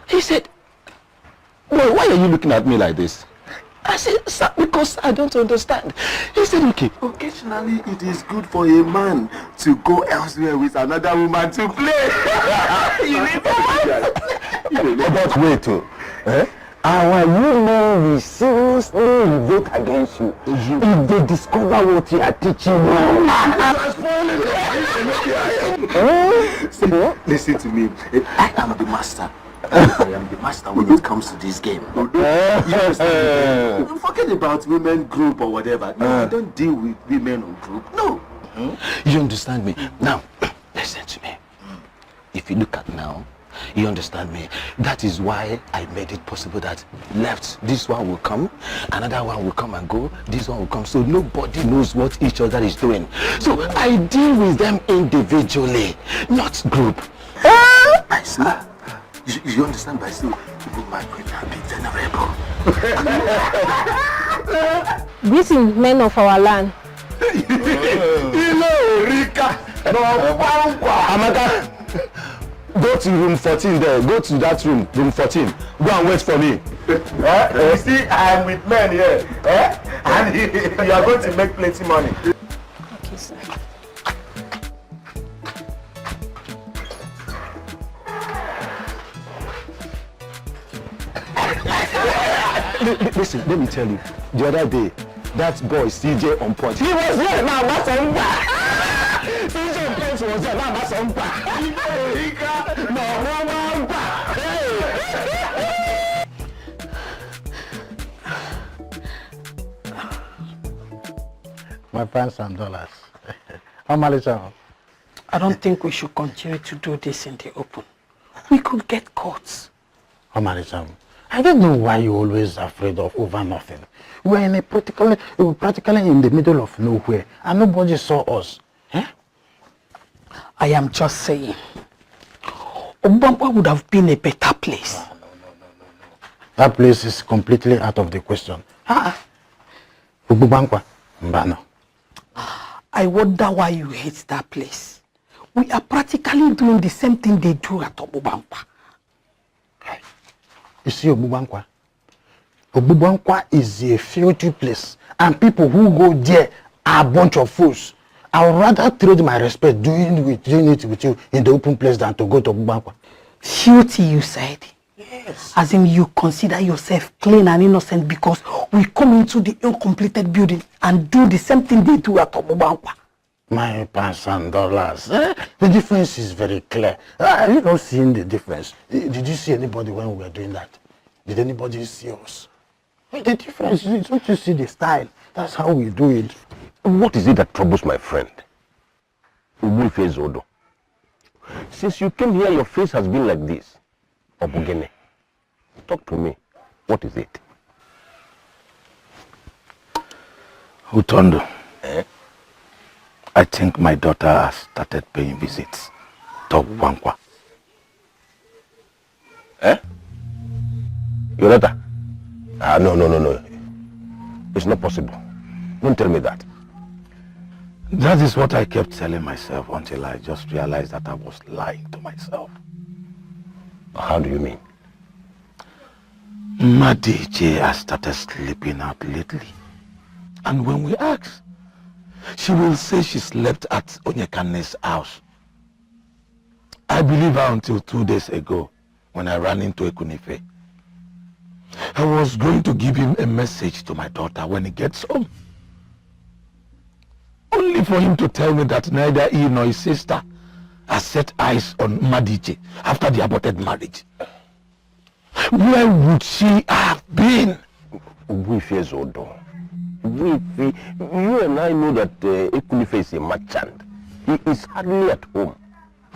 he said, well, why are you looking at me like this? I said, sir, because I don't understand. He said, okay. Occasionally, it is good for a man to go elsewhere with another woman to play. You need But wait, our women will seriously revolt against you if they discover what you are teaching them. Listen to me. I am the master. I am the master when it comes to this game. You understand? Forget about women group or whatever. No, I don't deal with women on group. No. You understand me? Now, listen to me. If you look at now, you understand me? That is why I made it possible that left, this one will come, another one will come and go, this one will come, so nobody knows what each other is doing. So I deal with them individually, not group. I see. You understand, but still, people might be venerable. Greetings, men of our land. Rika. Amaka, go to room 14 there. Go to that room, room 14. Go and wait for me. You see, I am with men here. And you are going to make plenty money. Okay, sir. Listen, let me tell you. The other day, that boy CJ on point. He was there now, what's on back? CJ on point was there now, what's on back? My pounds and dollars. How much? I don't think we should continue to do this in the open. We could get caught. How much? I don't know why you're always afraid of over nothing. We're in a practically in the middle of nowhere, and nobody saw us. I am just saying, Obamba would have been a better place. No. That place is completely out of the question. Ububankwa, Mbano. I wonder why you hate that place. We are practically doing the same thing they do at Obubankwa. You see Obubankwa? Obubankwa is a filthy place, and people who go there are a bunch of fools. I would rather trade my respect doing it with you in the open place than to go to Obubankwa. Filthy, you said? Yes. As in you consider yourself clean and innocent because we come into the uncompleted building and do the same thing they do at Obubankwa. My pounds and dollars. The difference is very clear. Are you not seeing the difference? Did you see anybody when we were doing that? Did anybody see us? The difference is, don't you see the style? That's how we do it. What is it that troubles my friend? Odo. Since you came here, your face has been like this. Obugene, talk to me. What is it? Utondo. I think my daughter has started paying visits to Wankwa. Your daughter? No. It's not possible. Don't tell me that. That is what I kept telling myself until I just realized that I was lying to myself. How do you mean? Madije has started sleeping out lately. And when we ask, she will say she slept at Onyekane's house. I believe her until 2 days ago when I ran into Ekunife. I was going to give him a message to my daughter when he gets home. Only for him to tell me that neither he nor his sister has set eyes on Madije after the aborted marriage. Where would she have been? Odo. You and I know that Ekunife is a merchant. He is hardly at home.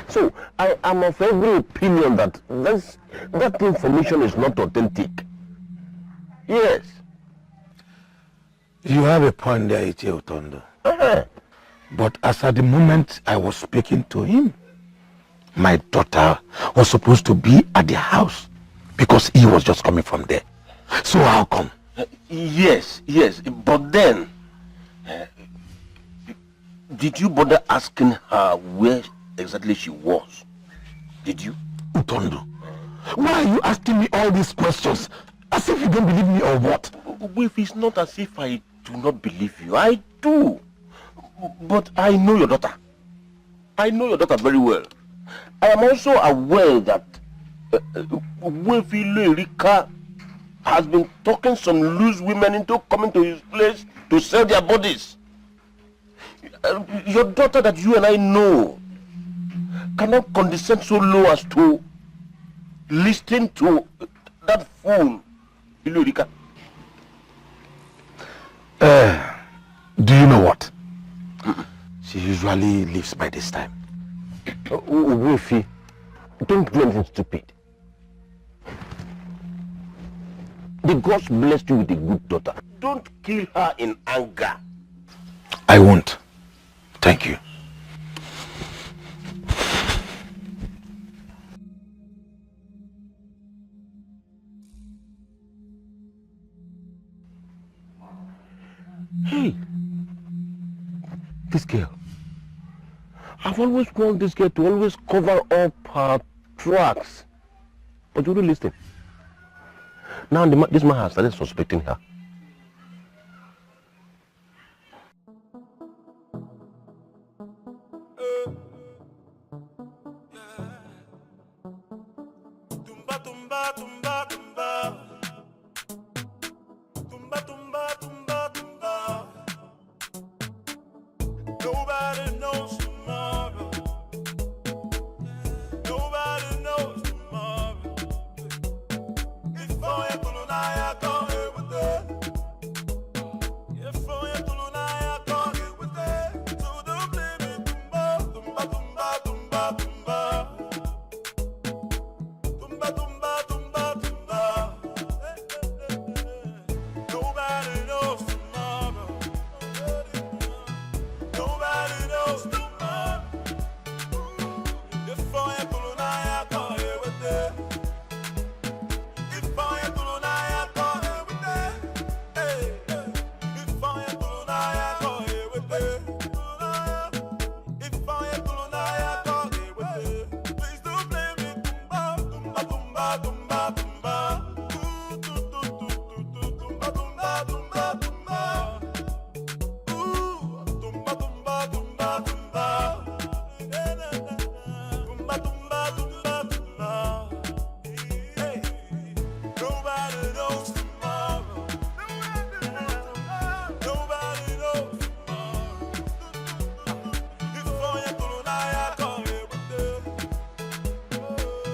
So I am of every opinion that that information is not authentic. Yes. You have a point there, Ichi Otondo. But as at the moment I was speaking to him, my daughter was supposed to be at the house because he was just coming from there. So how come? Yes, but then, did you bother asking her where exactly she was? Did you? Utondo, why are you asking me all these questions? As if you don't believe me or what? If it's not as if I do not believe you, I do. But I know your daughter. I know your daughter very well. I am also aware that Wefile Rika has been talking some loose women into coming to his place to sell their bodies. Your daughter that you and I know cannot condescend so low as to listen to that fool, Ilurika. Do you know what? She usually leaves by this time. Wefi, don't do anything stupid. The gods blessed you with a good daughter. Don't kill her in anger. I won't. Thank you. Hey, this girl. I've always wanted this girl to always cover up her tracks. But you don't listen. Now this man has started suspecting her. Nobody knows tomorrow. Nobody knows tomorrow. If I am to I can't live with it. If I am to I can't live with it. So don't blame me. Tumba, tumba, tumba, tumba. Tumba, tumba, tumba, tumba. Nobody knows tomorrow. Nobody knows tomorrow. If I am to I can't live with it. If I am to I can't live with it. Hey, if I am to I can't live with it. If I am to I can't live with it. Please don't blame me. Tumba, tumba, tumba, tumba. Tumba, tumba, tumba, tumba. Tumba, tumba, tumba, tumba. Tumba, tumba, tumba, tumba. Hey, nobody knows tomorrow. Nobody knows tomorrow. If I am to I can't live with it.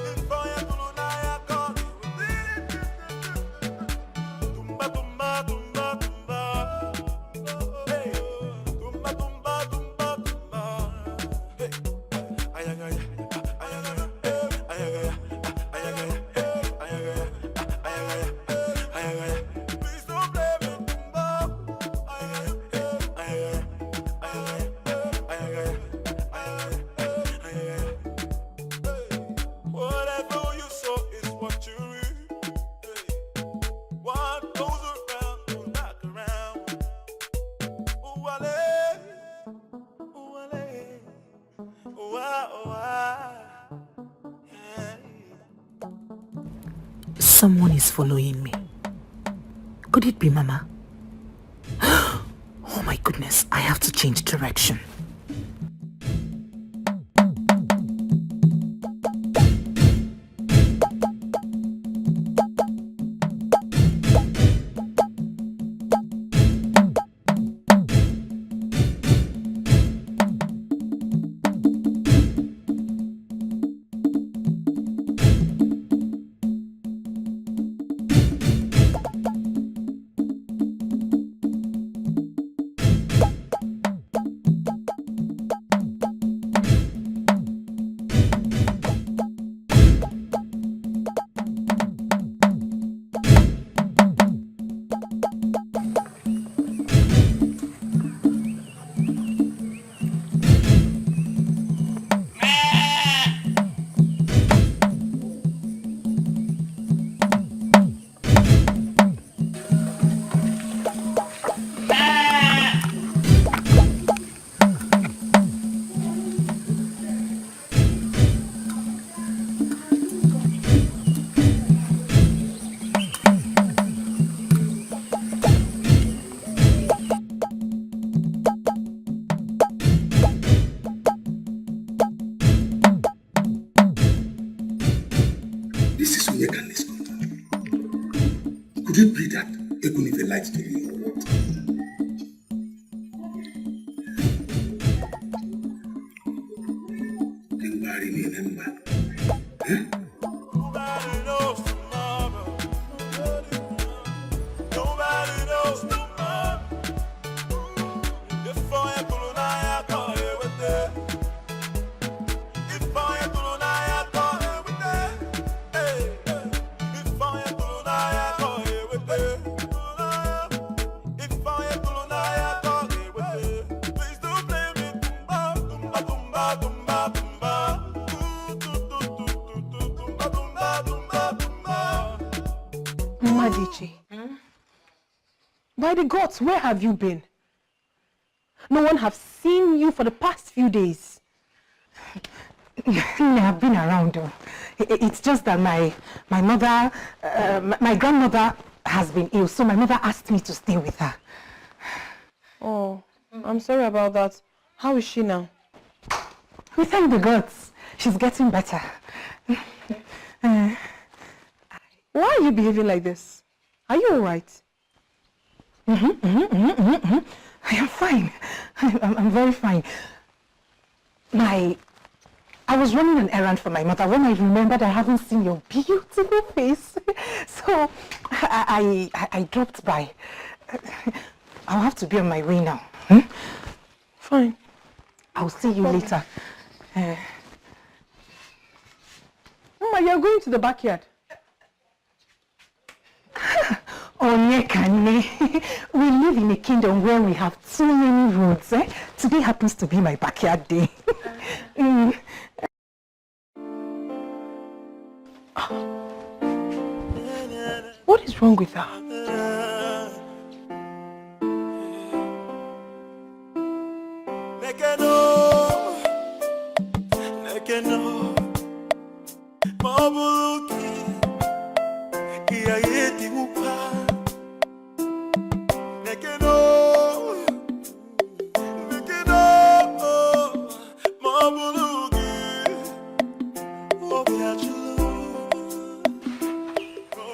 If I am to I can't live with it. Tumba, tumba, tumba, tumba. Hey, tumba, tumba, tumba, tumba. Hey, ayagaya, ayagaya, ayagaya, ayagaya, ayagaya, ayagaya, ayagaya. Please don't blame me, tumba. Ayagaya, ayagaya, ayagaya, ayagaya, ayagaya. Whatever you sow is what you reap. What goes around goes back around. Ooh-wale, ooh-wale, ooh-ah. Someone is following me. Could it be Mama? Oh my goodness, I have to change direction. give a light to you or what? Nobody remember. Huh? Nobody knows tomorrow. Nobody knows tomorrow. If I could, I call it with it. If I could, I call it with it. Hey, if I could, I call it with it. If I could, I call it with it. Please don't blame me. Tumba, tumba, tumba, tumba. Madichi, by the gods, where have you been? No one have seen you for the past few days. I've been around though. It's just that my mother, my grandmother has been ill, so my mother asked me to stay with her. Oh, I'm sorry about that. How is she now? We thank the gods. She's getting better. Why are you behaving like this? Are you alright? I am fine. I'm very fine. I was running an errand for my mother when I remembered I haven't seen your beautiful face. So I dropped by. I'll have to be on my way now. Fine. I'll see you later. Mama, you're going to the backyard. Onyekane, we live in a kingdom where we have too many roads. Today happens to be my backyard day. What is wrong with her?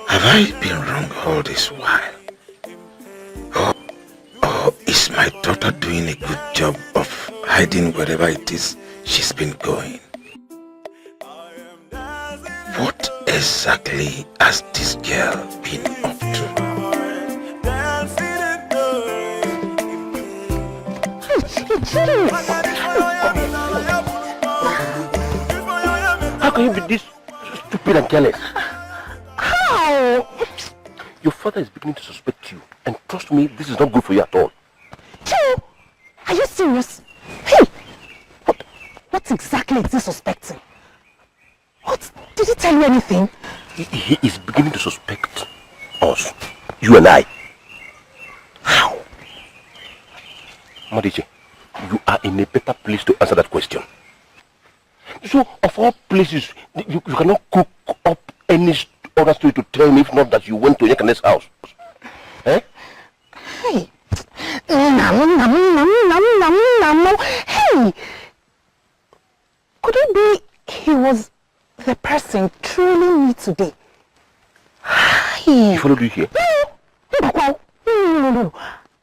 Have I been wrong all this while? Or is my daughter doing a good job of hiding wherever it is she's been going? What exactly has this girl been up to? How can you be this stupid and careless? How? Your father is beginning to suspect you, and trust me, this is not good for you at all. Joe, are you serious? Hey, what exactly is he suspecting? What? Did he tell you anything? He is beginning to suspect us, you and I. How? Madiche, you are in a better place to answer that question. So, of all places, you cannot cook up any other story to tell me, if not that you went to Yekane's house. Eh? Hey. Hey. Could it be he was the person trailing me today? He followed you here? No.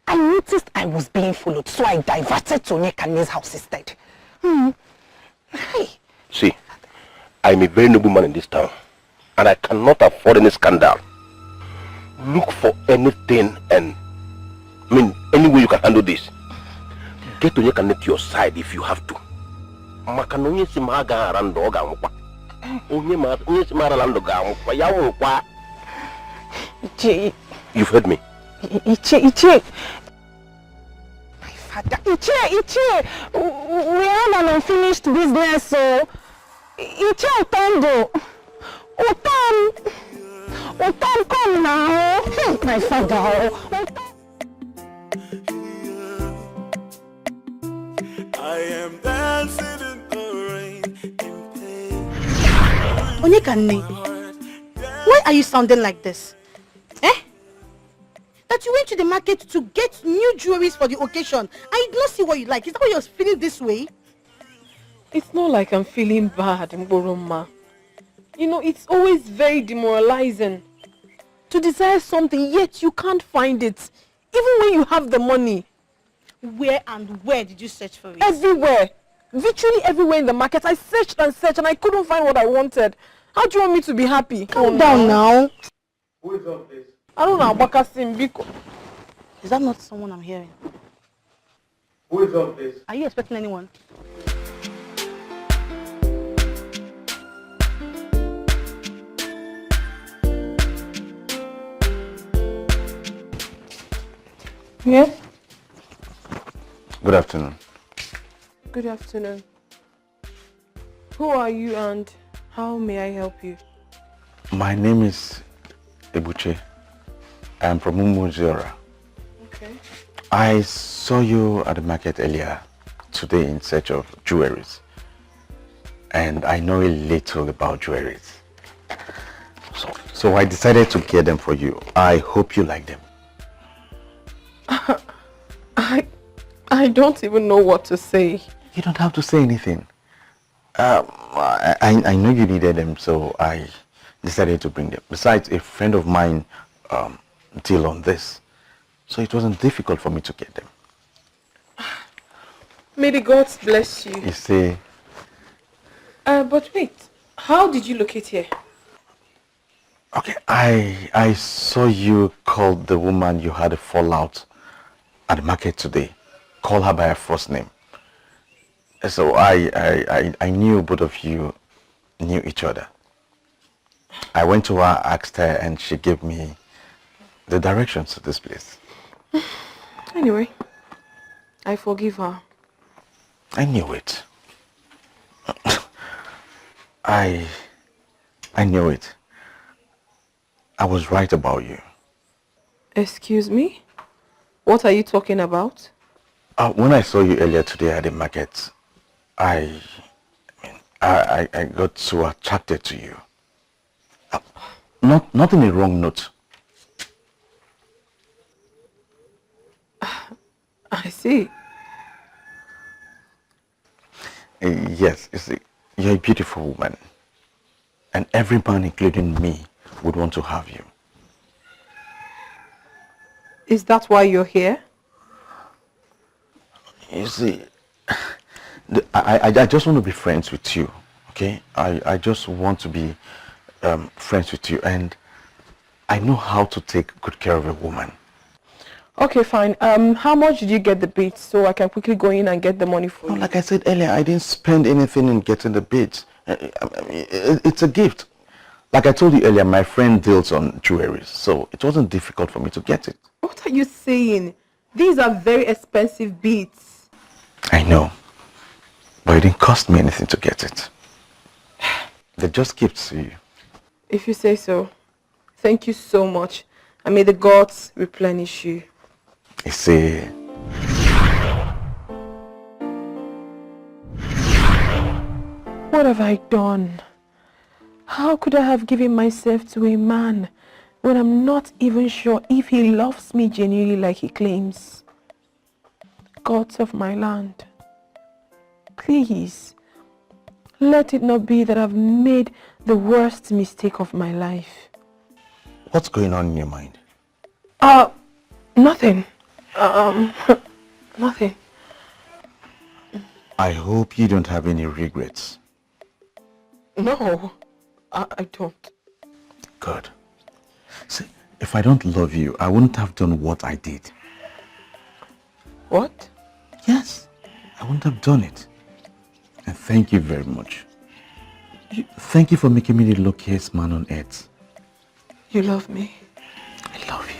I noticed I was being followed, so I diverted to Yekane's house instead. Hey. See, I'm a very noble man in this town, and I cannot afford any scandal. Look for anything and, any way you can handle this. Get to Yekane to your side if you have to. You've heard me. Iche. My father, Iche. We have an unfinished business, so Iche Otondo. Otom, come now. My father. I am dancing in the rain in pain. Onyekane, why are you sounding like this? That you went to the market to get new jewelries for the occasion. I did not see what you like. Is that why you're feeling this way? It's not like I'm feeling bad, Mboroma. You know, it's always very demoralizing. to desire something, yet you can't find it, even when you have the money. Where and where did you search for it? Everywhere. Virtually everywhere in the market. I searched and searched and I couldn't find what I wanted. How do you want me to be happy? Calm down now. Who is up, please? I don't know, Abakasim Biko. Is that not someone I'm hearing? Who is up, please? Are you expecting anyone? Yes? Good afternoon. Good afternoon. Who are you and how may I help you? My name is Ebuche. I am from Umuzora. Okay. I saw you at the market earlier today in search of jewelries. And I know a little about jewelries. So I decided to get them for you. I hope you like them. I don't even know what to say. You don't have to say anything. I know you needed them, so I decided to bring them. Besides, a friend of mine deal on this, so it wasn't difficult for me to get them. May the gods bless you. You see? But wait, how did you locate here? Okay, I saw you call the woman you had a fallout at the market today. Call her by her first name. So I knew both of you knew each other. I went to her, asked her, and she gave me the directions to this place. Anyway, I forgive her. I knew it. I knew it. I was right about you. Excuse me? What are you talking about? When I saw you earlier today at the market, I got so attracted to you. Not in a wrong note. I see. Yes, you see, you're a beautiful woman. And every man, including me, would want to have you. Is that why you're here? You see, I just want to be friends with you, okay? I just want to be friends with you, and I know how to take good care of a woman. Okay, fine. How much did you get the beads so I can quickly go in and get the money for you? Like I said earlier, I didn't spend anything in getting the beads. It's a gift. Like I told you earlier, my friend deals on jewelry, so it wasn't difficult for me to get it. What are you saying? These are very expensive beads. I know, but it didn't cost me anything to get it. They're just gifts to you. If you say so. Thank you so much. And may the gods replenish you. You see, what have I done? How could I have given myself to a man when I'm not even sure if he loves me genuinely like he claims? Gods of my land, please, let it not be that I've made the worst mistake of my life. what's going on in your mind? Nothing. Nothing. I hope you don't have any regrets. No, I don't. Good. See, if I don't love you, I wouldn't have done what I did. What? Yes, I wouldn't have done it. And thank you very much. Thank you for making me the luckiest man on earth. You love me. I love you.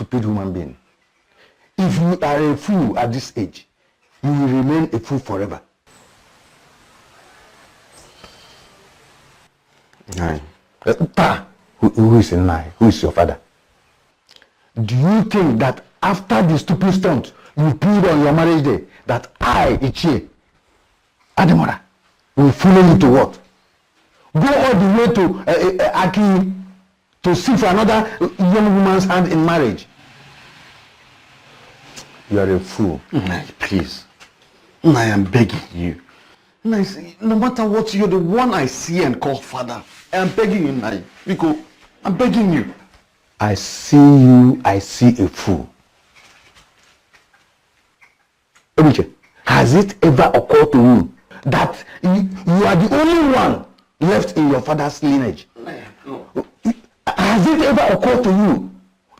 stupid human being. If you are a fool at this age, you will remain a fool forever. Nai. Who is Nai? Who is your father? Do you think that after the stupid stunt you pulled on your marriage day, that I, Ichie, Ademora, will follow you to what? Go all the way to Aki to seek for another young woman's hand in marriage? You are a fool. Nai, please. I am begging you. Nai, no matter what, you're the one I see and call father. I am begging you, Nai. Because I'm begging you. I see you, I see a fool. Obiche, has it ever occurred to you that you are the only one left in your father's lineage? No. Has it ever occurred to you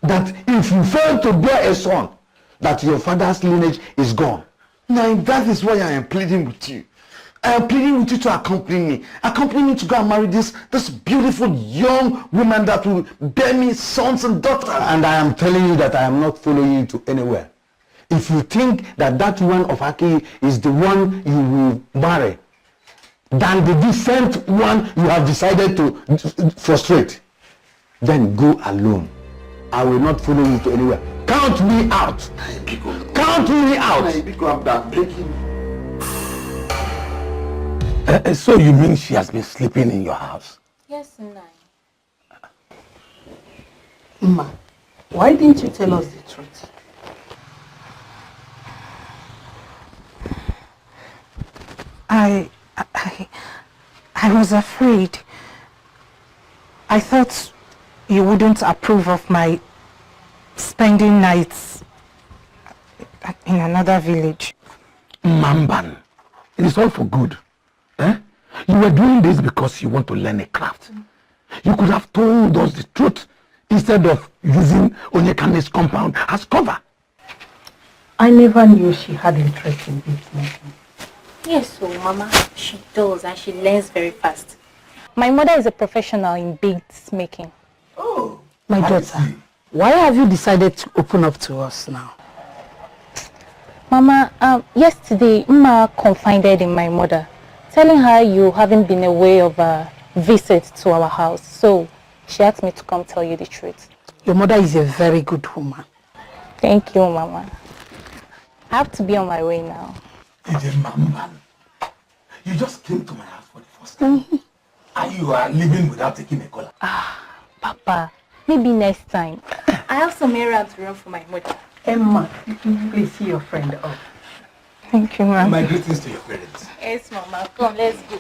that if you fail to bear a son, that your father's lineage is gone? Now that is why I am pleading with you. I am pleading with you to accompany me. Accompany me to go and marry this beautiful young woman that will bear me sons and daughters. And I am telling you that I am not following you to anywhere. If you think that that one of Aki is the one you will marry, than the decent one you have decided to frustrate, then go alone. I will not follow you to anywhere. Count me out. Count me out. I'm begging. So you mean she has been sleeping in your house? Yes, Nai. Ma, why didn't you tell us the truth? I was afraid. I thought you wouldn't approve of my spending nights in another village. Mamban, it is all for good. Eh? You were doing this because you want to learn a craft. You could have told us the truth instead of using Onyekane's compound as cover. I never knew she had interest in business. Yes, so Mama, she does and she learns very fast. My mother is a professional in beads making. Oh, my daughter, why have you decided to open up to us now? Mama, yesterday, Mma confided in my mother, telling her you haven't been aware of a visit to our house. So she asked me to come tell you the truth. Your mother is a very good woman. Thank you, Mama. I have to be on my way now. Mamban, you just came to my house for the first time. And you are leaving without taking a collar. Papa, maybe next time. I have some errands to run for my mother. Emma, please see your friend off. Thank you, Mama. My greetings to your parents. Yes, Mama. Come, let's go.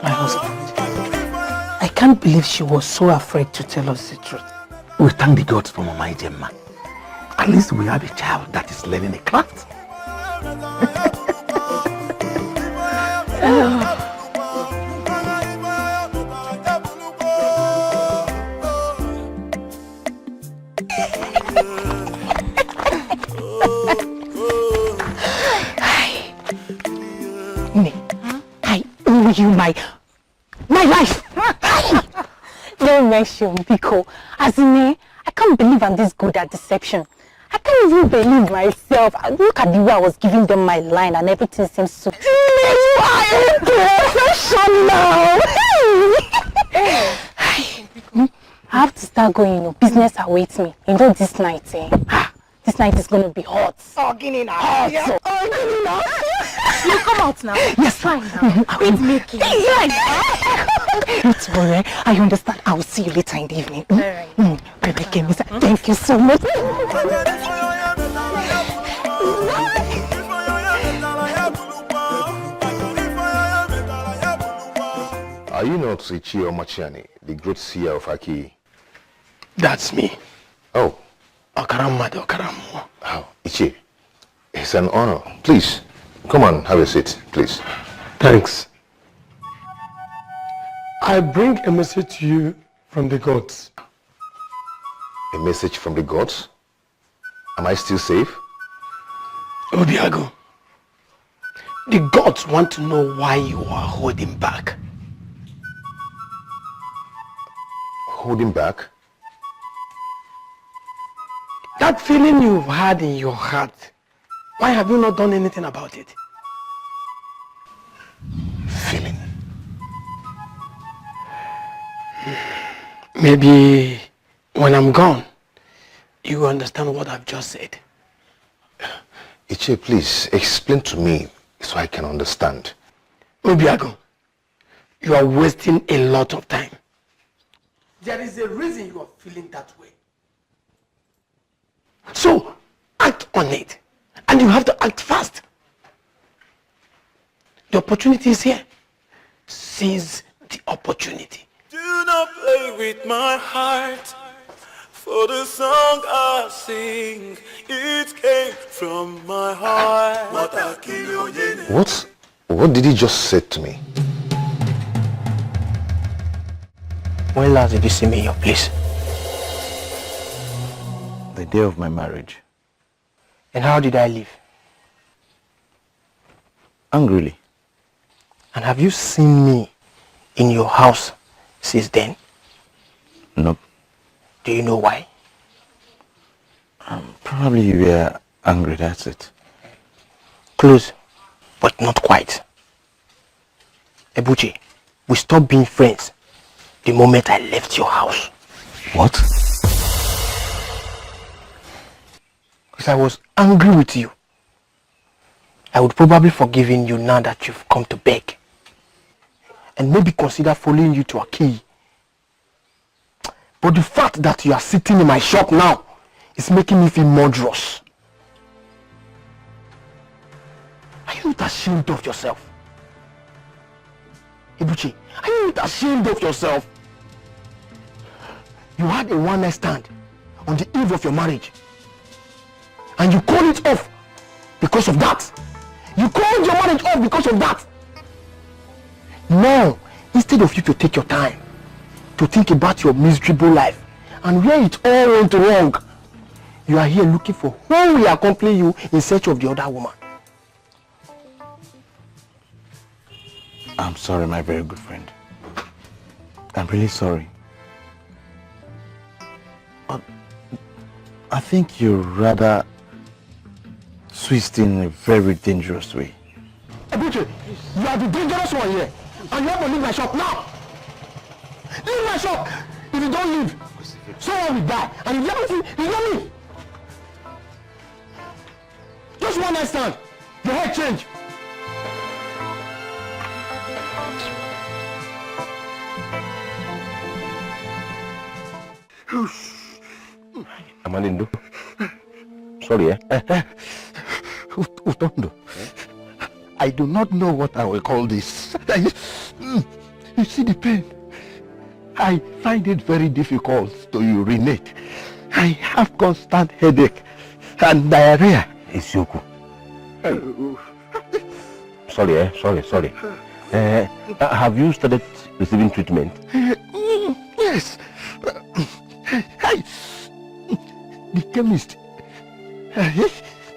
My husband, I can't believe she was so afraid to tell us the truth. We thank the gods for Mama Ijema. At least we have a child that is learning a craft. I owe you my life. Don't mention Biko. As in, I can't believe I'm this good at deception. I can't even believe myself. Look at the way I was giving them my line and everything seems so... You are a professional! I have to start going, business awaits me. This night, this night is going to be hot. Hot. You come out now. Yes, fine now. Quit making. Don't worry, I understand. I will see you later in the evening. Alright. Thank you so much. Are you not Ichi or Machiani, the great seer of Aki? That's me. Oh. Okaramado Okaramu. How? Ichi, it's an honor. Please, come on, have a seat, please. Thanks. I bring a message to you from the gods. A message from the gods? Am I still safe? Obiago, the gods want to know why you are holding back. holding back? That feeling you've had in your heart, why have you not done anything about it? Feeling? Maybe when I'm gone, you will understand what I've just said. Iche, please explain to me so I can understand. Obiago, you are wasting a lot of time. There is a reason you are feeling that way. So, act on it. And you have to act fast. The opportunity is here. Seize the opportunity. Do not play with my heart. For the song I sing, it came from my heart. What did he just say to me? When last did you see me in your place? The day of my marriage. And how did I live? Angrily. And have you seen me in your house since then? Nope. Do you know why? Probably you were angry, that's it. Close, but not quite. Ebuchi, we stopped being friends the moment I left your house. What? Because I was angry with you. I would probably forgiven you now that you've come to beg. And maybe consider following you to a key. But the fact that you are sitting in my shop now is making me feel murderous. Are you not ashamed of yourself? Ibuchi, are you not ashamed of yourself? You had a one-night stand on the eve of your marriage. And you called it off because of that. You called your marriage off because of that. Now, instead of you to take your time to think about your miserable life and where it all went wrong, you are here looking for who will accompany you in search of the other woman. I'm sorry, my very good friend. I'm really sorry. But I think you're rather twisting in a very dangerous way. Ebuchi, you are the dangerous one here. And you have to leave my shop now. Leave my shop. If you don't leave, someone will die. And if you haven't seen, you don't leave. Just one night stand. Your head change. Amanindo. Sorry, Utondo, I do not know what I will call this. You see the pain? I find it very difficult to urinate. I have constant headache and diarrhea. Isioku. Sorry, sorry. Have you started receiving treatment? Yes.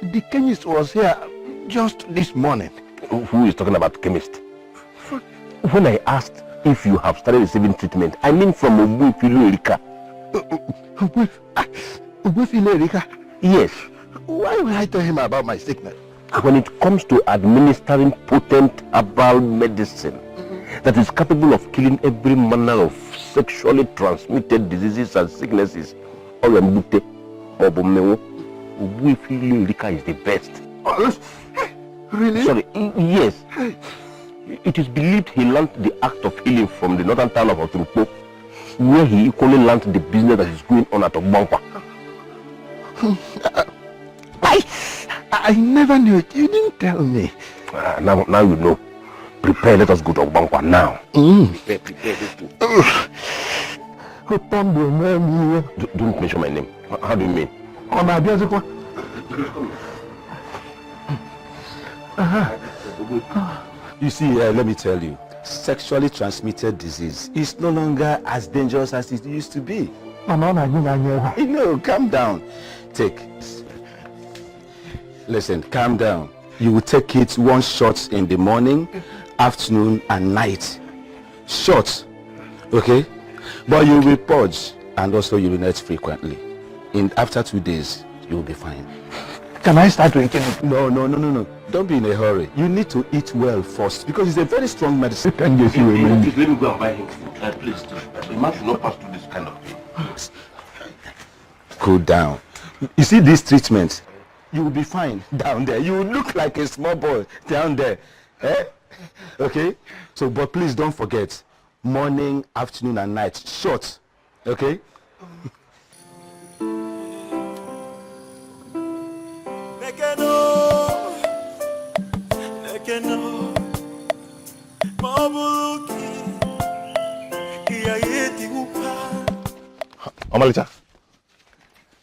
The chemist was here just this morning. Who is talking about chemist? When I asked if you have started receiving treatment, I mean from Unrequited. Yes. Why will I tell him about my sickness? When it comes to administering potent herbal medicine that is capable of killing every manner of sexually transmitted diseases and sicknesses, Unrequited is the best. Really? Sorry, yes. It is believed he learned the act of healing from the northern town of Oturukpo, where he equally learned the business that is going on at Ogbankwa. I never knew it. You didn't tell me. Now you know. Prepare, let us go to Ogbankwa now. Prepare. Don't mention my name. How do you mean? You see, let me tell you, sexually transmitted disease is no longer as dangerous as it used to be. No, calm down. Listen, calm down. You will take it 1 shot in the morning, afternoon, and night. Shots, okay? But you will purge and also urinate frequently. After 2 days, you will be fine. Can I start drinking it? No. Don't be in a hurry. You need to eat well first because it's a very strong medicine. Please let me go and buy him food. Please do. The man should not pass through this kind of thing. Cool down. You see these treatments? You will be fine down there. You will look like a small boy down there. Eh? Okay? So, but please don't forget. Morning, afternoon, and night. Short. Okay?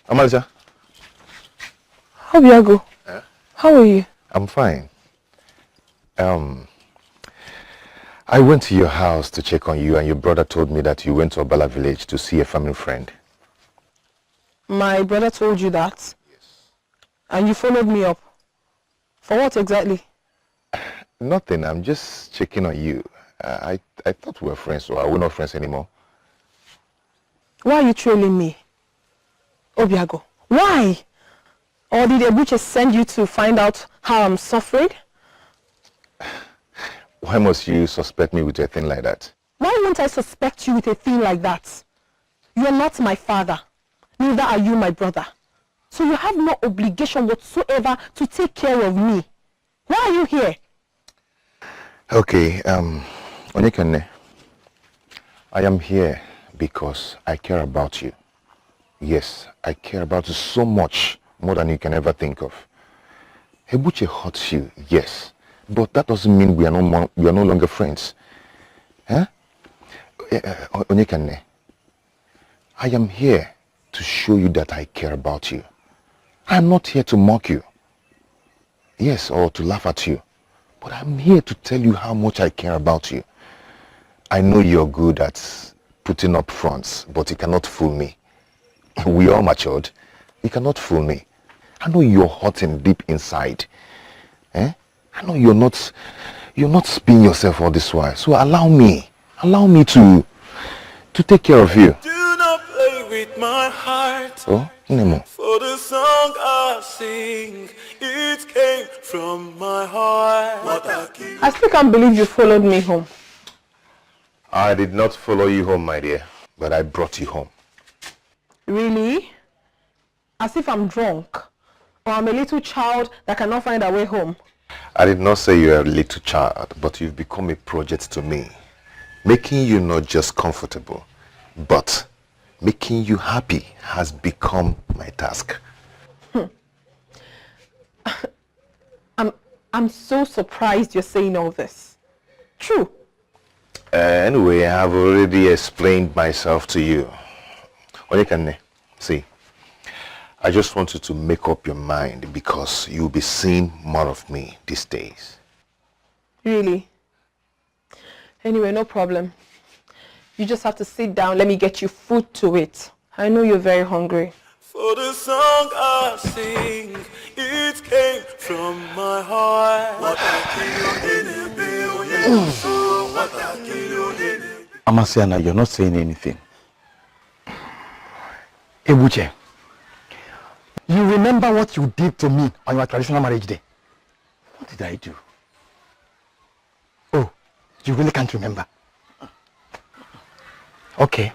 Amalicha. Obiago, how are you? I'm fine. I went to your house to check on you, and your brother told me that you went to Obala village to see a family friend. My brother told you that? Yes. And you followed me up? For what exactly? Nothing. I'm just checking on you. I thought we were friends, so are we not friends anymore? Why are you trailing me? Obiago, why? Or did Ebuche send you to find out how I'm suffering? Why must you suspect me with a thing like that? Why won't I suspect you with a thing like that? You are not my father. Neither are you my brother. So you have no obligation whatsoever to take care of me. Why are you here? Okay, Onyekane, I am here because I care about you. Yes, I care about you so much, more than you can ever think of. Ebuche hurts you, yes, but that doesn't mean we are no longer friends. Huh? Onyekane, I am here to show you that I care about you. I am not here to mock you. Yes, or to laugh at you. But I'm here to tell you how much I care about you. I know you're good at putting up fronts, but you cannot fool me. We are matured. You cannot fool me. I know you're hurting deep inside. I know you're not spinning yourself all this while. So allow me to take care of you. Do not play with my heart. Oh, Nemo. For the song I sing, it came from my heart. I still can't believe you followed me home. I did not follow you home, my dear, but I brought you home. Really? As if I'm drunk, or I'm a little child that cannot find a way home. I did not say you're a little child, but you've become a project to me. Making you not just comfortable, but making you happy has become my task. I'm so surprised you're saying all this. True. Anyway, I have already explained myself to you. Onyekane, see, I just want you to make up your mind because you'll be seeing more of me these days. Really? Anyway, no problem. You just have to sit down. Let me get you food to eat. I know you're very hungry. For the song I sing, it came from my heart. Amasiana, you're not saying anything. Ebuche, you remember what you did to me on your traditional marriage day? What did I do? Oh, you really can't remember? Okay,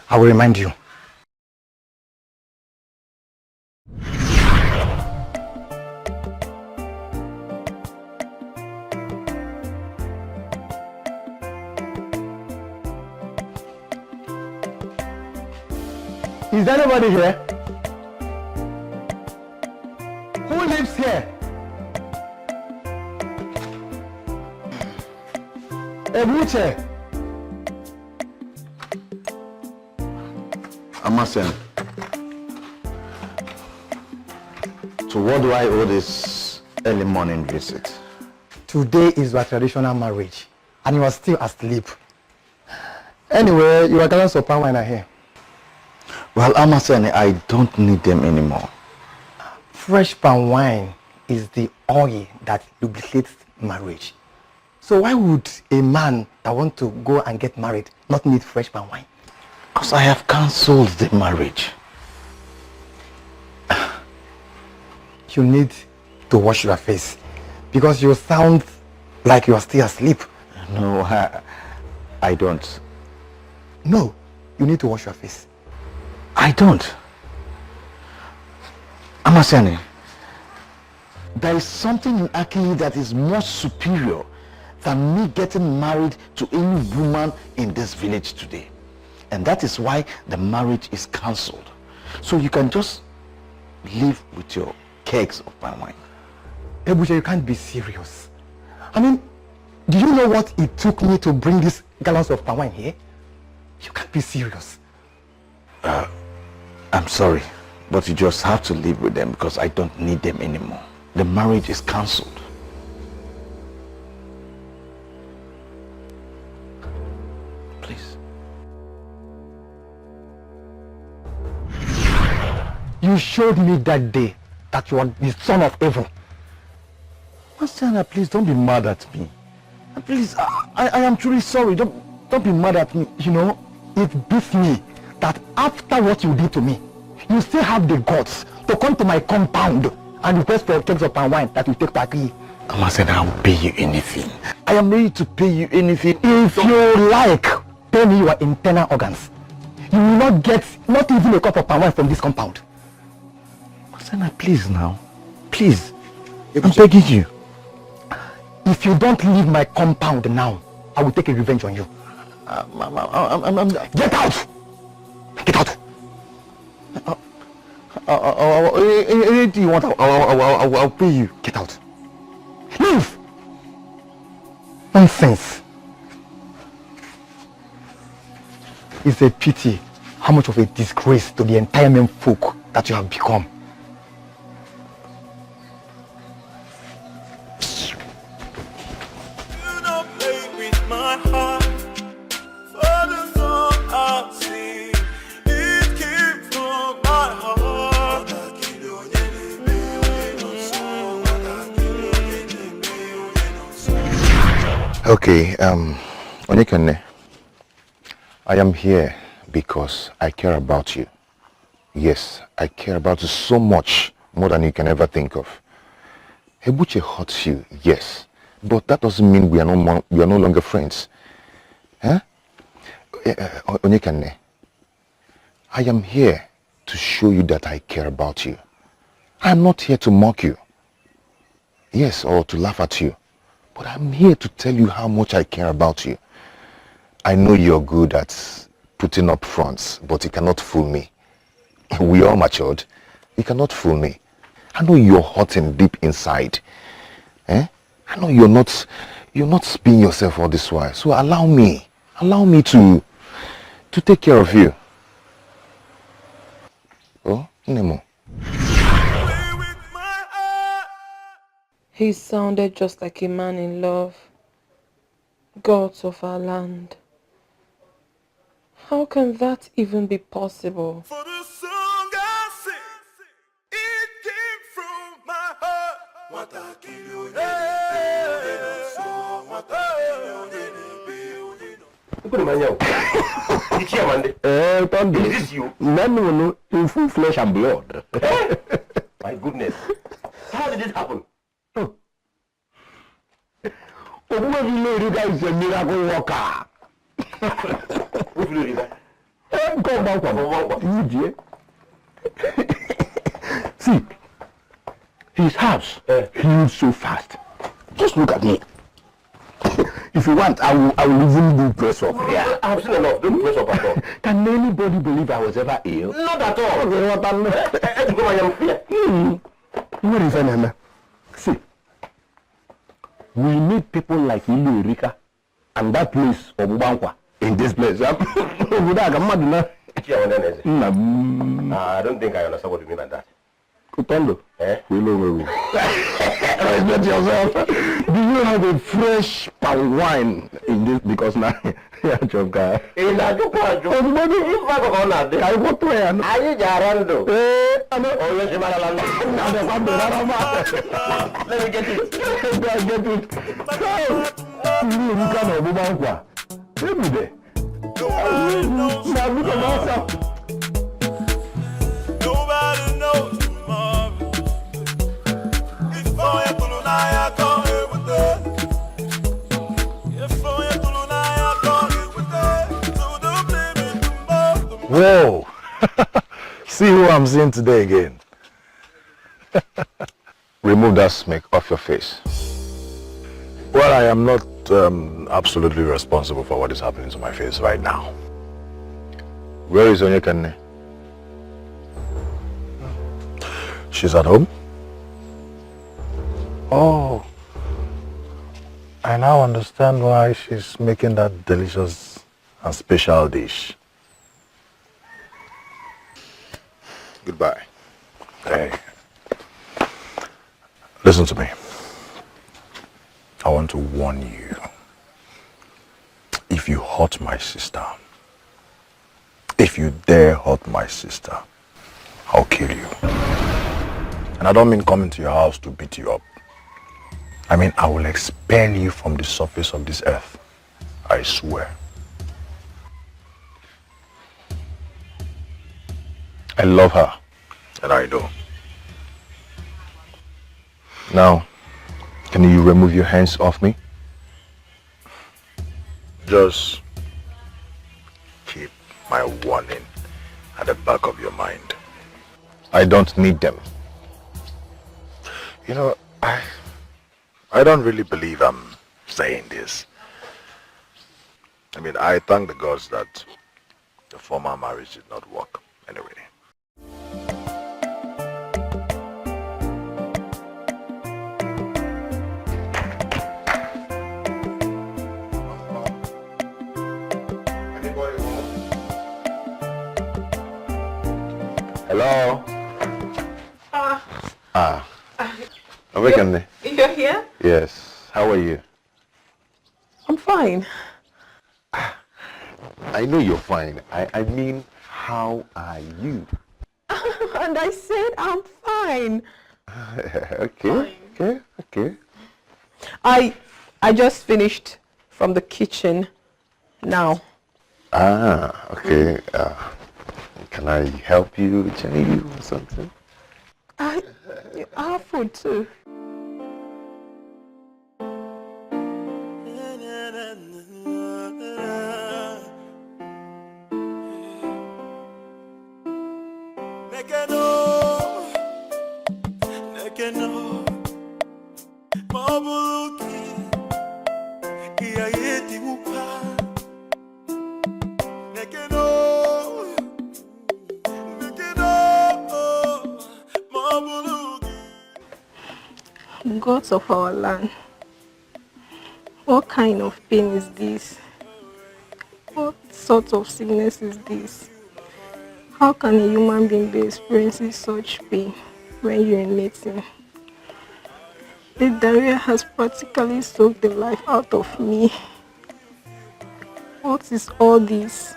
I will remind you. Is there anybody here? Who lives here? Ebuche. Amasen, so what do I owe this early morning visit? Today is your traditional marriage, and you are still asleep. Anyway, you are gallons of palm wine are here. Well, Amasen, I don't need them anymore. Fresh palm wine is the oil that lubricates marriage. So why would a man that want to go and get married not need fresh palm wine? Because I have cancelled the marriage. You need to wash your face because you sound like you are still asleep. No, I don't. No, you need to wash your face. I don't. Amasani, there is something in Aki that is more superior than me getting married to any woman in this village today. And that is why the marriage is cancelled. So you can just live with your kegs of palm wine. Ebuja, you can't be serious. I mean, do you know what it took me to bring these gallons of palm wine here? You can't be serious. I'm sorry, but you just have to live with them because I don't need them anymore. The marriage is cancelled. Please. You showed me that day that you are the son of evil. Masana, please don't be mad at me. Please, I am truly sorry. Don't be mad at me. You know, it beats me that after what you did to me, you still have the guts to come to my compound and request for kegs of palm wine that you take to Aki. Masana, I will pay you anything. I am ready to pay you anything. If you like, pay me your internal organs. You will not get not even a cup of palm wine from this compound. Masana, please now. Please. I'm begging you. If you don't leave my compound now, I will take a revenge on you. Get out! Get out! Anything you want, I'll pay you. Get out. Leave! Nonsense. It's a pity how much of a disgrace to the entire men folk that you have become. Okay, Onyekane, I am here because I care about you. Yes, I care about you so much, more than you can ever think of. Ebuche hurts you, yes, but that doesn't mean we are no longer friends. Huh? Onyekane, I am here to show you that I care about you. I am not here to mock you. Yes, or to laugh at you. But I'm here to tell you how much I care about you. I know you're good at putting up fronts, but you cannot fool me. We all matured. You cannot fool me. I know you're hurting deep inside. I know you're not spinning yourself all this while. So allow me to take care of you. Oh, Nemo. He sounded just like a man in love. Gods of our land. How can that even be possible? For the song I sing, it came from my heart. What I kill you, Is this you? Men in full flesh and blood. My goodness. How did this happen? Obuwefilorida is a miracle worker. See, his house healed so fast. Just look at me. If you want, I will even do press up. Yeah, I've seen enough. Don't press up at all. Can anybody believe I was ever ill? Not at all. What is an See, we need people like Ilu Erika and that place of Ubankwa in this place. I don't think I understand what you mean by that. Kutondo. Respect yourself. Do you have a fresh palm wine in this? Because now you're a job guy. In that job, everybody is back on that. I want to hear. Are you Jarando? I know. Let me get it. Get it. So, you can't have Ubankwa. Every day. look at myself. Nobody knows tomorrow. Before you pull on, I come here with that. Before you pull on, I come here with that. So don't blame me tomorrow. Whoa! See who I'm seeing today again. Remove that smirk off your face. Well, I am not absolutely responsible for what is happening to my face right now. Where is Onyekane? She's at home? Oh. I now understand why she's making that delicious and special dish. Goodbye. Hey. Listen to me. I want to warn you. If you hurt my sister, if you dare hurt my sister, I'll kill you. And I don't mean coming to your house to beat you up. I mean, I will expel you from the surface of this earth. I swear. I love her. And I do. Now, can you remove your hands off me? Just keep my warning at the back of your mind. I don't need them. You know, I don't really believe I'm saying this. I mean, I thank the gods that the former marriage did not work anyway. Hello? Onyekane. You're here? Yes. How are you? I'm fine. I know you're fine. I mean, how are you? And I said I'm fine. Okay. I just finished from the kitchen now. Okay. Can I help you, change you or something? I have food too. Gods of our land, what kind of pain is this? What sort of sickness is this? How can a human being be experiencing such pain when urinating? The diarrhea has practically soaked the life out of me. What is all this?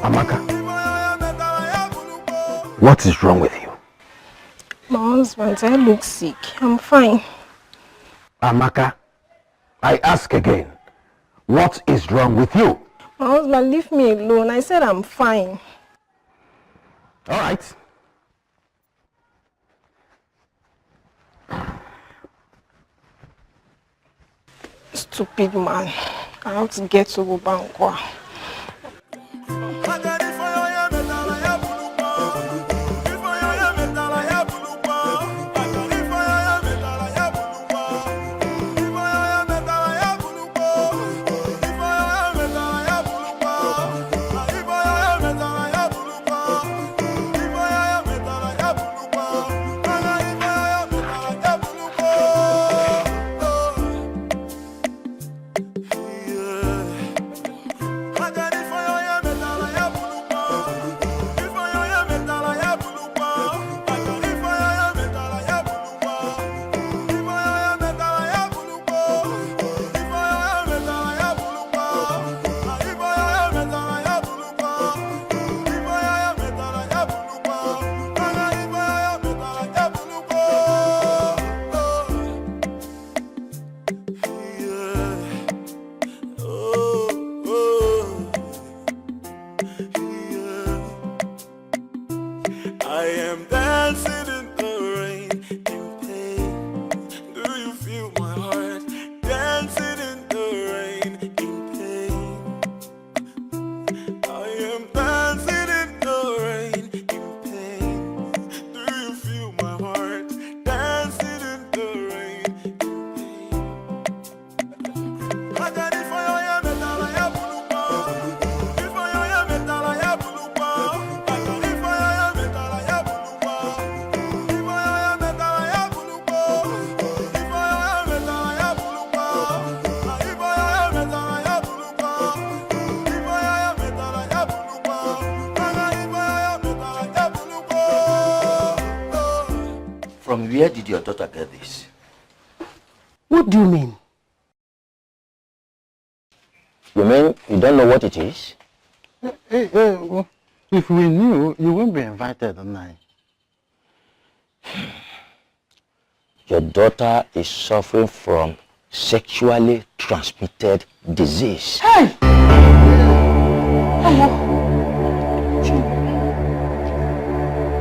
Amaka, what is wrong with you? My husband, I look sick. I'm fine. Amaka, I ask again, what is wrong with you? My husband, leave me alone. I said I'm fine. All right. Stupid man. I have to get to Ubankwa. I am dancing in the rain in pain. Do you feel my heart dancing in the rain in pain? I am dancing in the rain in pain. Do you feel my heart dancing in the rain in pain? Agadi fire ya metala ya bulupa. Fire ya metala ya bulupa. Agadi fire ya metala ya bulupa. Fire ya metala ya bulupa. Fire ya metala ya bulupa. Fire ya metala ya bulupa. Fire ya metala ya bulupa. Fire ya metala ya bulupa. From where did your daughter get this? What do you mean? You mean you don't know what it is? If we knew, you wouldn't be invited tonight. Your daughter is suffering from sexually transmitted disease. Hey!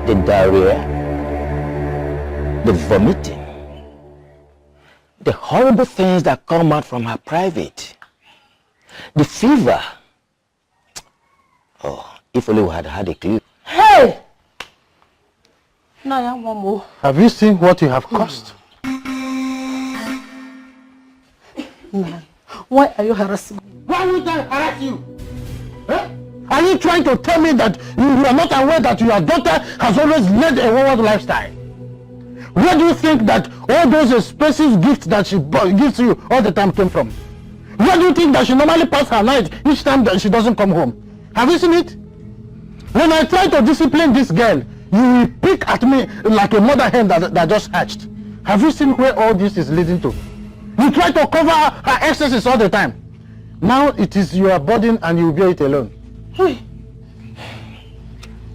The diarrhea, the vomiting, the horrible things that come out from her private, the fever. Oh, if only we had had a clue. Hey! Naya, one more. Have you seen what you have caused? Naya, why are you harassing me? Why would I harass you? Huh? Are you trying to tell me that you are not aware that your daughter has always led a wayward lifestyle? Where do you think that all those expensive gifts that she gives you all the time came from? Where do you think that she normally passes her night each time that she doesn't come home? Have you seen it? When I try to discipline this girl, you will pick at me like a mother hen that just hatched. Have you seen where all this is leading to? You try to cover her excesses all the time. Now it is your burden and you will bear it alone.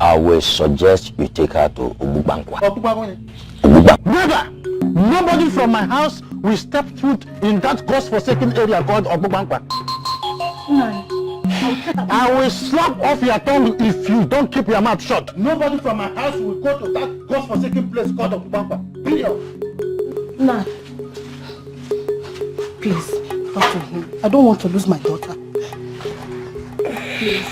I will suggest you take her to Obubankwa. Never! Nobody from my house will step foot in that godforsaken area called Obubankwa. I will slap off your tongue if you don't keep your mouth shut. Nobody from my house will go to that godforsaken place called Obubankwa. Period. Nah. Please, talk to him. I don't want to lose my daughter. Please.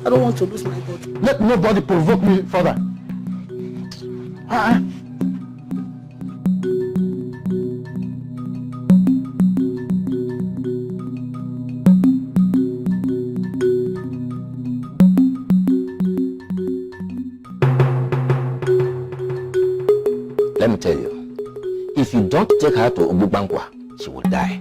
I don't want to lose my daughter. Let nobody provoke me further. Let me tell you, if you don't take her to Obubankwa, she will die.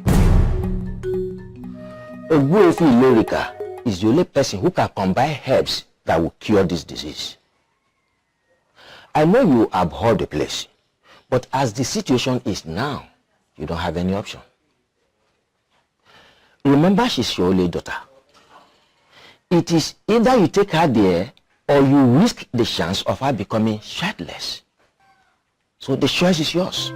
Ogbuefi Ilorika is the only person who can combine herbs that will cure this disease. I know you abhor the place, but as the situation is now, you don't have any option. Remember, she's your only daughter. It is either you take her there or you risk the chance of her becoming childless. So the choice is yours.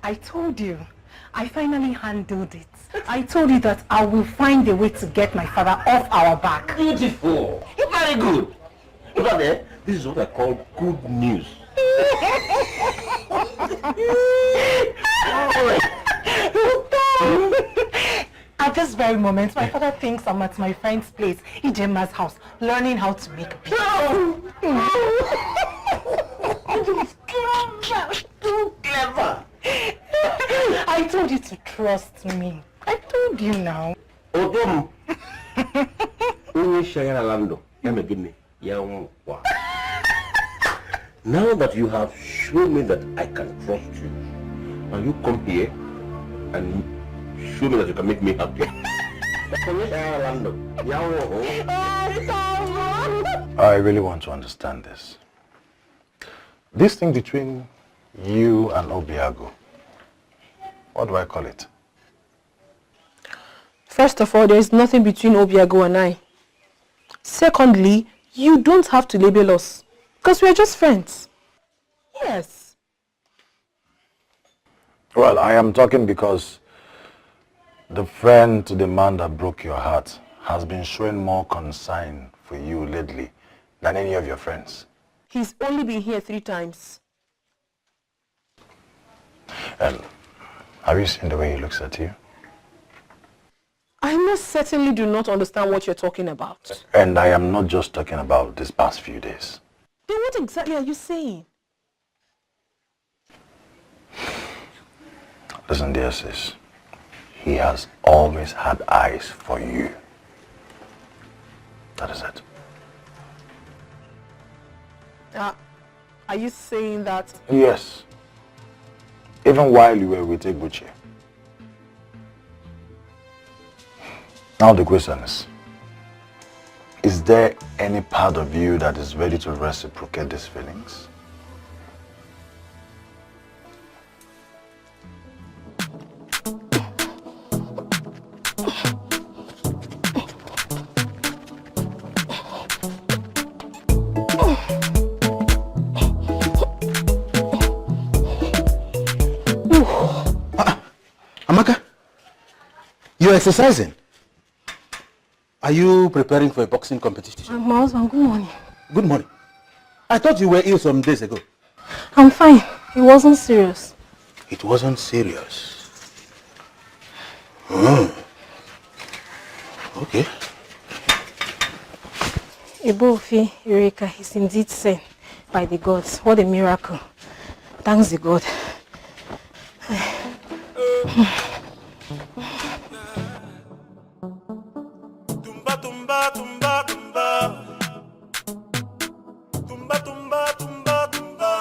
I told you, I finally handled it. I told you that I will find a way to get my father off our back. Beautiful. You're very good. Look at that. This is what I call good news. At this very moment, my father thinks I'm at my friend's place, Ijema's house, learning how to make beer. to trust me. I told you now. Odom. Now that you have shown me that I can trust you, and you come here and show me that you can make me happy. I really want to understand this. This thing between you and Obiago, what do I call it? First of all, there is nothing between Obiago and I. Secondly, you don't have to label us, because we are just friends. Yes. Well, I am talking because the friend to the man that broke your heart has been showing more concern for you lately than any of your friends. He's only been here 3 times. And have you seen the way he looks at you? I most certainly do not understand what you're talking about. And I am not just talking about these past few days. Then what exactly are you saying? Listen, dear sis. He has always had eyes for you. That is it. Are you saying that? Yes. Even while you were with Eguchi. Now the question is there any part of you that is ready to reciprocate these feelings? Amaka, you're exercising. Are you preparing for a boxing competition? My husband, good morning. Good morning. I thought you were ill some days ago. I'm fine. It wasn't serious. It wasn't serious. Oh. Okay. Ebofi, Eureka is indeed sent by the gods. What a miracle. Thanks the God. Tumba, tumba, tumba. Tumba, tumba, tumba, tumba.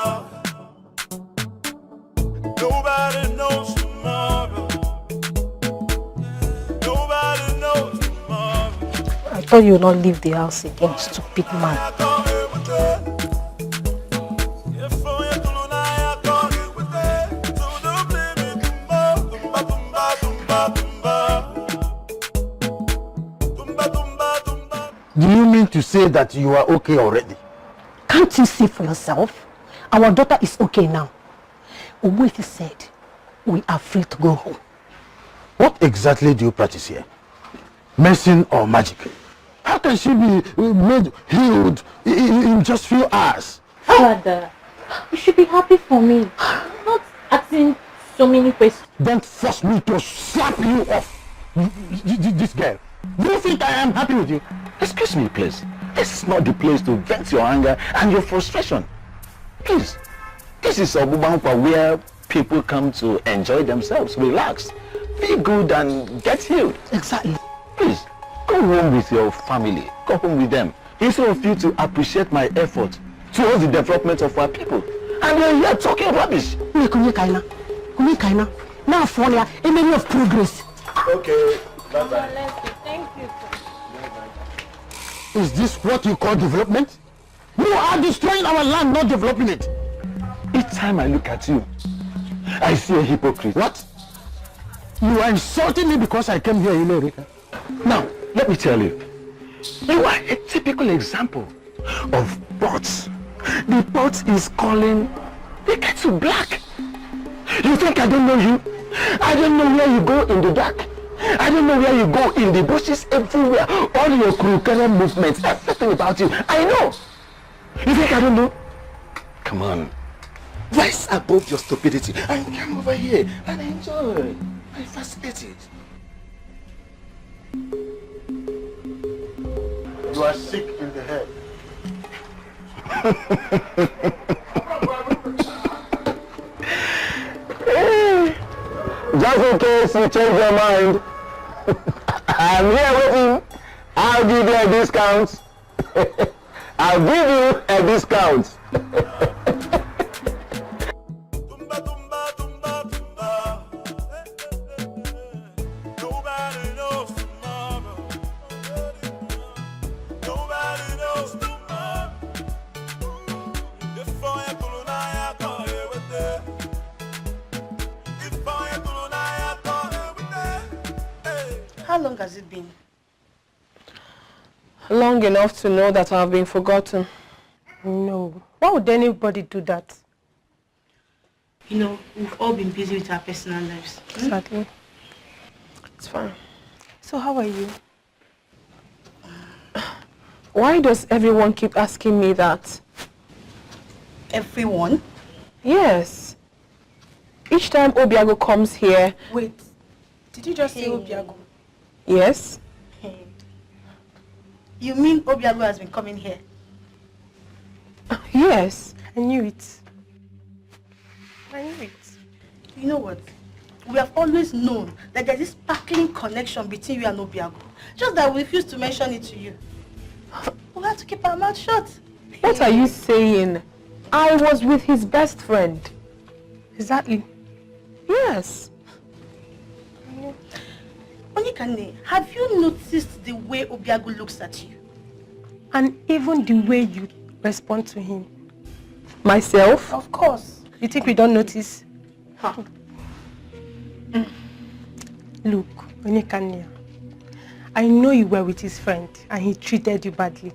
Nobody knows tomorrow. Nobody knows tomorrow. I thought you would not leave the house again, stupid man. Do you mean to say that you are okay already? Can't you see for yourself? Our daughter is okay now. Omoife said we are free to go home. What exactly do you practice here? Medicine or magic? How can she be made healed in just few hours? Father, you should be happy for me. Not asking so many questions. Don't force me to slap you off, this girl. Do you think I am happy with you? Excuse me, please. This is not the place to vent your anger and your frustration. Please. This is Obubanpa where people come to enjoy themselves, relax, be good and get healed. Exactly. Please, go home with your family. Go home with them. Instead of you to appreciate my effort towards the development of our people. And you're here talking rubbish. Now for a many of progress. Okay. Bye-bye. Thank you. Is this what you call development? You are destroying our land, not developing it. Each time I look at you, I see a hypocrite. What? You are insulting me because I came here in America. Now, let me tell you. You are a typical example of bots. The bot is calling the kettle black. You think I don't know you? I don't know where you go in the dark. I don't know where you go in the bushes, everywhere. All your curriculum movements, everything about you. I know. You think I don't know? Come on. Rise above your stupidity and come over here and enjoy. I'm fascinated. You are sick in the head. Just in case you change your mind, I'm here waiting. I'll give you a discount. I'll give you a discount. How long has it been? Long enough to know that I've been forgotten. No. Why would anybody do that? You know, we've all been busy with our personal lives. Exactly. It's fine. So how are you? Why does everyone keep asking me that? Everyone? Yes. Each time Obiago comes here... Wait, did you just say Obiago? Yes. You mean Obiago has been coming here? Yes. I knew it. I knew it. You know what? We have always known that there's this sparkling connection between you and Obiago. Just that we refuse to mention it to you. We have to keep our mouth shut. What are you saying? I was with his best friend. Exactly. Yes. Onyekane, have you noticed the way Obiago looks at you? And even the way you respond to him. Myself? Of course. You think we don't notice? Huh. Look, Onyekane, I know you were with his friend and he treated you badly.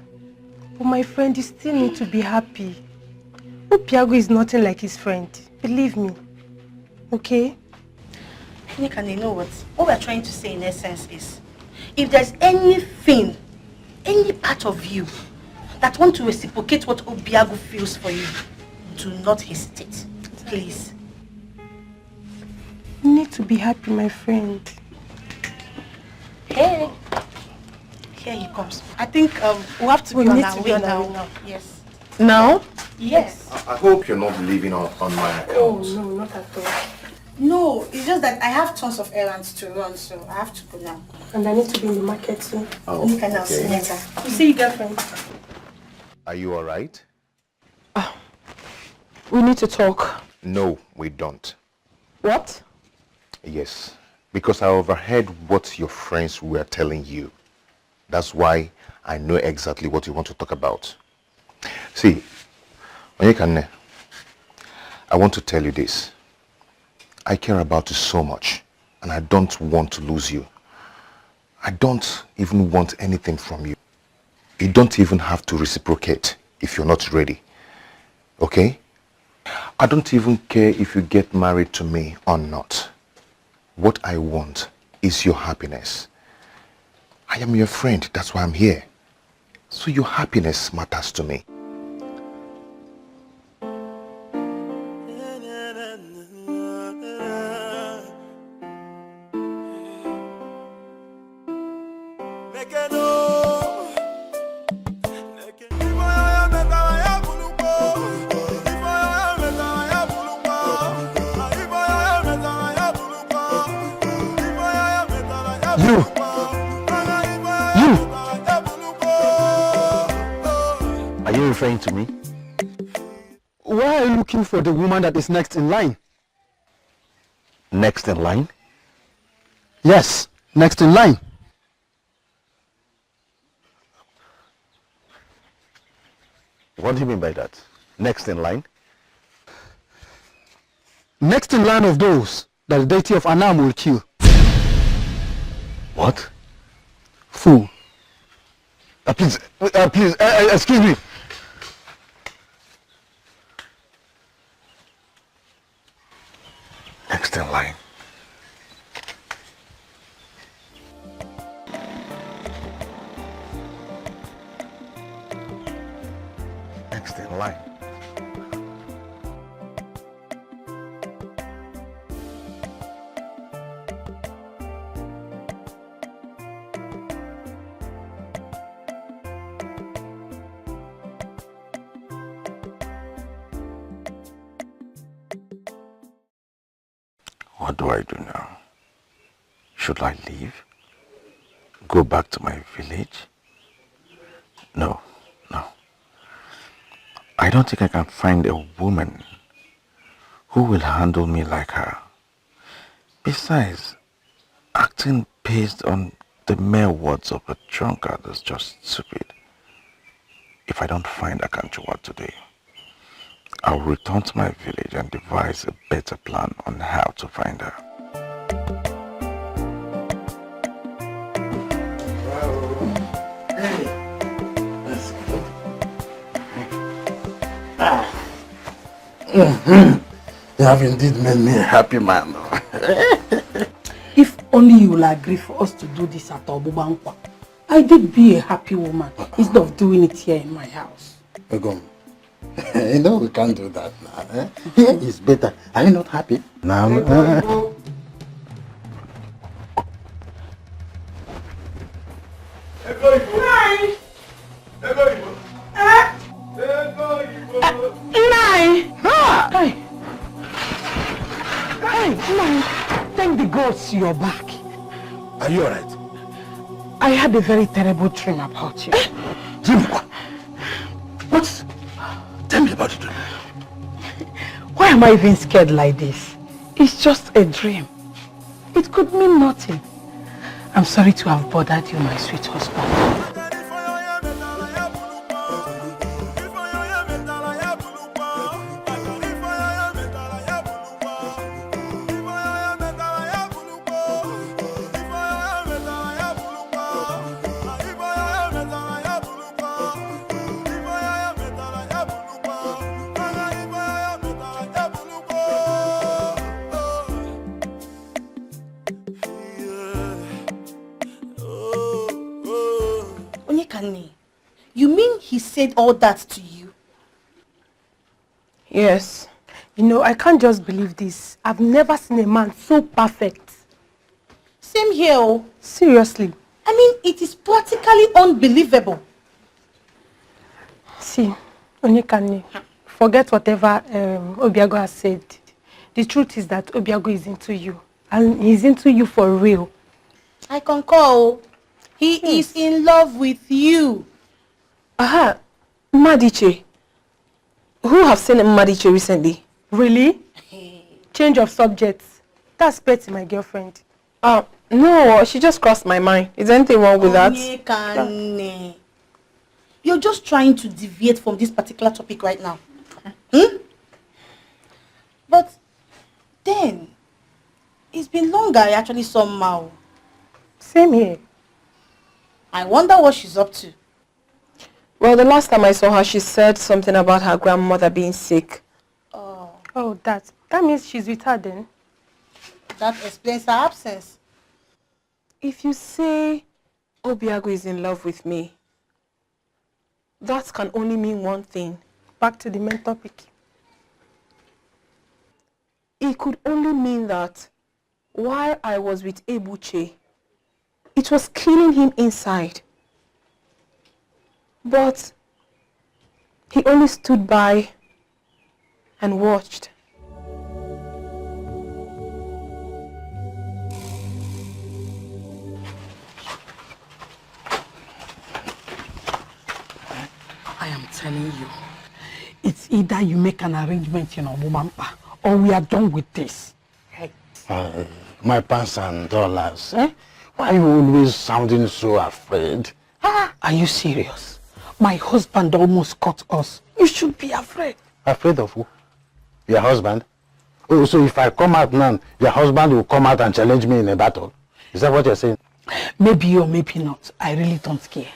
But my friend, you still need to be happy. Obiago is nothing like his friend. Believe me. Okay? Onyekane, you know what? What we're trying to say in essence is, if there's anything, any part of you that want to reciprocate what Obiago feels for you, do not hesitate. Please. You need to be happy, my friend. Hey. Here he comes. I think we'll have to be on our way now. Yes. Now? Yes. I hope you're not leaving on my account. Oh, no, not at all. No, it's just that I have tons of errands to run, so I have to go now. And I need to be in the market too. Oh, okay. We'll see you, girlfriend. Are you alright? We need to talk. No, we don't. What? Yes, because I overheard what your friends were telling you. That's why I know exactly what you want to talk about. See, Onyekane, I want to tell you this. I care about you so much, and I don't want to lose you. I don't even want anything from you. You don't even have to reciprocate if you're not ready. Okay? I don't even care if you get married to me or not. What I want is your happiness. I am your friend, that's why I'm here. So your happiness matters to me. Are you referring to me? Why are you looking for the woman that is next in line? Next in line? Yes, next in line. What do you mean by that? Next in line? Next in line of those that the deity of Anam will kill. What? Fool. Please, excuse me. Next in line. Next in line. What do I do now? Should I leave? Go back to my village? No. I don't think I can find a woman who will handle me like her. Besides, acting based on the mere words of a drunkard is just stupid. If I don't find Akanchua today, I'll return to my village and devise a better plan on how to find her. You have indeed made me a happy man. If only you will agree for us to do this at Obubankwa, I did be a happy woman instead of doing it here in my house. Ogum, you know we can't do that now. Here is better. Are you not happy? Now. Thank the gods you're back. Are you alright? I had a very terrible dream about you. Dream what? What? Tell me about the dream. Why am I even scared like this? It's just a dream. It could mean nothing. I'm sorry to have bothered you, my sweet husband. You mean he said all that to you? Yes. You know, I can't just believe this. I've never seen a man so perfect. Same here, oh. Seriously. I mean, it is practically unbelievable. See, Onyekane, forget whatever Obiago has said. The truth is that Obiago is into you. And he's into you for real. I concur. He is in love with you. Aha, Madiche. Who have seen Madiche recently? Really? Change of subjects. That's Betty, my girlfriend. No, she just crossed my mind. Is there anything wrong with that? You're just trying to deviate from this particular topic right now. But then, it's been longer I actually saw Mao. Same here. I wonder what she's up to. Well, the last time I saw her, she said something about her grandmother being sick. Oh, that means she's with her then. That explains her absence. If you say Obiago is in love with me, that can only mean one thing. Back to the main topic. It could only mean that while I was with Ebuche, it was killing him inside. But he only stood by and watched. I am telling you, it's either you make an arrangement in Obumampa or we are done with this. Hey. My pants and dollars. Why are you always sounding so afraid? Are you serious? My husband almost caught us. You should be afraid. Afraid of who? Your husband? Oh, so if I come out now, your husband will come out and challenge me in a battle? Is that what you're saying? Maybe or maybe not. I really don't care.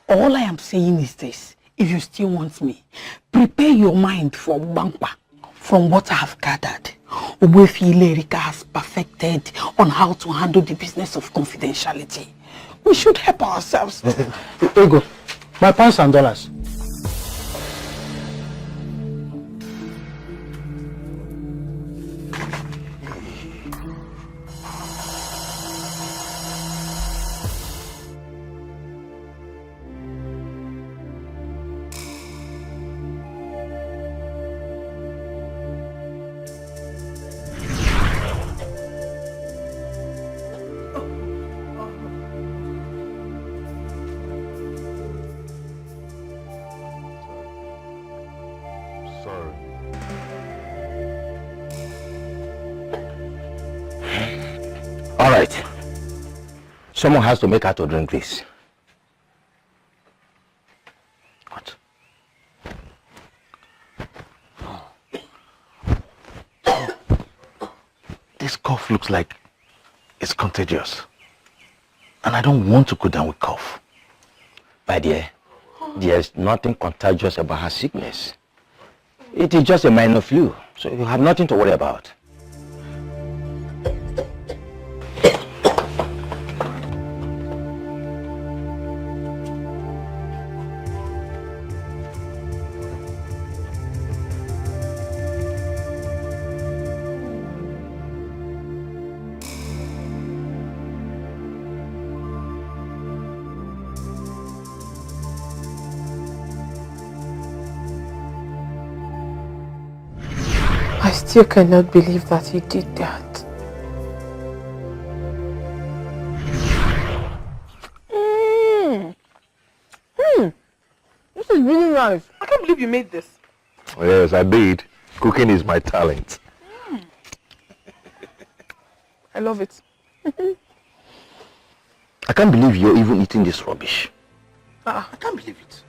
All I am saying is this. If you still want me, prepare your mind for Bangpa. From what I have gathered, Obuefi Lerika has perfected on how to handle the business of confidentiality. We should help ourselves. Ego, my pounds and dollars. All right. Someone has to make her to drink this. What? This cough looks like it's contagious. And I don't want to go down with cough. My dear, there's nothing contagious about her sickness. It is just a minor flu, so you have nothing to worry about. I still cannot believe that he did that. This is really nice. I can't believe you made this. Yes, I did. Cooking is my talent. I love it. I can't believe you're even eating this rubbish. I can't believe it.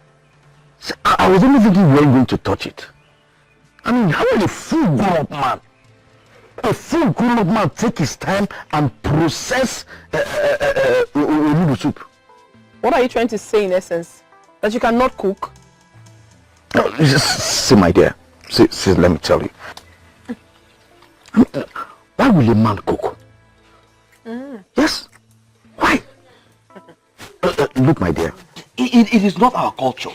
See, I was only thinking you weren't going to touch it. I mean, how will a full grown-up man, take his time and process noodle soup? What are you trying to say in essence? That you cannot cook? No, see, my dear. See, let me tell you. I mean, why will a man cook? Yes. Why? Look, my dear. It is not our culture.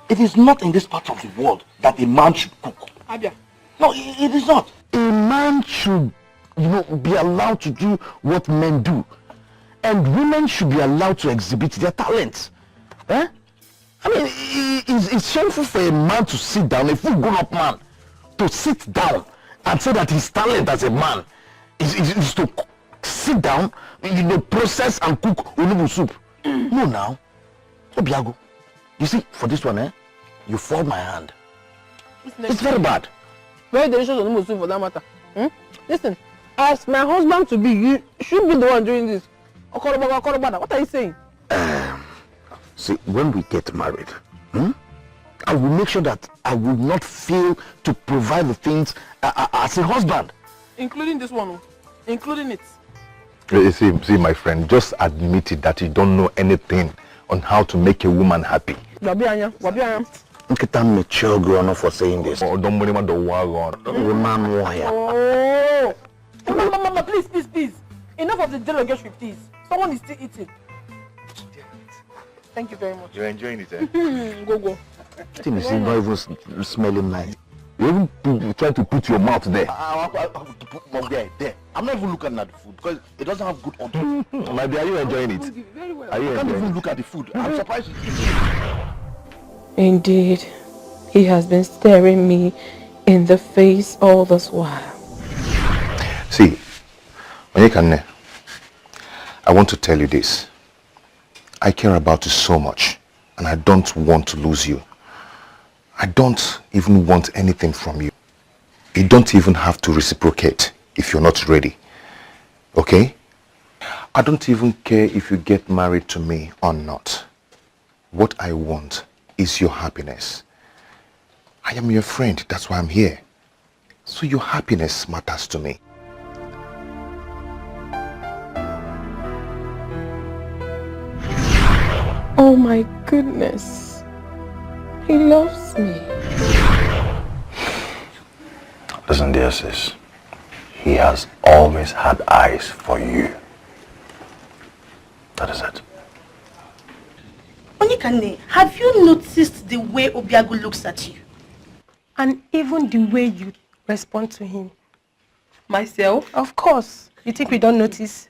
It is not in this part of the world that a man should cook. Abia. No, it is not. A man should, be allowed to do what men do. And women should be allowed to exhibit their talents. Eh? I mean, it's shameful for a man to sit down, a full grown-up man, to sit down and say that his talent as a man is to sit down, process and cook onubu soup. No, now. Obiago. You see, for this one, you fold my hand. It's very bad. Very delicious onubu soup for that matter. Listen, as my husband to be, you should be the one doing this. What are you saying? See, when we get married, I will make sure that I will not fail to provide the things as a husband. Including this one, including it. See, my friend, just admit it that you don't know anything on how to make a woman happy. Nkita mature grown up for saying this. Oh, don't worry about the war. Mama, please. Enough of the derogatory, please. Someone is still eating. Thank you very much. You're enjoying it, eh? Go. Thing is not even smelling nice. You even try to put your mouth there. There. I'm not even looking at the food because it doesn't have good odor. My dear, are you enjoying it? Very well. Are you I can't enjoying even it? look at the food. I'm surprised. Indeed, he has been staring me in the face all this while. See, Onyekane, I want to tell you this. I care about you so much, and I don't want to lose you. I don't even want anything from you. You don't even have to reciprocate if you're not ready. Okay? I don't even care if you get married to me or not. What I want is your happiness. I am your friend, that's why I'm here. So your happiness matters to me. Oh my goodness. He loves me. Listen, dear sis. He has always had eyes for you. That is it. Onyekane, have you noticed the way Obiago looks at you? And even the way you respond to him. Myself? Of course. You think we don't notice?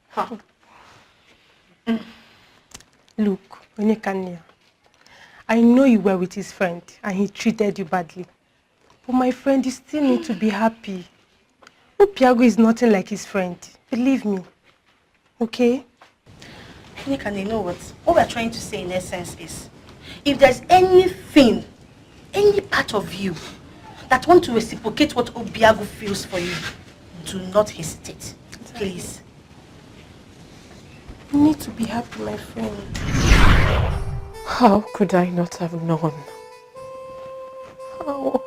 Huh. Look, Onyekane, I know you were with his friend and he treated you badly. But my friend, you still need to be happy. Obiago is nothing like his friend. Believe me. Okay? Onyekane, you know what? What we're trying to say in essence is, if there's anything, any part of you that want to reciprocate what Obiago feels for you, do not hesitate. Please. You need to be happy, my friend. How could I not have known? How?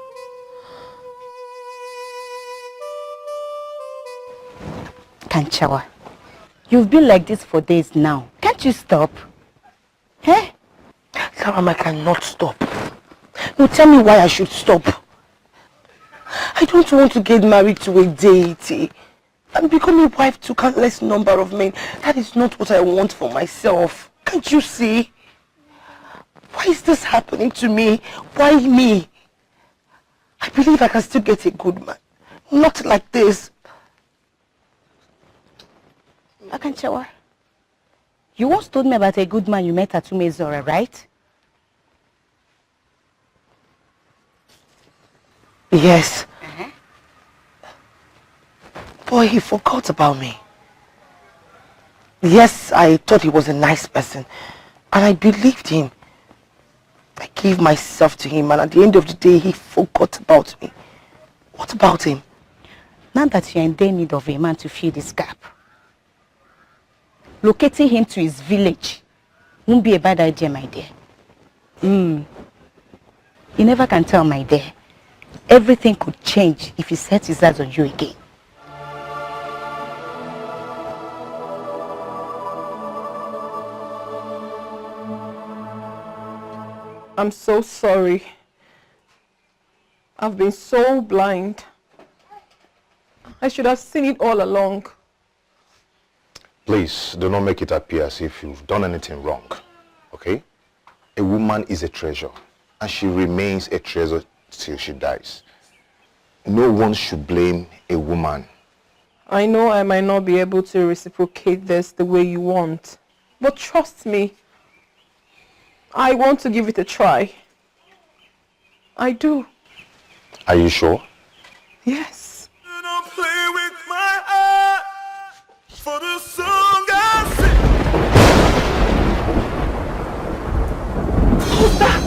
Kanchawa, you've been like this for days now. Can't you stop? Eh? Saram, I cannot stop. No, tell me why I should stop. I don't want to get married to a deity and become a wife to countless number of men. That is not what I want for myself. Can't you see? Why is this happening to me? Why me? I believe I can still get a good man. Not like this. Akanchawa, you once told me about a good man you met at Umezora, right? Yes. Boy, he forgot about me. Yes, I thought he was a nice person, and I believed him. I gave myself to him, and at the end of the day, he forgot about me. What about him? Now that you're in their need of a man to fill this gap, locating him to his village won't be a bad idea, my dear. You never can tell, my dear. Everything could change if he sets his eyes on you again. I'm so sorry. I've been so blind. I should have seen it all along. Please, do not make it appear as if you've done anything wrong, okay? A woman is a treasure, and she remains a treasure till she dies. No one should blame a woman. I know I might not be able to reciprocate this the way you want, but trust me, I want to give it a try. I do. Are you sure? Yes. You don't play with my heart for the song I sing. Who's that?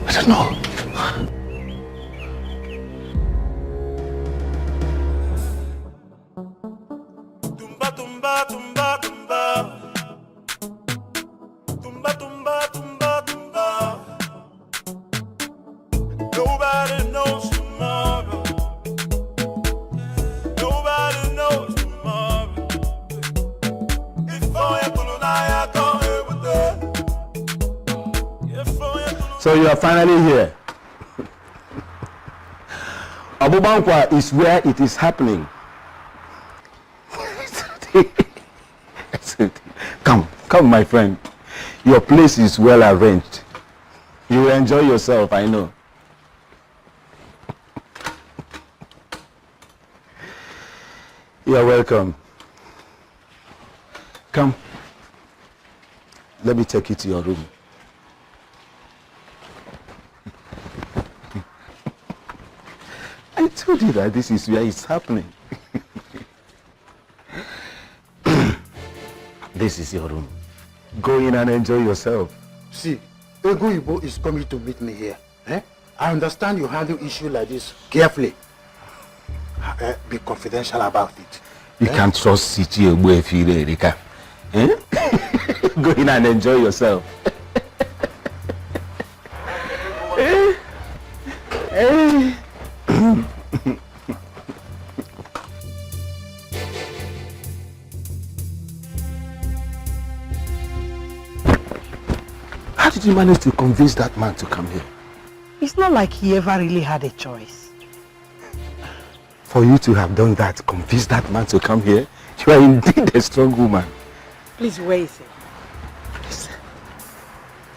I don't know. Tumba, tumba, tumba, tumba. Tumba, tumba, tumba, tumba. Nobody knows tomorrow. Nobody knows tomorrow. If I come here with that. So you are finally here. Abubankwa is where it is happening. Come, my friend. Your place is well arranged. You will enjoy yourself, I know. You are welcome. Come. Let me take you to your room. I told you that this is where it's happening. This is your room. Go in and enjoy yourself. See, Ego Ibo is coming to meet me here. I understand you handle issues like this carefully. Be confidential about it. You can't trust Siti Egbo if you Erika. Go in and enjoy yourself. How did you manage to convince that man to come here? It's not like he ever really had a choice. For you to have done that, convince that man to come here, you are indeed a strong woman. Please, where is he? Please.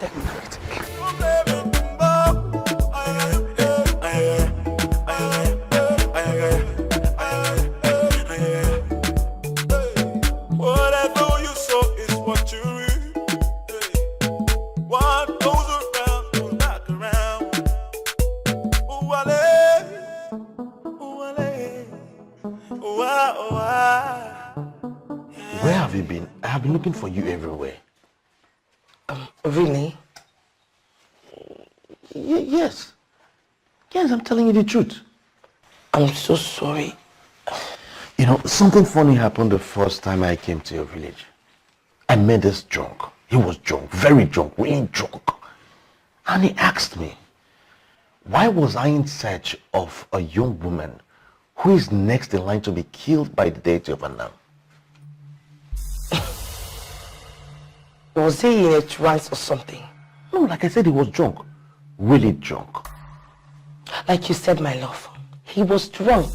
Let me narrate. Whatever you sow is what you reap. What goes around goes back around. Where have you been? I have been looking for you everywhere. Really? Yes. Yes, I'm telling you the truth. I'm so sorry. You know, something funny happened the first time I came to your village. I met this drunk. He was drunk, very drunk, really drunk. And he asked me, why was I in search of a young woman who is next in line to be killed by the deity of Anam? Was he in a trance or something? No, like I said, he was drunk. Really drunk. Like you said, my love, he was drunk.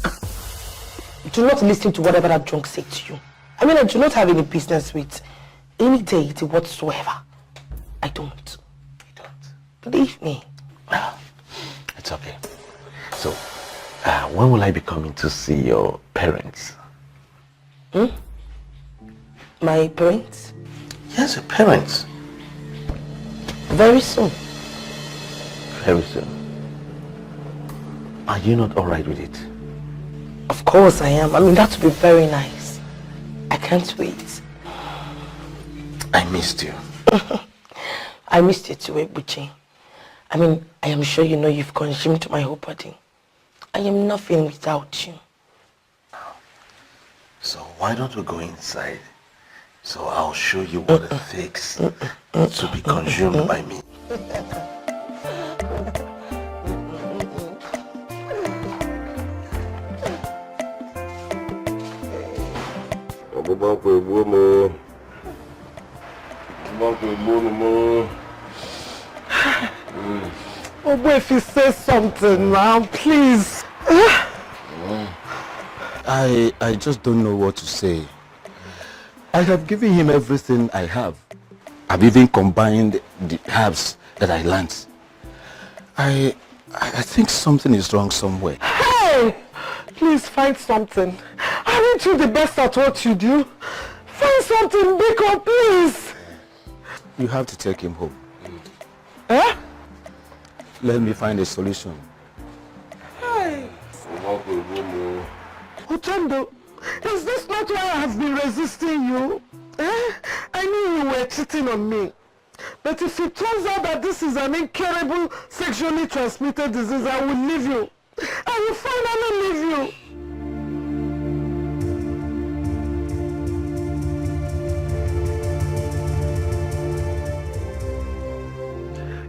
Do not listen to whatever that drunk said to you. I mean, I do not have any business with any deity whatsoever. I don't. You don't? Believe me. It's okay. So, when will I be coming to see your parents? My parents? Yes, your parents. Very soon. Very soon. Are you not alright with it? Of course I am. I mean, that would be very nice. I can't wait. I missed you. I missed you too, Ebuchi. I mean, I am sure you know you've consumed my whole body. I am nothing without you. So why don't we go inside? So I'll show you what it takes to be consumed by me. Oh boy, if you say something now, please. I just don't know what to say. I have given him everything I have. I've even combined the herbs that I learned. I think something is wrong somewhere. Hey! Please find something. Aren't you the best at what you do? Find something, Biko, please. You have to take him home. Eh? Let me find a solution. Hey! Otondo, is this not why I have been resisting you? Eh? I knew you were cheating on me. But if it turns out that this is an incurable sexually transmitted disease, I will leave you. I will finally leave you.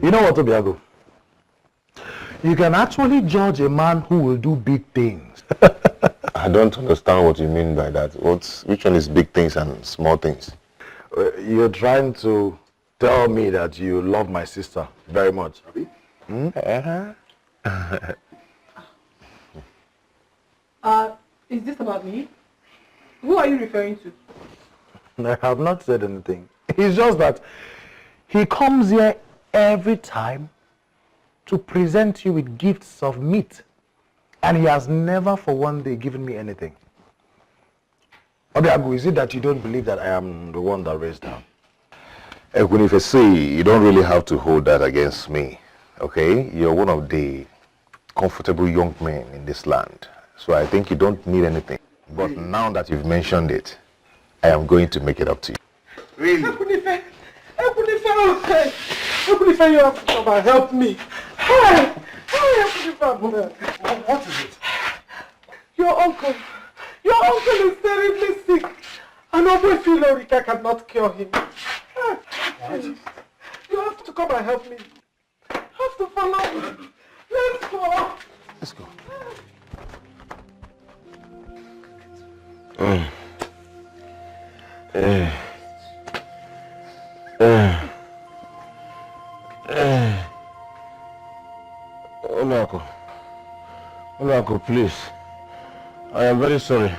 You know what, Obiago? You can actually judge a man who will do big things. I don't understand what you mean by that. Which one is big things and small things? You're trying to tell me that you love my sister very much. Hmm? Is this about me? Who are you referring to? I have not said anything. It's just that he comes here every time to present you with gifts of meat. And he has never for one day given me anything. Obiago, is it that you don't believe that I am the one that raised her? When if you see, you don't really have to hold that against me, okay? You're one of the comfortable young men in this land. So I think you don't need anything. But now that you've mentioned it, I am going to make it up to you. Really? Ekunife, you have to come and help me. Hey, Ekunife. What is it? Your uncle is terribly sick. And Obo Philorika cannot cure him. You have to come and help me. You have to follow me. Let's go. Let's go. Uncle, please. I am very sorry.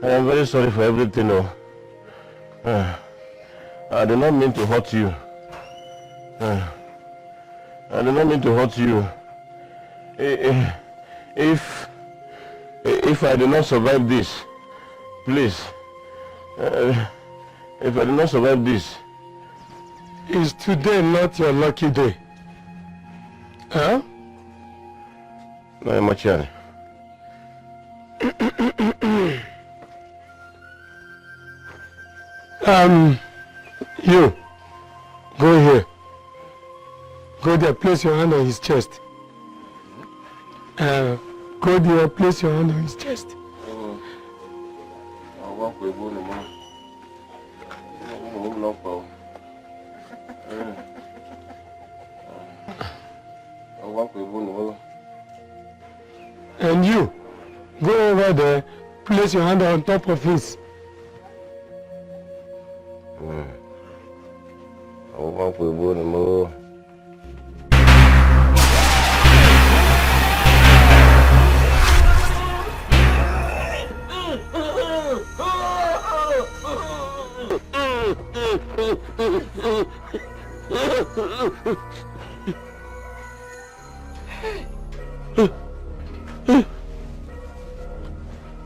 I am very sorry for everything. I did not mean to hurt you. I did not mean to hurt you. If I do not survive this, please. If I do not survive this, is today not your lucky day? Huh? No, Machani. You, go here. Go there, place your hand on his chest. Go there, place your hand on his chest. And you, go over there, place your hand on top of his.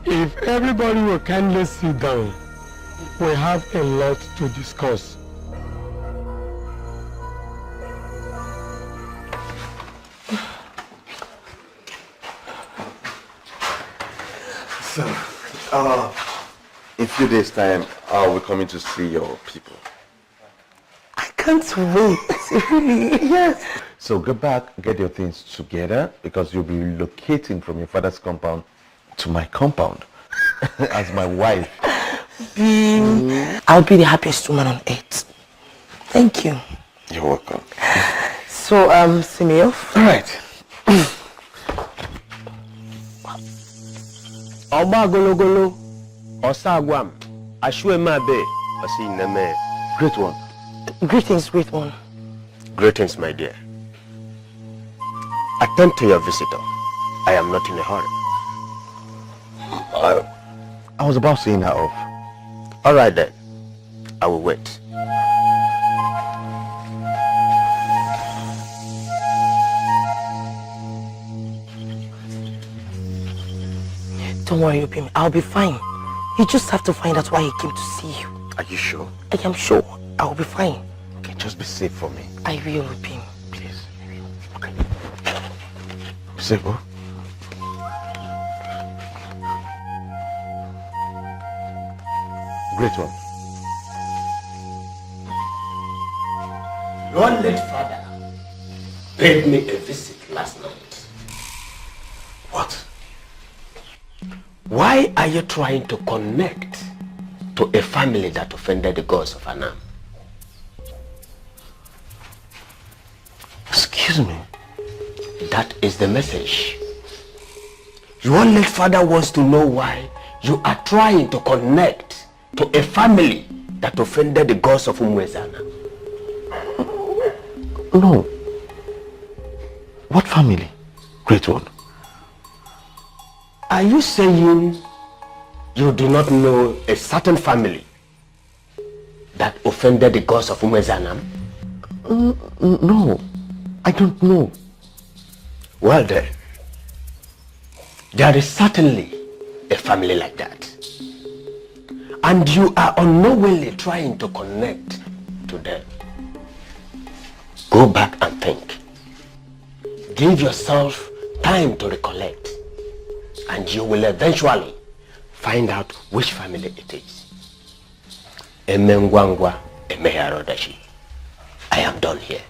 If everybody will kindly sit down, we have a lot to discuss. So, in a few days' time, I'll be coming to see your people. I can't wait. Really? Yes. So go back, get your things together, because you'll be relocating from your father's compound to my compound as my wife. I'll be the happiest woman on earth. Thank you. You're welcome. So, see me off? All right. Oba gologolo, osagwam, ashwemabe, osineme. Great one. Greetings, great one. Greetings, my dear. Attend to your visitor. I am not in a hurry. I was about seeing her off. All right then. I will wait. Don't worry, Opim. I'll be fine. You just have to find out why he came to see you. Are you sure? I am sure. I'll be fine. Okay, just be safe for me. I will, Opim. Please. Okay. Be safe, oh? Great one. Your late father paid me a visit last night. What? Why are you trying to connect to a family that offended the gods of Anam? Excuse me? That is the message. Your late father wants to know why you are trying to connect to a family that offended the gods of Umwezana. No. What family? Great one. Are you saying you do not know a certain family that offended the gods of Umwezana? No, I don't know. Well then, there is certainly a family like that. And you are unknowingly trying to connect to them. Go back and think. Give yourself time to recollect. And you will eventually find out which family it is. Emengwangwa emeharodashi. I am done here.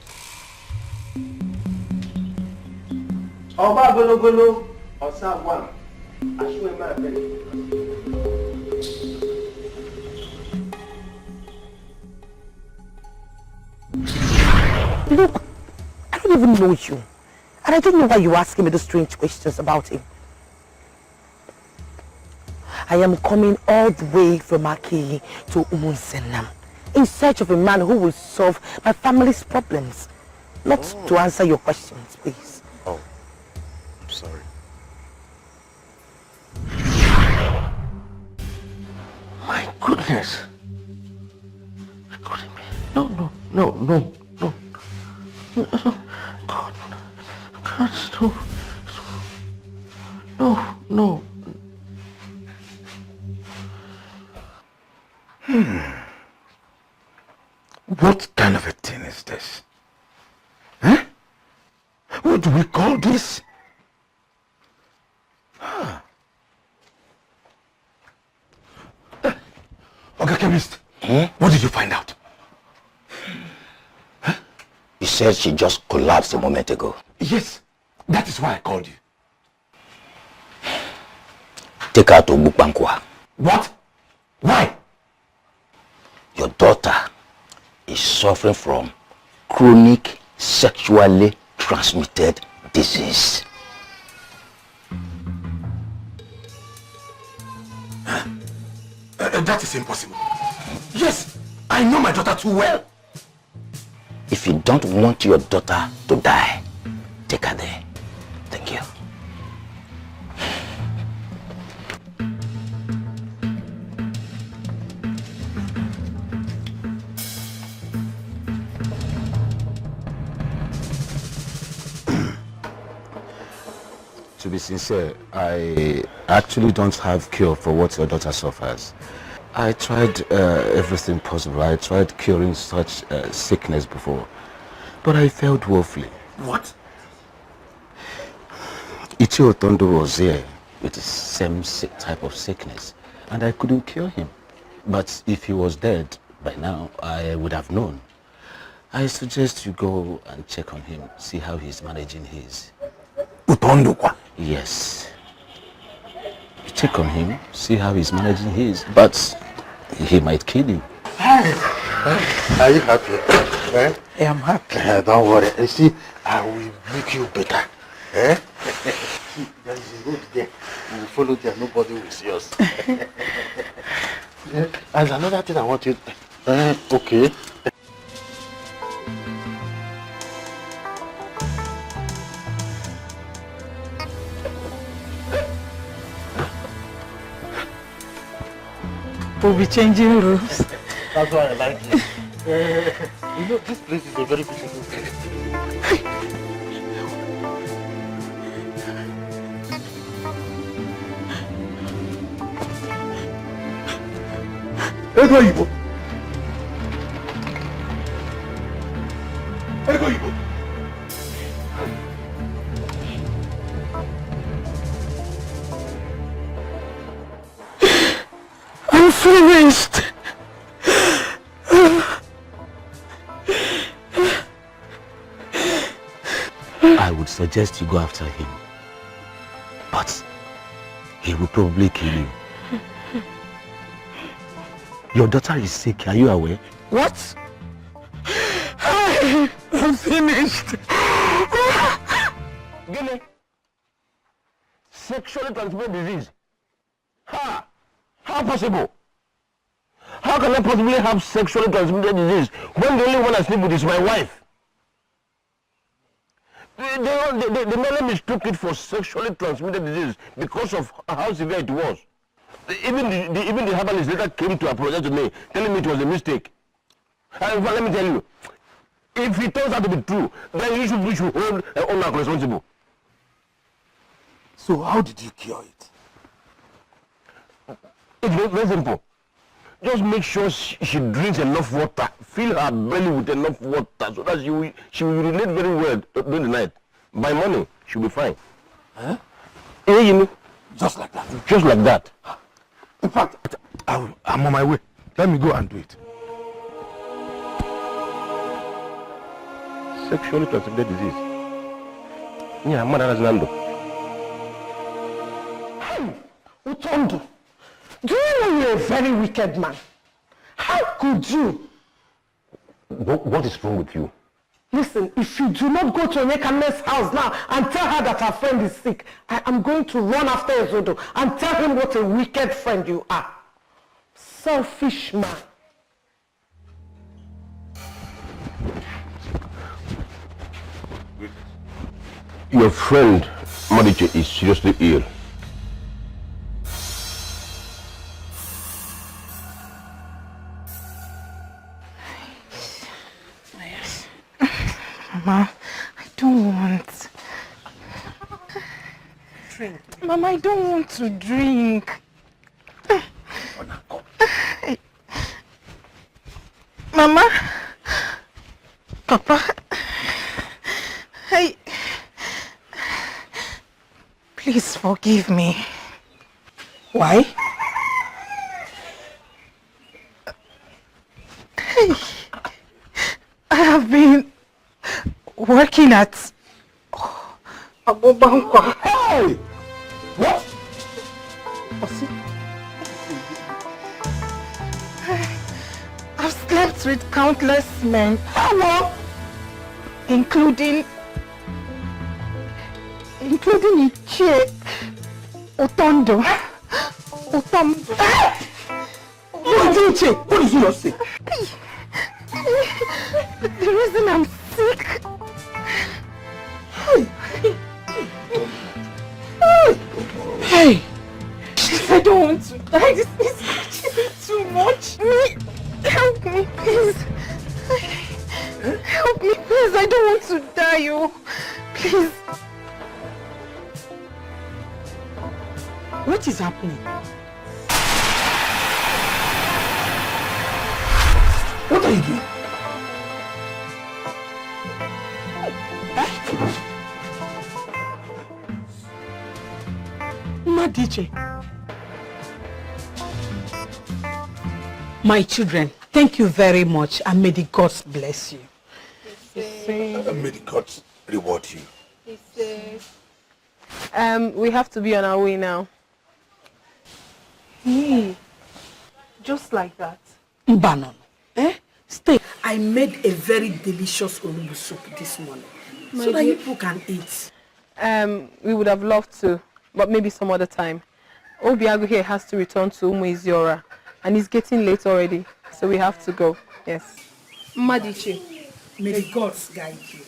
Oba gologolo osagwam ashwemabe. Look, I don't even know you. And I don't know why you're asking me those strange questions about him. I am coming all the way from Aki to Umunsenam in search of a man who will solve my family's problems. Not to answer your questions, please. Oh, I'm sorry. My goodness. No. God, stop. No. What kind of a thing is this? Huh? What do we call this? Okay, chemist. What did you find out? You said she just collapsed a moment ago. Yes, that is why I called you. Take her to Bukbankwa. What? Why? Your daughter is suffering from chronic sexually transmitted disease. That is impossible. Yes, I know my daughter too well. If you don't want your daughter to die, take her there. Thank you. To be sincere, I actually don't have cure for what your daughter suffers. I tried everything possible. I tried curing such sickness before, but I failed woefully. What? Ichio Tondo was here with the same type of sickness, and I couldn't cure him. But if he was dead by now, I would have known. I suggest you go and check on him, see how he's managing his. Utondo kwa? Yes. You check on him, see how he's managing his, but he might kill you. Are you happy? Eh? I am happy. Don't worry. You see, I will make you better. Eh? See, there is a road there. We will follow there. Nobody will see us. There's another thing I want you. Okay. We'll be changing rooms. That's why I like it. You know, this place is a very beautiful place. Ego Igbo. Ego Igbo. I'm finished. I would suggest you go after him, but he will probably kill you. Your daughter is sick, are you aware? What? I'm finished. Gini, sexually transmitted disease. Ha! How possible? How can I possibly have sexually transmitted disease when the only one I sleep with is my wife? They merely mistook it for sexually transmitted disease because of how severe it was. Even the herbalist later came to apologize to me, telling me it was a mistake. And let me tell you, if it turns out to be true, then we should hold owner responsible. So how did you cure it? It's very simple. Just make sure she drinks enough water. Fill her belly with enough water so that she will relate very well during the night. By morning, she'll be fine. Huh? You know? Just like that? Just like that. In fact, I'm on my way. Let me go and do it. Sexually transmitted disease. Yeah, man, that's Nando. Utondo, do you know you're a very wicked man? How could you? What is wrong with you? Listen, if you do not go to Onyekane's house now and tell her that her friend is sick, I am going to run after Ezodo and tell him what a wicked friend you are. Selfish man. Your friend, Mariche, is seriously ill. Mama, I don't want. Drink. Mama, I don't want to drink. Mama, Papa, please forgive me. Why? I have been working at Abobankwa. Hey! What? slept with countless men. Hello? Including Ichie Otondo. What did you say? What did you say? The reason I'm sick. Hey! I don't want to die. This is actually too much. Help me, please. Help me, please. I don't want to die, oh. Please. What is happening? What are you doing? Dikeh. My children, thank you very much and may the gods bless you. May the gods reward you. We have to be on our way now. Just like that. Banon, stay. I made a very delicious olubu soup this morning so that people can eat. We would have loved to, but maybe some other time. Obiago here has to return to Umuiziora, and it's getting late already, so we have to go. Yes. Madiche. May the gods guide you.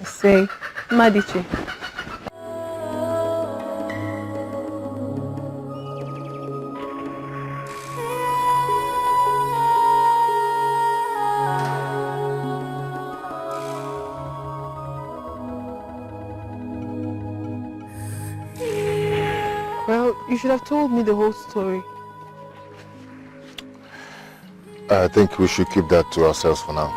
Say, Madiche. Well, you should have told me the whole story. I think we should keep that to ourselves for now.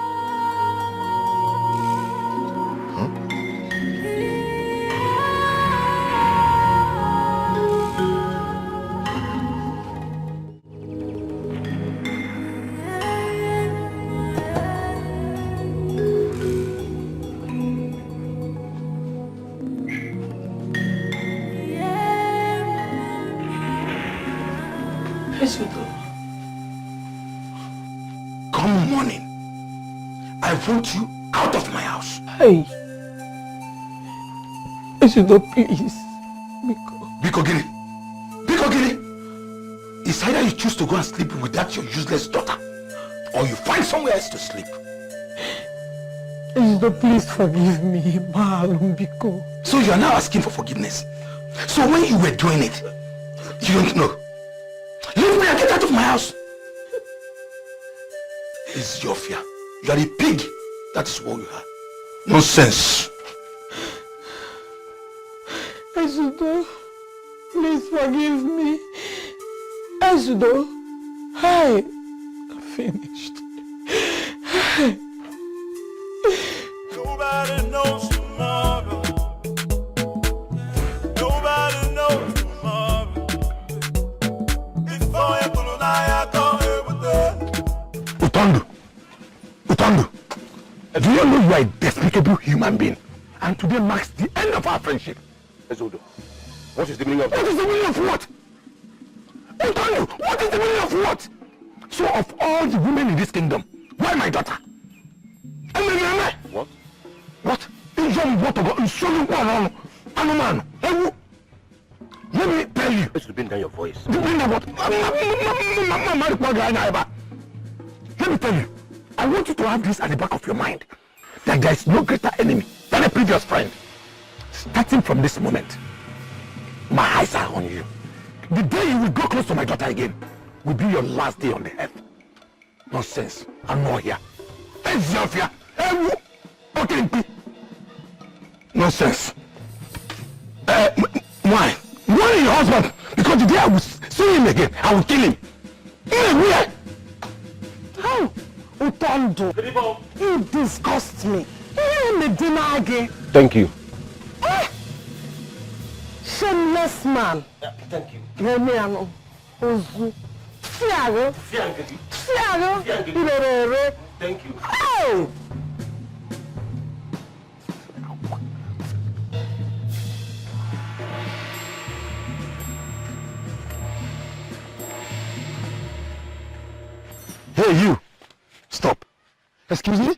Come morning, I want you out of my house. Hey, Esudo, please. Biko Gini. It's either you choose to go and sleep with that your useless daughter, or you find somewhere else to sleep. Esudo, please forgive me, Maalum Biko. So you are now asking for forgiveness. So when you were doing it, you don't know. Leave me and get out of my house. It's your fear. You are a pig. That is what you are. Nonsense. Esudo, please forgive me. Esudo, hi. I'm finished. Nobody knows tomorrow. Nobody knows tomorrow. Before you put on I go with Utondo, do you know you are a despicable human being? And today marks the end of our friendship. Esudo, what is the meaning of that? What is the meaning of what? Utondo, what is the meaning of what? So of all the women in this kingdom, why my daughter? What? What? Let me tell you. Esudo, bring down your voice. Bring down what? Let me tell you. I want you to have this at the back of your mind, that there is no greater enemy than a previous friend. Starting from this moment, my eyes are on you. The day you will go close to my daughter again will be your last day on the earth. Nonsense. I'm not here. Nonsense. Why? Why your husband? Because the day I will see him again, I will kill him. Where? How? Utondo, you disgust me. Thank you. Shameless man. Thank you. Fiago. Thank you. Oh! Hey, you. Stop. Excuse me?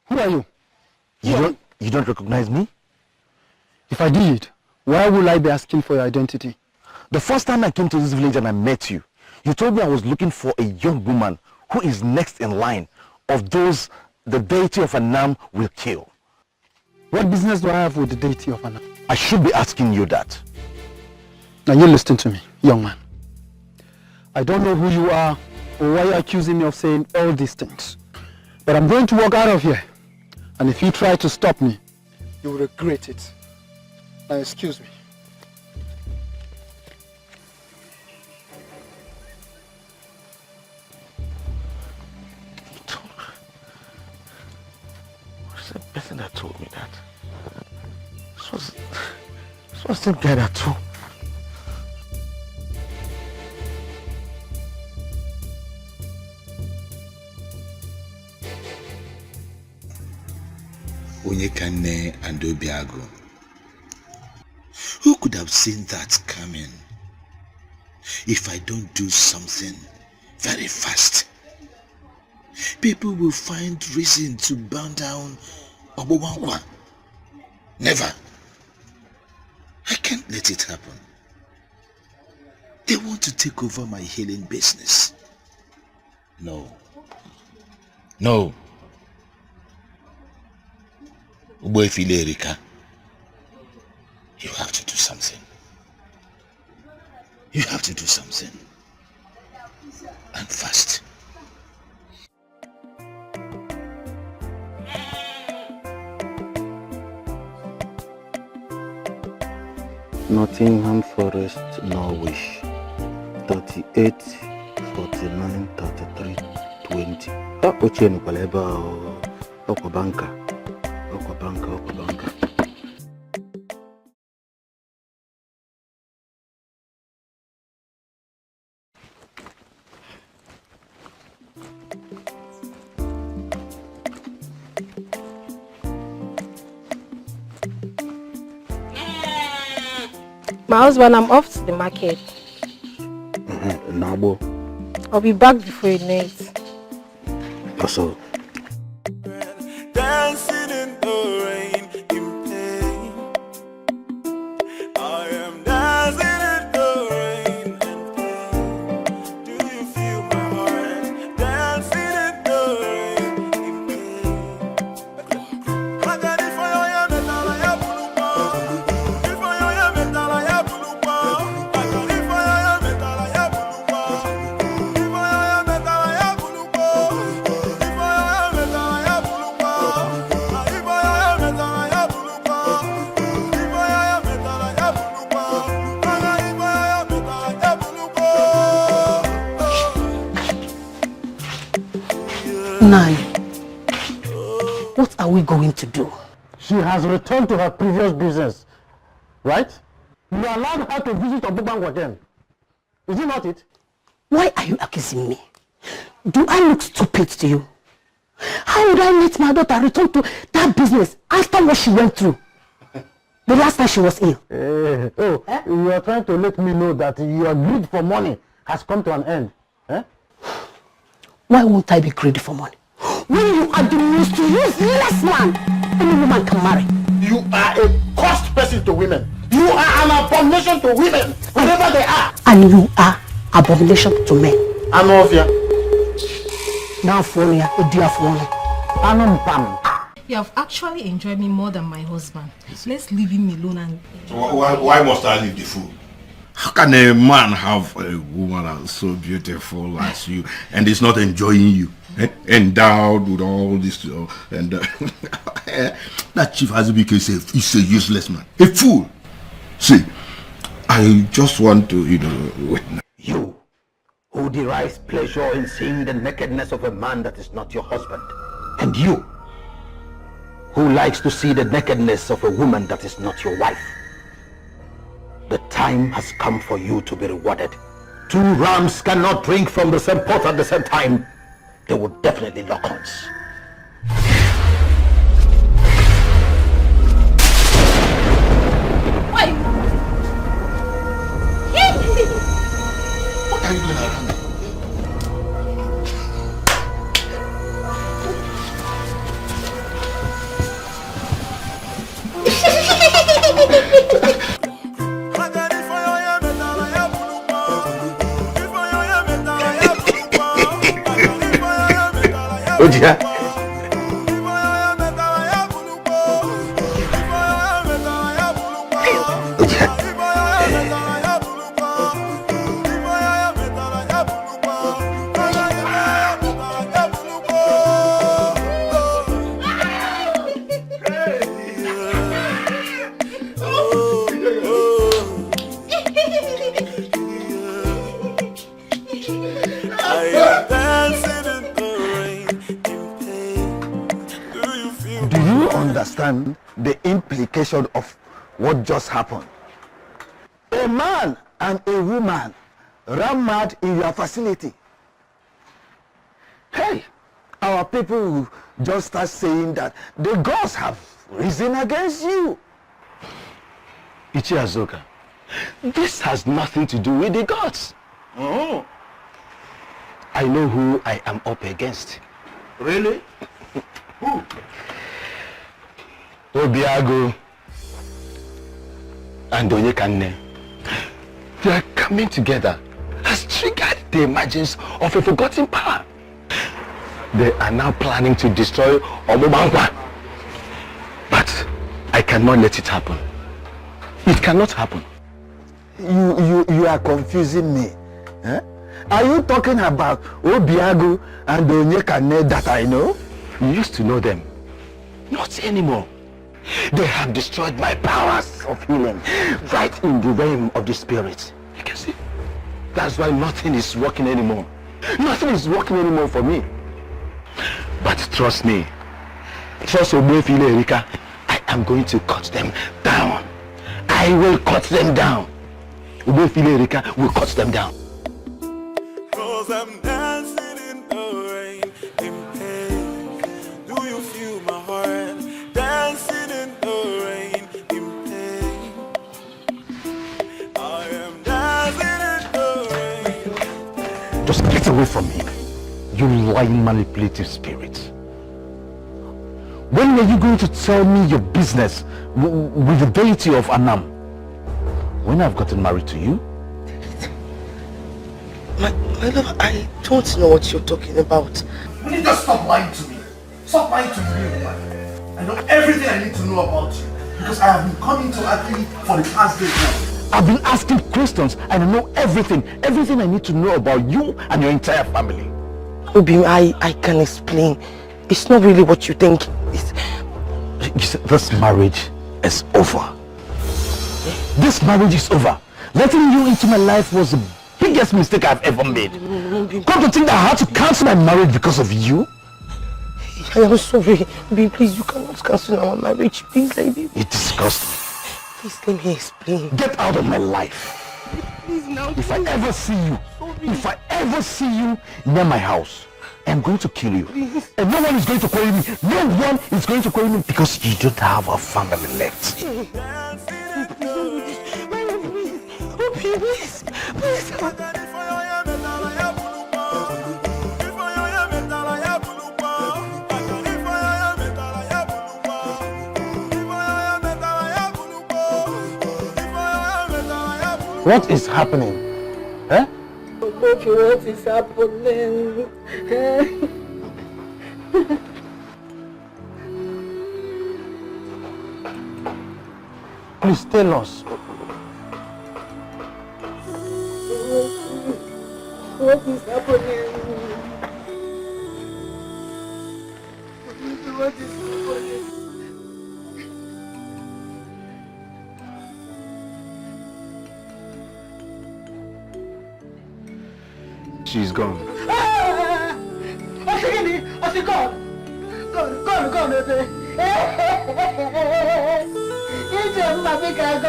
Who are you? You don't recognize me? If I did, why would I be asking for your identity? The first time I came to this village and I met you, you told me I was looking for a young woman who is next in line of those the deity of Anam will kill. What business do I have with the deity of Anam? I should be asking you that. Now you listen to me, young man. I don't know who you are or why you're accusing me of saying all these things. But I'm going to walk out of here. And if you try to stop me, you will regret it. Now excuse me. Who's the person that told me that? This was the guy that told. Onyekane and Obiago. Who could have seen that coming? If I don't do something very fast, people will find reason to burn down Obowankwa. Never. I can't let it happen. They want to take over my healing business. No. No. Uboefile Erika, you have to do something. You have to do something. And fast. Nottingham Forest, Norwich, 38, 49, 33, 20. Oche nukwaleba Okwabanka. My husband, I'm off to the market. Nabo. I'll be back before it night. Also. Dancing in the rain in pain. I am dancing in the rain and pain. Do you feel my heart? Dancing in the rain in pain. Magani for your metala ya bulupa. If for your metala ya bulupa. Magani for your metala ya bulupa. If for your metala ya bulupa. Nai, what are we going to do? She has returned to her previous business, right? You allowed her to visit Obubango again. Is it not it? Why are you accusing me? Do I look stupid to you? How would I let my daughter return to that business after what she went through? The last time she was ill. You are trying to let me know that your greed for money has come to an end. Why won't I be greedy for money? When you are the most useless man any woman can marry. You are a cursed person to women. You are an abomination to women, wherever they are. And you are abomination to men. I'm off here. Now for me, a dear for me. You have actually enjoyed me more than my husband. Let's leave him alone and... Why must I leave the food? How can a man have a woman as so beautiful as you and is not enjoying you? Endowed with all this, that Chief Azubike is a useless man, a fool. See, I just want to, witness. You, who derives pleasure in seeing the nakedness of a man that is not your husband, and you, who likes to see the nakedness of a woman that is not your wife. The time has come for you to be rewarded. Two rams cannot drink from the same pot at the same time. They will definitely lock horns. Why? What are you doing around me? Ojia. Do you understand the implication of what just happened? A man and a woman ran mad in your facility. Hey, our people will just start saying that the gods have risen against you. Ichi Azoka, this has nothing to do with the gods. Oh. I know who I am up against. Really? Who? Obiago and Onyekane. They are coming together has triggered the emergence of a forgotten power. They are now planning to destroy Omobankwa. But I cannot let it happen. It cannot happen. You are confusing me. Eh? Are you talking about Obiago and Onyekane that I know? You used to know them. Not anymore. They have destroyed my powers of healing right in the realm of the spirit. You can see. That's why nothing is working anymore. Nothing is working anymore for me. But trust me. Trust Ogbefile Erika. I am going to cut them down. I will cut them down. Ogbefile Erika will cut them down. 'Cause I'm dancing in the rain, in pain. Do you feel my heart? Dancing in the rain, in pain. I am dancing in the rain. Just get away from me, you lying manipulative spirit. When were you going to tell me your business with the deity of Anam? When I've gotten married to you? My love, I don't know what you're talking about. Will you just stop lying to me? Stop lying to me, man. I know everything I need to know about you because I have been coming to Akili for the past day now. I've been asking questions and I know everything I need to know about you and your entire family. Obi, I can explain. It's not really what you think. You said this marriage is over. This marriage is over. Letting you into my life was the biggest mistake I've ever made. Come to think that I had to cancel my marriage because of you? I am sorry. Obi, please, you cannot cancel our marriage. Please, lady. It disgusts me. Please, let me explain. Get out of my life. Please, now. If I ever see you near my house, I'm going to kill you. Please. And no one is going to query me. No one is going to query me because you don't have a family left. Please. What is happening? Eh? What is happening? Please tell us. What is happening? What is happening? She's gone. Gone, baby. It's your mommy gone,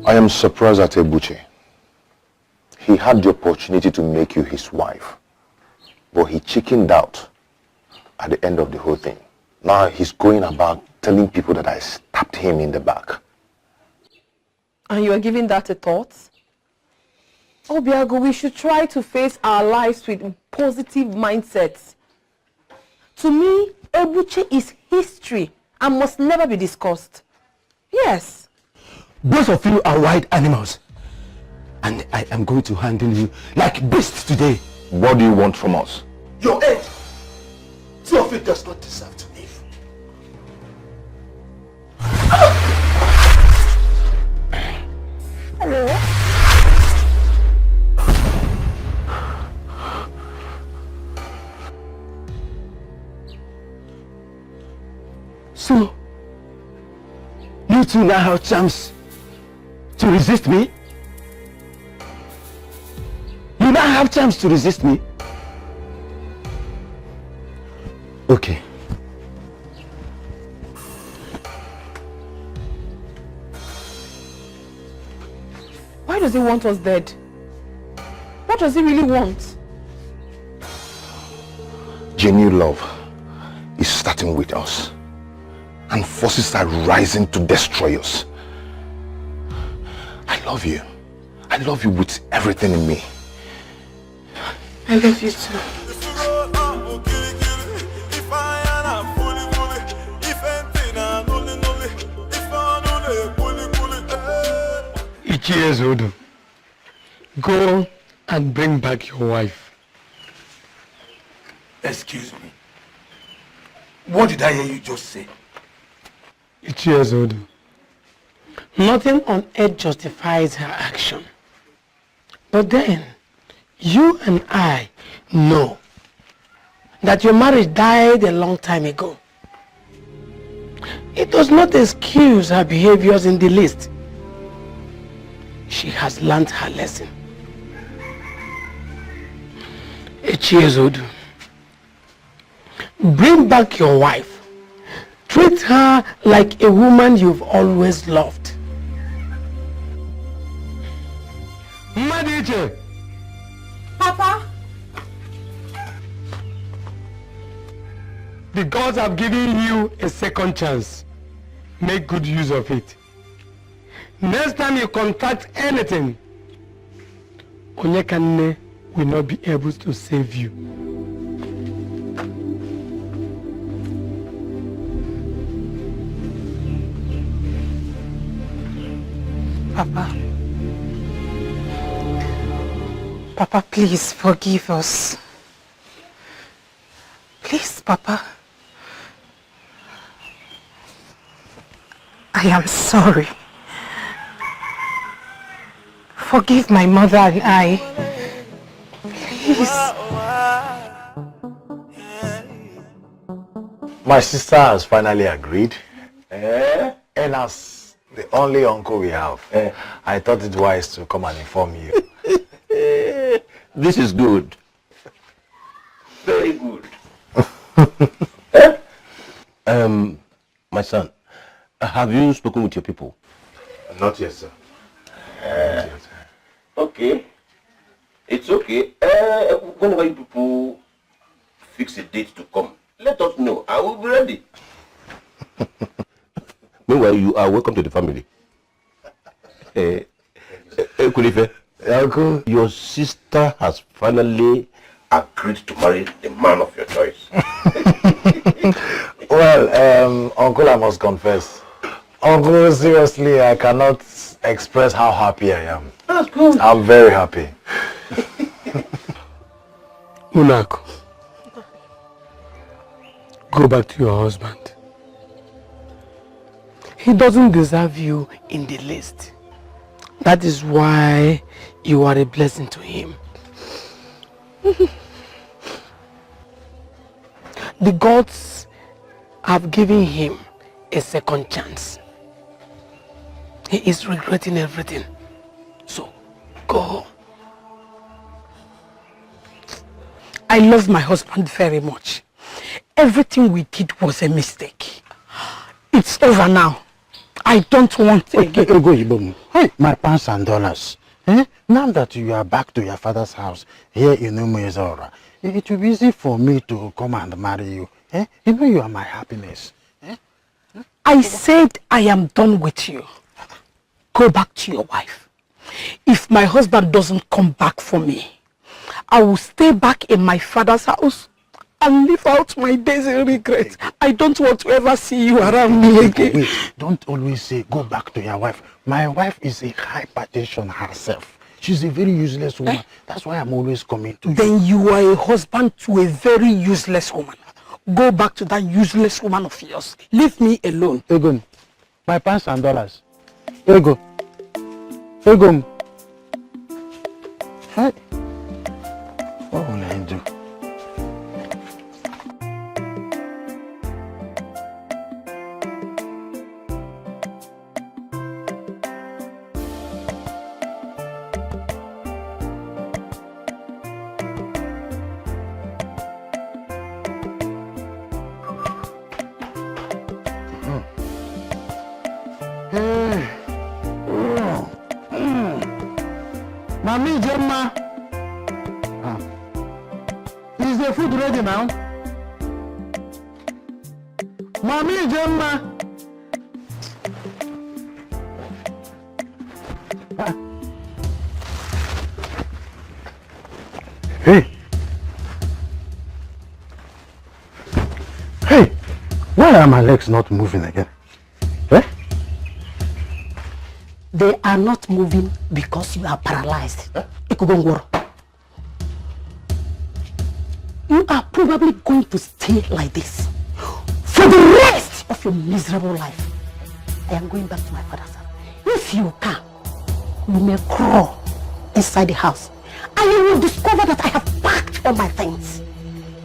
I am surprised at Ebuche. He had the opportunity to make you his wife, but he chickened out at the end of the whole thing. Now he's going about telling people that I stabbed him in the back. And you are giving that a thought? Obiago, we should try to face our lives with positive mindsets. To me, Ebuche is history and must never be discussed. Yes. Both of you are wild animals. And I am going to handle you like beasts today. What do you want from us? Your end. Two of you does not deserve to live. Hello? So, you two now have chance to resist me? You now have chance to resist me? Okay. Why does he want us dead? What does he really want? Genuine love is starting with us, and forces are rising to destroy us. I love you. I love you with everything in me. I love you too. Cheers, Odo. Go and bring back your wife. Excuse me. What did I hear you just say? Cheers, Odo. Nothing on earth justifies her action. But then, you and I know that your marriage died a long time ago. It does not excuse her behaviors in the least. She has learned her lesson. Cheers, Odu. Bring back your wife. Treat her like a woman you've always loved. Madiche! Papa? The gods have given you a second chance. Make good use of it. Next time you contact anything, Onyekane will not be able to save you. Papa. Papa, please forgive us. Please, Papa. I am sorry. Forgive my mother and I. Please. My sister has finally agreed. And as the only uncle we have, I thought it wise to come and inform you. This is good. Very good. My son, have you spoken with your people? Not yet, sir. Okay. It's okay. Whenever you people fix a date to come, let us know. I will be ready. Meanwhile, you are welcome to the family. Kulife, Uncle, your sister has finally agreed to marry the man of your choice. Well, Uncle, I must confess. Uncle, seriously, I cannot express how happy I am. That's good. I'm very happy. Unako, go back to your husband. He doesn't deserve you in the least. That is why you are a blessing to him. The gods have given him a second chance. He is regretting everything. So, go. I love my husband very much. Everything we did was a mistake. It's over now. I don't want again. Hey, my pounds and dollars. Now that you are back to your father's house here in Umezora, it will be easy for me to come and marry you. You know you are my happiness. I said I am done with you. Go back to your wife. If my husband doesn't come back for me, I will stay back in my father's house and live out my days in regret. I don't want to ever see you around me again. Wait, don't always say go back to your wife. My wife is a hypertension herself. She's a very useless woman. That's why I'm always coming to you. Then you are a husband to a very useless woman. Go back to that useless woman of yours. Leave me alone. Egon, my pants and dollars. Egon. Egon. Hey. What will I do? Mami, Gemma. Is the food ready now? Mami, Gemma. Hey. Hey. Why are my legs not moving again? Eh? They are not moving because you are paralyzed. You are probably going to stay like this for the rest of your miserable life. I am going back to my father's house. If you can, you may crawl inside the house and you will discover that I have packed all my things.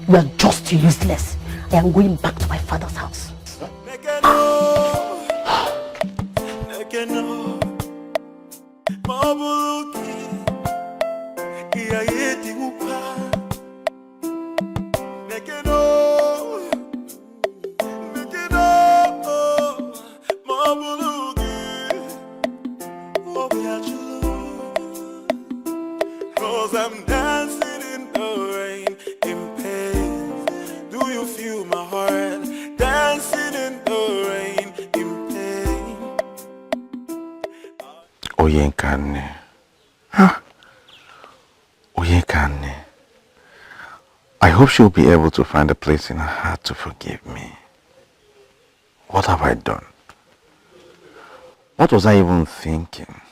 You are just useless. I am going back to my father's house. I'm dancing in the rain, in pain. Do you feel my heart? Dancing in the rain, in pain. Oyenkane. Huh? Oyenkane. I hope she'll be able to find a place in her heart to forgive me. What have I done? What was I even thinking?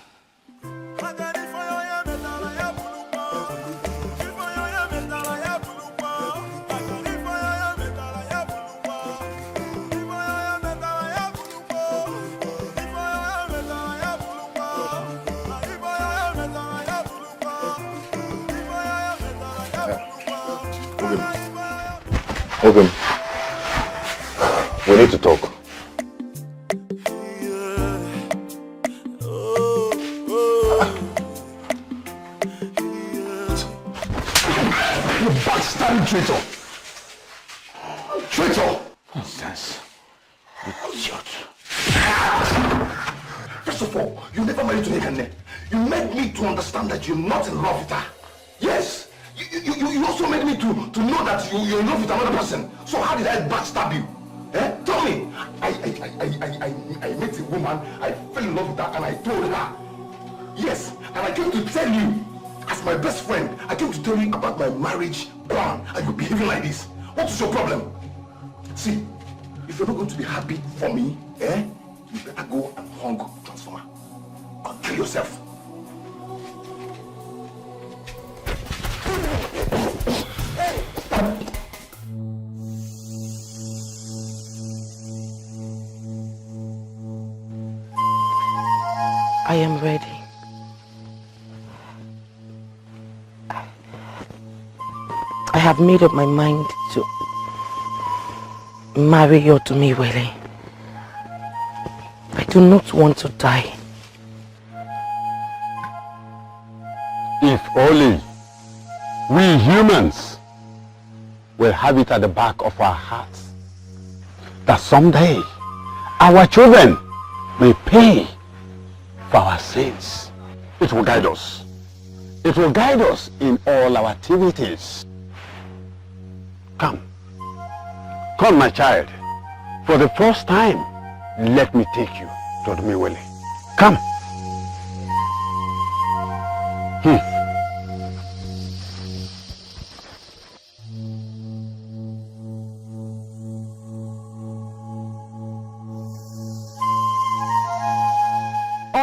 Open. We need to talk. You backstabbing traitor! Traitor! Nonsense. Idiot. First of all, you never married to Nekane. You made me to understand that you're not in love with her. Yes! You also made me to know that you're in love with another person. So how did I backstab you? Eh? Tell me. I met a woman, I fell in love with her, and I told her. Yes, and I came to tell you, as my best friend, I came to tell you about my marriage plan, and you're behaving like this. What is your problem? See, if you're not going to be happy for me, you better go and hung transformer. Or kill yourself. I am ready. I have made up my mind to marry Yotumiwele. I do not want to die. If only we humans will have it at the back of our hearts that someday our children may pay for our sins. It will guide us. It will guide us in all our activities. Come. Come, my child. For the first time, let me take you to Odumiwele. Come.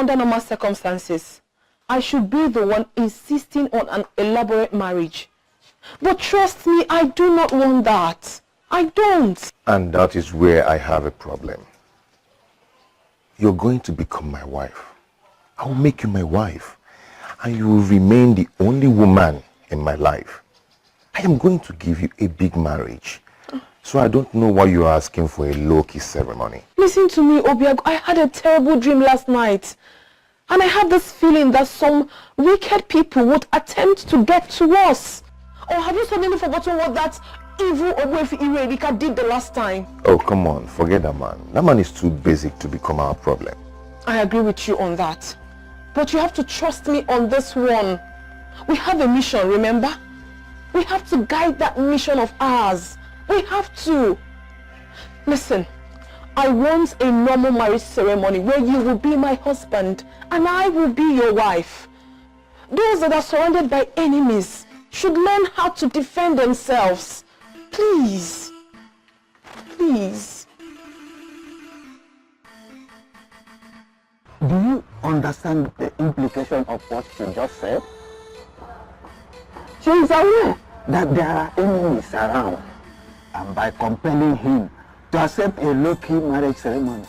under normal circumstances, I should be the one insisting on an elaborate marriage. But trust me, I do not want that. I don't. And that is where I have a problem. You're going to become my wife. I will make you my wife. And you will remain the only woman in my life. I am going to give you a big marriage. So I don't know why you're asking for a low-key ceremony. Listen to me, Obiago. I had a terrible dream last night. And I have this feeling that some wicked people would attempt to get to us. Or have you suddenly forgotten what that evil Ogbuefi Irerika did the last time? Oh, come on. Forget that man. That man is too basic to become our problem. I agree with you on that. But you have to trust me on this one. We have a mission, remember? We have to guide that mission of ours. We have to. Listen, I want a normal marriage ceremony where you will be my husband and I will be your wife. Those that are surrounded by enemies should learn how to defend themselves. Please. Please. Do you understand the implication of what she just said? She is aware that there are enemies around, and by compelling him to accept a low-key marriage ceremony,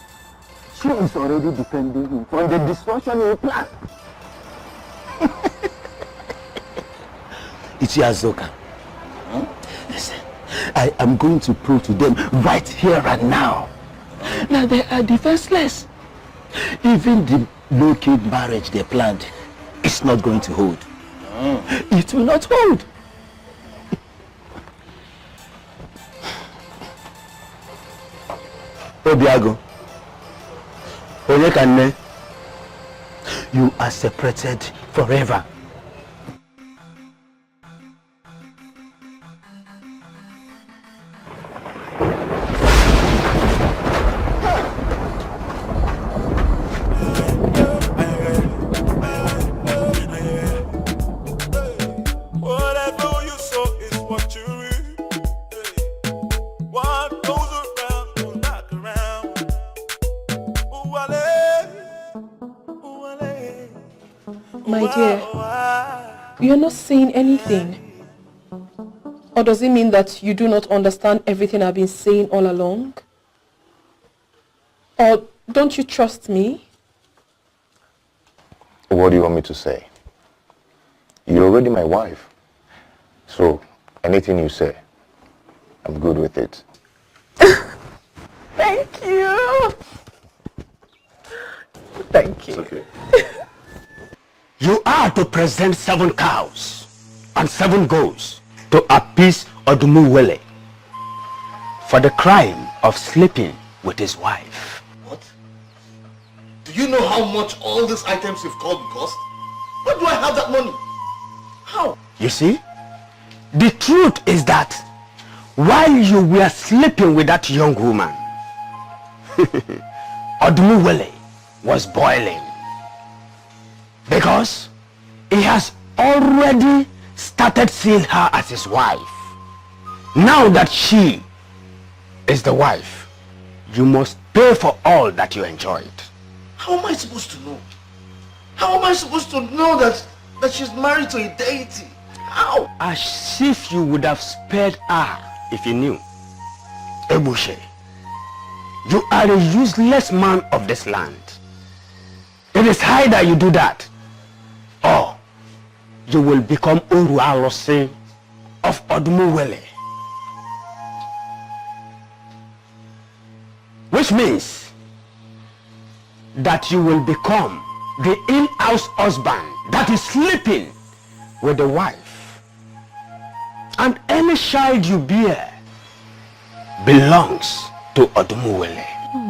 she is already defending him from the destruction he planned. It's Azoka. Listen, I am going to prove to them right here and now that they are defenseless. Even the low-key marriage they planned is not going to hold. It will not hold. Obiago, Onyekane, you are separated forever. Whatever you sow is what you reap. What goes around goes back around. My dear, you're not saying anything. Or does it mean that you do not understand everything I've been saying all along? Or don't you trust me? What do you want me to say? You're already my wife. So anything you say, I'm good with it. Thank you. Thank you. It's okay. You are to present 7 cows and 7 goats to appease Odumuwele for the crime of sleeping with his wife. What? Do you know how much all these items you've called cost? Where do I have that money? How? You see, the truth is that while you were sleeping with that young woman, Odumuwele was boiling because he has already started seeing her as his wife. Now that she is the wife, you must pay for all that you enjoyed. How am I supposed to know? How am I supposed to know that she's married to a deity? How? As if you would have spared her if you knew. Ebushe, you are a useless man of this land. It is high that you do that, or you will become Urualose of Odumuwele. Which means that you will become the in-house husband that is sleeping with the wife. And any child you bear belongs to Odumuwele.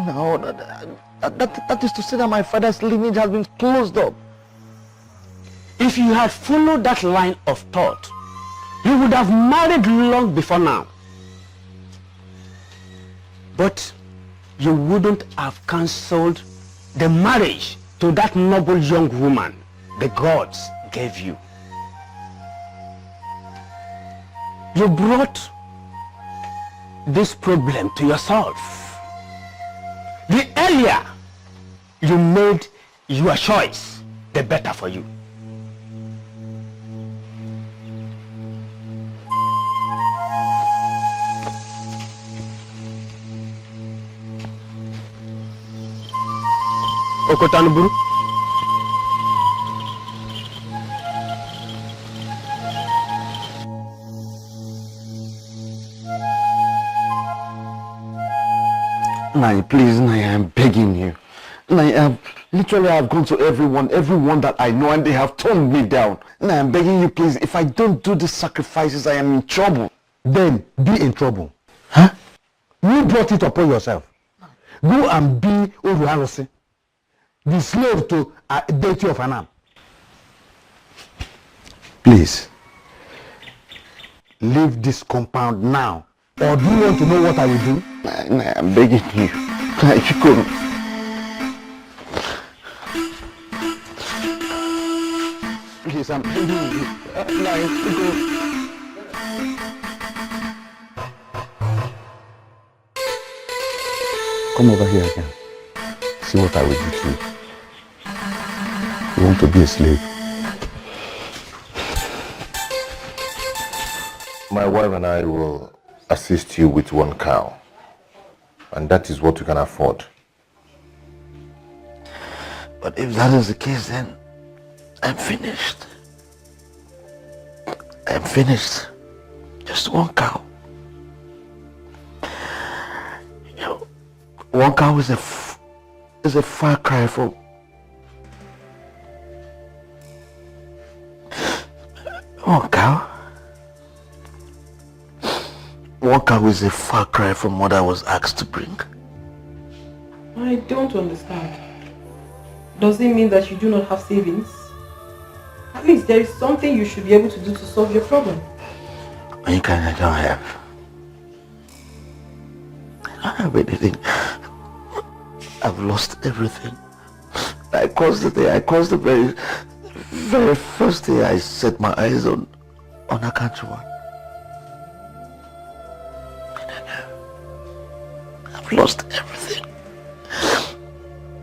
No, that is to say that my father's lineage has been closed up. If you had followed that line of thought, you would have married long before now. But you wouldn't have cancelled the marriage to that noble young woman the gods gave you. You brought this problem to yourself. The earlier you made Your choice, the better for you. Okotanuburu. Nai, please, Nai, I'm begging you. Nai, literally I've gone to everyone that I know, and they have toned me down. Nai, I'm begging you, please, if I don't do these sacrifices, I am in trouble. Then be in trouble. Huh? You brought it upon yourself. Go and be Uruarosi, the slave to a deity of Anam. Please, leave this compound now. Or do you want to know what I will do? Nai, I'm begging you. Nai, if you could. Please, I'm begging you. Nai, if you could. Come over here again. See what I will do to you. You want to be a slave? My wife and I will assist you with 1 cow. And that is what you can afford. But if that is the case, then I'm finished. I'm finished. Just 1 cow. 1 cow is a far cry from 1 cow. 1 cow is a far cry from what I was asked to bring. I don't understand. Does it mean that you do not have savings? At least there is something you should be able to do to solve your problem. I don't have. I don't have anything. I've lost everything. I caused the very first day I set my eyes on Akanchuan. I've lost everything.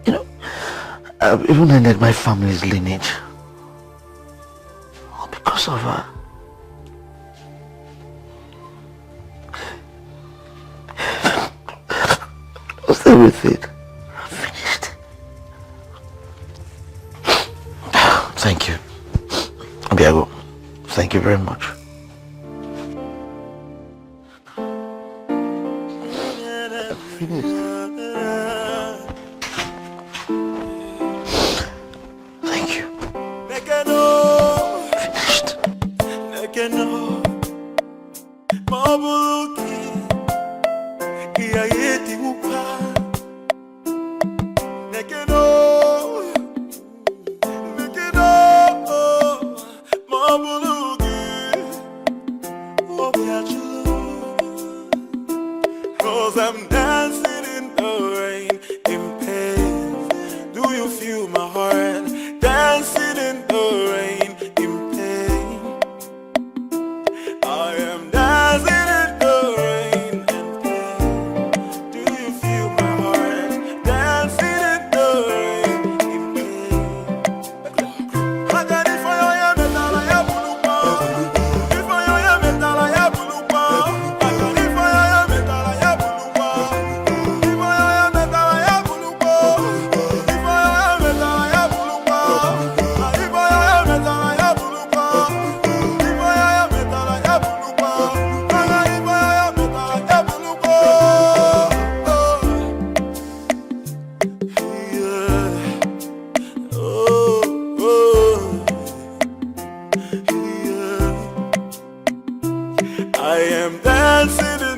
You know, I've even ended my family's lineage. All because of her. Lost everything. Thank you, Diego. Thank you very much. I'm finished. Thank you. I'm dancing in the rain, in pain. Do you feel my heart? Dancing in the rain, in pain. I am dancing in the rain, in pain. Do you feel my heart? Dancing in the rain, in pain. I got it for you, yeah, metal, I have blue ball. If I am metal, I have blue ball. I got it for you, yeah, metal, I have blue ball. If I am metal, I have blue ball. If I am metal, I have blue ball. If I am metal, I have blue ball. If I am metal, I have blue ball. If I am metal, I have blue ball. Yeah. Oh, yeah. I am dancing